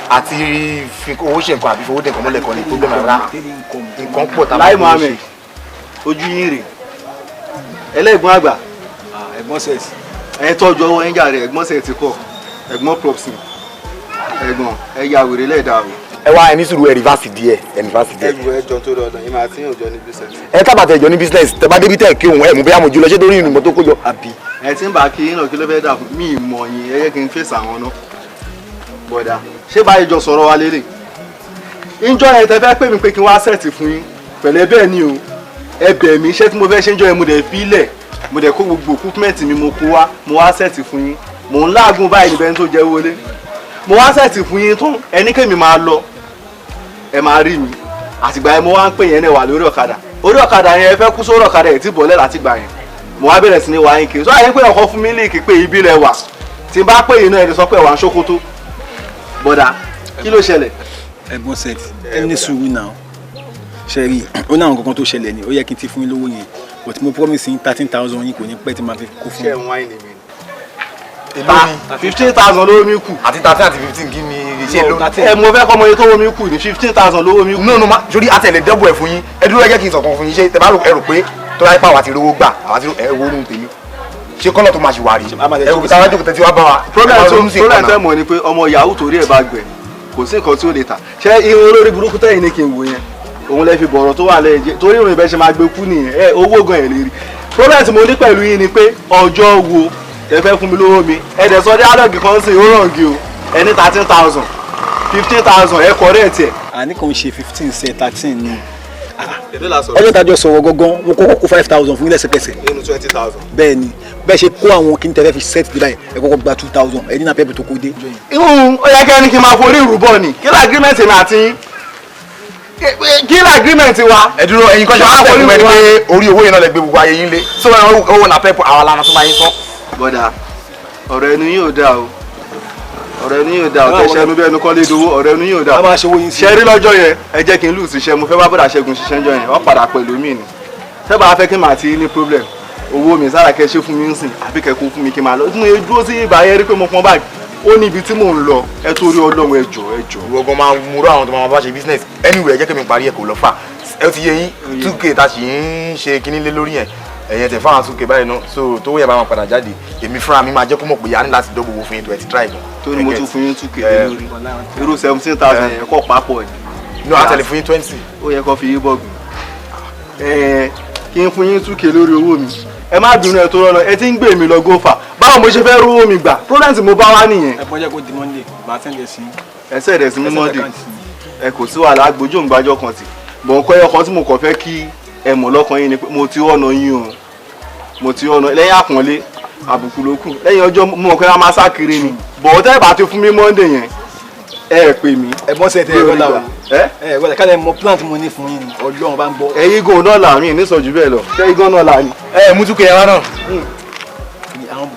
àti fi owó ṣe nǹkan àbí fowó dẹ̀ nǹkan mọ́lẹ̀ kan ní problem rárá nǹkan pọ̀ tá a máa ń ṣe. Láì Mohammed ojú yín rè ẹlẹ́gbọ́n àgbà ẹ̀gbọ́n sẹ́ẹ̀sì ẹ tọ́jú ọwọ́ yín jàre ẹ̀gbọ́n sẹ́ẹ̀tì kọ̀ ẹ̀gbọ́n props ẹ̀gbọ́n ẹ ya wèrè lẹ́ẹ̀dá o. ẹ wá ẹni sùúrù ẹ rìvásì díẹ̀ ẹ rìvásì díẹ̀. ẹjọ tó lọ ìmọ̀ àti ìjọ ní business. ẹ tábà tẹ ìjọ ní business tẹ bá débi tẹ kí òun ẹ mú bóyá mo jù lọ ṣé torí ìrìnmọ̀ tó kó jọ. àbí ẹ ti ń bá kí yín náà kí ló fẹ́ dà fún mi ìmọ̀ yín ẹ yẹ kí n fèsì àwọn náà bọ̀dà ṣé báyìí jọ sọ̀rọ̀ wa lélẹ̀ ìjọ yẹn tẹ fẹ́ pè mí pé kí n wá sẹ́ẹ̀tì fún yín pẹ̀lẹ́ bẹ́ẹ̀ ni o ẹ bẹ̀ mí iṣẹ́ tí mo fẹ́ ṣe ń jọ yẹn mo dẹ̀ fi lẹ̀ mo dẹ̀ kó gbogbo equipment mi mo kó wá mo wá sẹ́ẹ̀tì fún yín mò ń láàgùn báyìí níbẹ̀ tó jẹ́ wọlé mo wá sẹ́ẹ̀tì fún yín tán ẹni kémi máa lọ ẹ máa rí mi àtìgbà yẹn mo wá ń pè yẹn náà wà lórí ọ̀kadà orí ọ̀kadà yẹn ẹ fẹ́ kú sórí ọ̀kadà yẹn tí bọ̀lẹ́ látìgbà yẹn mo wá bẹ̀rẹ̀ sí ní wá yín kiri sọ àyè pé ọkọ fún mi líìkì pé ibi lẹ wà tí n bá pè yín náà ẹ lè sọ pé wà ń ṣókótó bọ̀dà kí ló ṣẹlẹ̀. ẹ̀gbọ́n sẹ́ẹ̀tì ẹ ní sùúrù náà ṣe rí ó náà nǹkan tó ṣẹlẹ̀ ni ó yẹ kí n ti fún yín lówó yẹn but mo promise yín 13,000 yín kò ní pẹ́ tí máa fi kó fún ṣé ẹ̀ wáìnì mi. 15,000 lówó mi kù. àti 13 àti 15 kí ni ṣe ló. ẹ mo fẹ́ kọ́ ọmọ yẹn tó wó mi kù ní 15,000 lówó mi kù. no ma sori àtẹlẹ dẹ́bù ẹ̀ fún yín ẹ dúró ẹ jẹ́ kí n sọ̀kan fún yín ṣé tẹ bá rò pé tó láyé pa àwa ti rówó gbà àwa ti ẹ wo orun tèmi ṣé kọ́nà tó máa ṣe wà rí ẹ wò táwọn jókòó tẹ́tí wá bá wa. problem tẹ́ mọ̀ ni pé ọmọ yahoo torí ẹ̀ bá gbẹ̀ kò sí nǹkan tí ó lè tà ṣé irun olórí burúkú tẹ́yìn ní kí n wò yẹn òun lè fi bọ̀rọ̀ tó wà lẹ́yìn jẹ́ torí ìrìn ìbẹ́ ṣe máa gbé kú nìyẹn owó gan ẹ̀ lè rí problem tí mo ní pẹ̀lú yín ni pé ọjọ́ wo ẹ fẹ́ fún mi lówó mi ẹ dẹ̀ sọ dé àdọ́gì kan sí ó ràn gí o ẹni 13,000 15,000 ẹ correct ẹ̀. àní kò ń ṣe 15 ṣe 13 ni ọjọ́ ìdájọ́ sọ̀rọ̀ gangan mo kọ́kọ́ kó 5,000 fún lẹ́sẹ̀kẹsẹ̀. nínú 20,000. bẹ́ẹ̀ ni bẹ́ẹ̀ ṣe kó àwọn kí n tẹ́lẹ̀ fi set dé báyìí ẹ kọ́kọ́ gba 2,000 ẹni náà pẹ́ẹ́pẹ́ tó kó dé. ó yẹ kẹ́ni kí n máa forí ìrúbọ ni kí ló agreement mi àti kí ló agreement wa. ẹ dúró ẹ̀yin kan ṣe máa tẹ̀lé mẹ́rin pé orí owó yẹn náà lè gbé gbogbo ayé yín lé so owó náà pẹ́ẹ́pọ̀ àwọn alánà tó máa yín sán. bọ́dà ọ̀rọ̀ ẹnu yóò dáa o ọ̀rọ̀ ẹnu yóò dáa o tẹ̀sẹ̀ ẹnu bí ẹnu kọ́ lé dowó ọ̀rọ̀ ẹnu yóò dáa o ṣe rí lọ́jọ́ yẹn ẹ jẹ́ kí n lùsì iṣẹ́ mo fẹ́ bá bọ́dà ṣẹ́gun ṣiṣẹ́ jọ yẹn wọ́n padà pẹ̀lú mi ni tẹ́ bá fẹ́ kí n máa ti ní problem owó mi sára kẹ́ ṣe fún mi ń sìn àbí kẹ́ kó fún mi kí n máa lọ mo dúró sí ibà yẹn rí pé mo pọn báyìí ó ní ibi tí mò ń lọ ẹ torí Ọlọ́run ẹ jọ̀ọ́ ẹ jọ̀ọ́. ìwọ gan máa múrò àwọn tó máa bá ṣe business anyway ẹ jẹ́ kí mi parí ẹ̀ kò lọ fà ẹ ti yé yín 2k tá a sì ń ṣe kinní lé lórí yẹn ẹ̀yẹn tẹ̀ fáwọn 2k báyìí náà so tó yẹ bá wọn padà jáde èmi fúnra mi máa jẹ́ kó mọ̀ pé yà á ní láti dọ́gbò fún yín tó ẹ ti try gan. tó ní mo tún fún yín 2k lé lórí irú 17,000 yẹn kọ́ papọ̀ ni. no àtẹlẹ fún yín 20. ó yẹ kó fi yín bọ́ọ̀gù kí n fún yín 2k lórí owó mi ẹ má bínú ẹ tó rọrùn ẹ ti ń gbé mi lọ gófà báwo mo ṣe fẹ́ rówó mi gbà problem mo bá wá nìyẹn. ẹ bọ́jà kó di monday máa tẹ́lẹ̀ sí. ẹ sẹ́ẹ̀dẹ̀ sí mi monday ẹ kò sí wàhálà agbójú òǹgbàjọ kan tì bọ̀ nǹkan ẹyọ kan tí mo kàn fẹ́ kí ẹ mọ̀ lọ́kàn yín ni pé mo ti ọ̀nà yín o mo ti ọ̀nà lẹ́yìn àpọ́nlé àbùkù ló kù lẹ́yìn ọjọ́ mo mọ̀ pé a máa sá kiri ni bọ̀ tẹ́ ẹ bá ti fún mi monday yẹn ẹ pè mí. ẹ bọ́ sẹ́ẹ̀ tẹ́ ẹ gbọ́dọ̀ wà ẹ gbọ́dọ̀ kálẹ̀ mọ plant mo ní fún yín Ọlọ́run bá ń gbọ́. ẹyin gan náà là mí ní sọjú bẹ́ẹ̀ lọ ṣé igan náà là ní. ẹ mú 2k yẹn wá náà.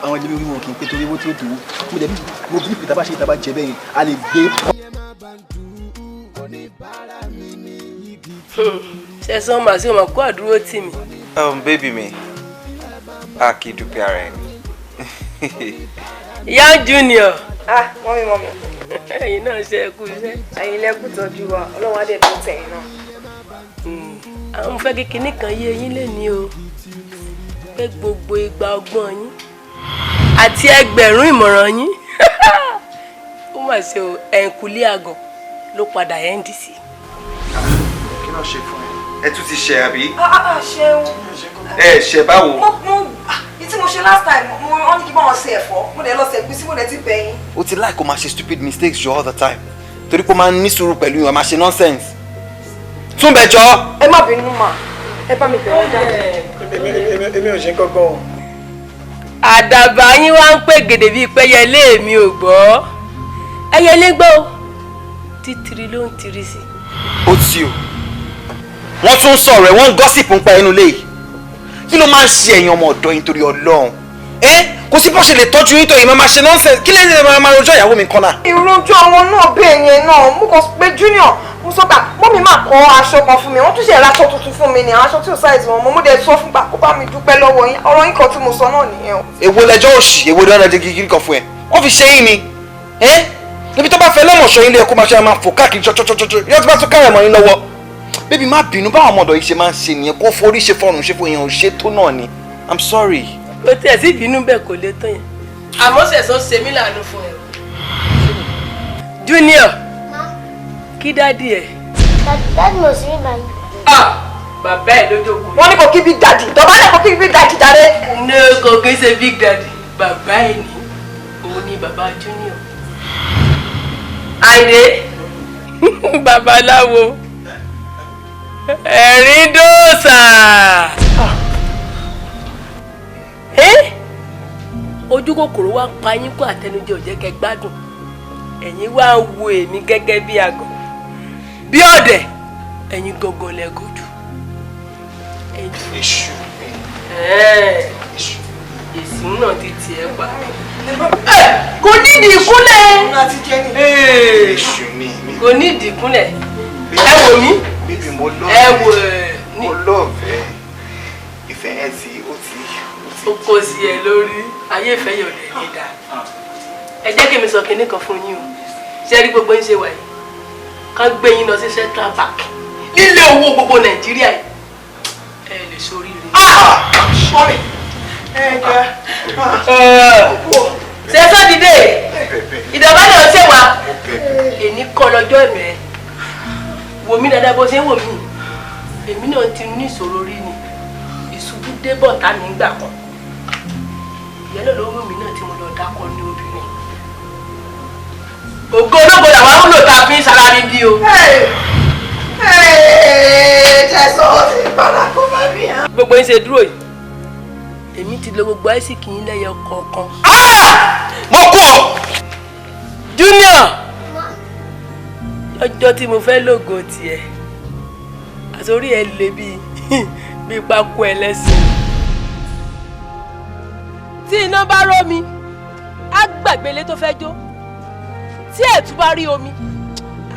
àwọn ilé orí wọn kì í pé torí owó tí ó dùn mo dẹ̀ bí mo bí ìpìtà bá ṣe ìtàbá jẹ bẹ́yìn a lè gbé. ṣẹ̀sán màá sí ọmọ kó àdúró tì mí. Baby mi a kì í dúpẹ́ ara ẹni. Young Junior. mọ́mí. ẹ̀yin náà ṣe ẹkú iṣẹ́. ẹ̀yin lẹ́kùn tọ́jú wa ọlọ́run á dẹ̀ tó tẹ̀yìn náà. àwọn mo fẹ́ kí kinní kan yé yín lénìí o pé gbogbo igba ọgbọ́n yín àti ẹgbẹ̀rún ìmọ̀ràn yín ó mà ṣe o ẹ̀ǹkùlé àgọ̀ ló padà ẹ́ǹdì sí. kí ló ṣe fún ẹ tún ti ṣe àbí. ṣeun. ẹ ṣe báwo. tí mo ṣe last time mo ní kí n bá wọn ṣe ẹ̀fọ́ mo dẹ̀ lọ ṣe ẹ̀gúsí mo dẹ̀ ti bẹ̀yìn. o ti láì kó máa ṣe stupid mistakes jọ all the time torí pé o máa ń ní sùúrù pẹ̀lú ìwà máa ṣe nonsense. tún bẹ jọ. ẹ má bínú mà ẹ bá mi bẹ̀rẹ̀ jáde. èmi ò ṣe kankan o. àdàbà yín wá ń pè gèdè bíi pẹ́yẹlé mi ò gbọ́ ẹyẹlé gbọ́ títìrì ló ń tiri sí. ó ti o wọ́n tún sọ̀rọ̀ ẹ̀ wọ́n ń gọ́sìpù ń pa ẹnu lé yìí kí ló máa ń ṣe ẹ̀yin ọmọ ọ̀dọ́ yín torí Ọlọ́run kò sí bó ṣe lè tọ́jú yín tó yìí máa ṣe nonsense kí lè máa rojọ́ ìyàwó mi kan náà. ìròjọ́ àwọn náà bẹ́ẹ̀ yẹn náà mo kàn pé Junior mo sọ gbà mọ́mí máa kọ́ aṣọ kan fún mi wọ́n tún ṣe ra aṣọ tuntun fún mi ní àwọn aṣọ tí ò sáìsì wọn mo dẹ̀ sọ fún gbà kó bá mi dúpẹ́ lọ́wọ́ yín ọ̀rọ̀ yín kan tí mo sọ náà nìyẹn o. èwo lẹjọ́ òṣì èwo lọ́nà di kíkiri kan fún ẹ wọ́n fi ṣe yín ni níbi tó bá fẹ́ lọ́mọ̀ṣọ́ yín lé ẹ̀kọ́ máa ṣe máa fò káàkiri ṣọ́ṣọ́ṣọ́ṣọ́ yóò ti bá tún kárẹ̀ mọ́ yín lọ́wọ́ bébí má bínú báwọn ọmọdé yìí ṣe máa ń ṣe nìyẹn kó forí ṣe fọrùn ṣe fún yẹn ò ṣe tó náà ni I'm sorry. o tiẹ̀ sí ìbínú bẹ́ẹ̀ kò lè tán yẹn àmọ́ ṣẹ̀sán ṣe mí láàánú fún ẹ. Junior kí dádì ẹ. dádì ló sí rí báyìí. bàbá ẹ lójó kù. wọ́n ní kò kí big daddy dọ̀bálẹ̀ kò kí big daddy jáde. ní kò kí ṣe big daddy bàbá ẹ ní òun ni bàbá Junior. àìdè babaláwo ẹ̀rín dòòsà. ojú kòkòrò wa ń pa yín kó àtẹnujẹ ò jẹ́ kẹ́ gbádùn ẹ̀yin wá ń wo èmi gẹ́gẹ́ bí àgọ̀ bí ọ̀dẹ̀ ẹ̀yin gangan lẹ́gọ̀dù. èṣù èsì náà ti tiẹ̀ pa. kò nídìí ìkúnlẹ̀. èṣù ni kò nídìí ìkúnlẹ̀. ẹ wò mí. bíbí mo ẹ wò mo lọ́ọ̀fẹ́ ìfẹ́ ìfẹ́ yẹn ti ó ti. ó kó sí ẹ lórí ayé ìfẹ́ yóò lè ní dáa. ẹ jẹ́ kí mi sọ kinní kan fún yín o ṣé rí gbogbo ń ṣe wà yìí ká gbé yín lọ sí Central Bank nílé owó gbogbo Nàìjíríà yìí ẹ lè ṣoríire. ṣẹ́sọ́ dìde ìdọ̀bálẹ̀ ọ̀sẹ̀ wa èmi kọ́ lọ́jọ́ ẹ̀mẹ́ wò mí dáadáa bó ṣe ń wò mí èmi náà ti ní ìṣòro rí ni ìṣubú débọ̀ tá mi gbà kan ìyẹn náà ló wù mí náà tí mo lọ dákọ ní obìnrin ògo ológo làwọn ń lò tá a fi ń sara mi bí o. tẹ̀sán ti padà kó bá mi hàn. gbogbo ń ṣe dúró yìí èmi ti lo gbogbo àìsíkì yín lẹ́yọ kọ̀ọ̀kan. mo kú ọ. Junior lọ́jọ́ tí mo fẹ́ lògo tiẹ̀ àsórí ẹ̀ lè bíi pákó ẹlẹ́sìn. tí iná bá rọ́ mi á gbàgbé ilé tó fẹ́ jó tí ẹ̀tú bá rí omi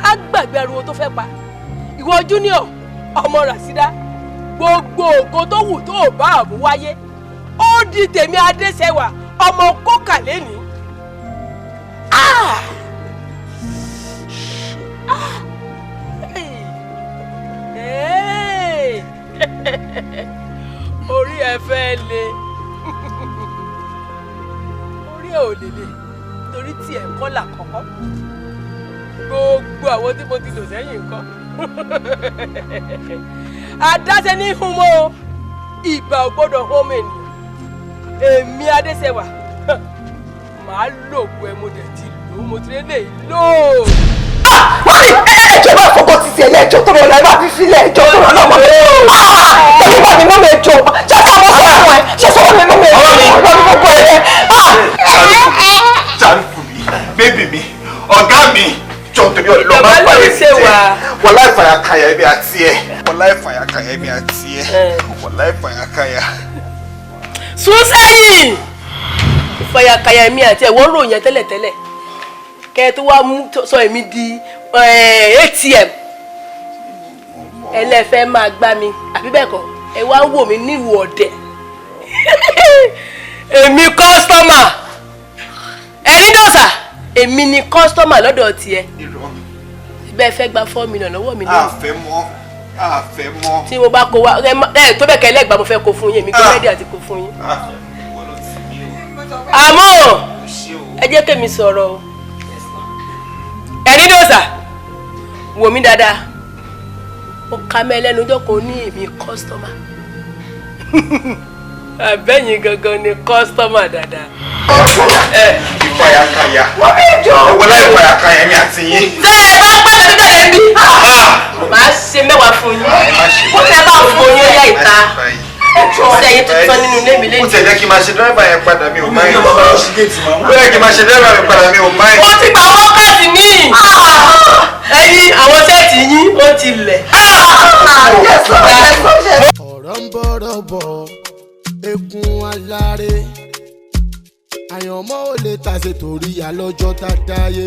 á gbàgbé ariwo tó fẹ́ pa. ìwọ Junior ọmọ Rasida gbogbo ògo tó wù tó bá àmú wáyé ó di tèmi Adéṣẹwà ọmọ kókà lẹ́ni. orí ẹ fẹ́ le orí ẹ ò lè le torí tí ẹ kọ́ là kọ́kọ́ gbogbo àwọn tí mo ti lò sẹ́yìn nǹkan adáṣe ní ìhùnmọ́ ìgbà ò gbọ́dọ̀ hóm ènìyàn èmi Adéṣẹwà màá lògùn ẹ mo dẹ̀ ti lò ó mo ti lè lò ó. wọ́n ní ẹjọ́ bá fọkàn ti ṣe ẹjọ́ tó rọ̀ láì bá fi sílẹ̀ ẹjọ́ tó rọ̀ lọ́mọ rẹ̀. pẹ̀lú bá mi mú mi jọ ṣé ká mọ́ sọ fún ẹ ṣé sọ fún mi mú mi jọ ọ̀rọ̀ mi gbogbo ẹ̀. ṣàlù fún mi bébì mi ọ̀gá mi jọ torí ọlọ́ọ̀ máa ń parí ẹ̀ wọ́n láì fàyà kàyà ẹ̀mí àti ẹ̀ wọ́n láì fàyà kàyà ẹ̀mí àti ẹ̀ wọ́n láì fàyà kàyà. sún sẹ́yìn ìfàyàkàyà ẹ̀mí àti ẹ̀wọ́n ròyìn tẹ́lẹ̀tẹ́lẹ̀ kẹ́ ẹ tó wá mú sọ èmi di ATM ẹlẹ́fẹ́ máa gbá mi àbí bẹ́ẹ̀ kọ́ ẹ wá ń wò mí níwò ọ̀dẹ̀ èmi kọ́sítọ́mà ẹ̀rí dọ̀sà èmi ni kọ́sítọ́mà lọ́dọ̀ tiẹ̀ bẹ́ẹ̀ fẹ́ gba 4 million lọ́wọ́ mi lónìí. àfẹ́ mọ́. tí mo bá kó wa ẹ tó bẹ́ẹ̀ kẹ́ ẹlẹ́gbàá mo fẹ́ kó fún yín èmi kí rẹ́dí àti kó fún yín. àmọ́ ẹ jẹ́ kémi sọ̀rọ̀ o ẹ̀rí dọ̀sà wò mí dáadáa ó ká mẹ́ lẹ́nu ọjọ́ kan ní èmi kọ́sítọ́mà àbẹ́yìn gangan ni kọ́sítọ́mà dáadáa. ìfàyàkàyà wọ́n láì fàyàkàyà ẹ̀mí àti yín. ṣé ẹ bá pẹ́ mi tẹ̀lé mi. màá ṣe mẹ́wàá fún yín ó tẹ́ bá fún yín ó yá ìta sẹ́yìn tuntun nínú ilé mi lẹ́yìn. ó tẹ̀lé kí n máa ṣe dírẹ́bà yẹn padà mi ò máa ń lọ. ó yẹ kí n máa ṣe dírẹ́bà yẹn padà mi ò máa ń lọ. ó ti gba wákàtí mi. ẹyin àwọn sẹ́ẹ̀tì yín ó ti lẹ̀. ọ̀rọ̀ ń bọ̀rọ̀ bọ̀ egun aláre àyànmọ́ ò lè tàṣe torí àlọ́jọ́ tá a dáyé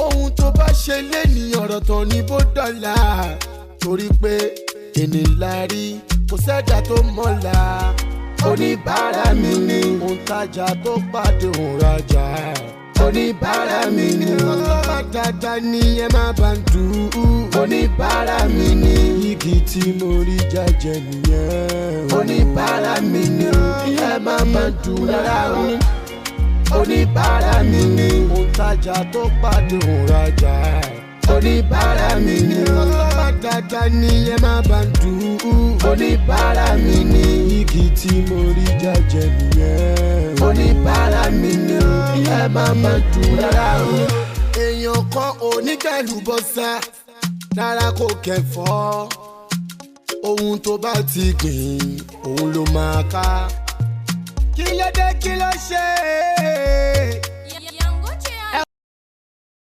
ohun tó bá ṣe lénìí ọ̀rọ̀ tán ní bó dọ̀la torí pé ènìyàn la rí kò sẹ́dá tó mọ̀la oníbàárà mi ni òǹtajà tó pàdé òǹrajà oníbàárà mi ni ọlọ́wà dáadáa ni ẹ má bá ń dùn oníbàárà mi ni igi tí mo rí jẹjẹ nìyẹn oníbàárà mi ni ẹ má bá ń dùn rárá o oníbàárà mi ni òǹtajà tó pàdé òǹrajà oníbàárà mi ni ọlọ́wà dáadáa ni ẹ má bá ń dùn oníbàárà mi ni igi tí mo rí jẹjẹ nìyẹn oníbàárà mi ni ẹ má bá ń dùn rárá o. èèyàn kan oníkàlùbọ́sà rárá kò kẹfọ́ ohun tó bá ti gbìn òun ló máa ká kí ló dé kí ló ṣe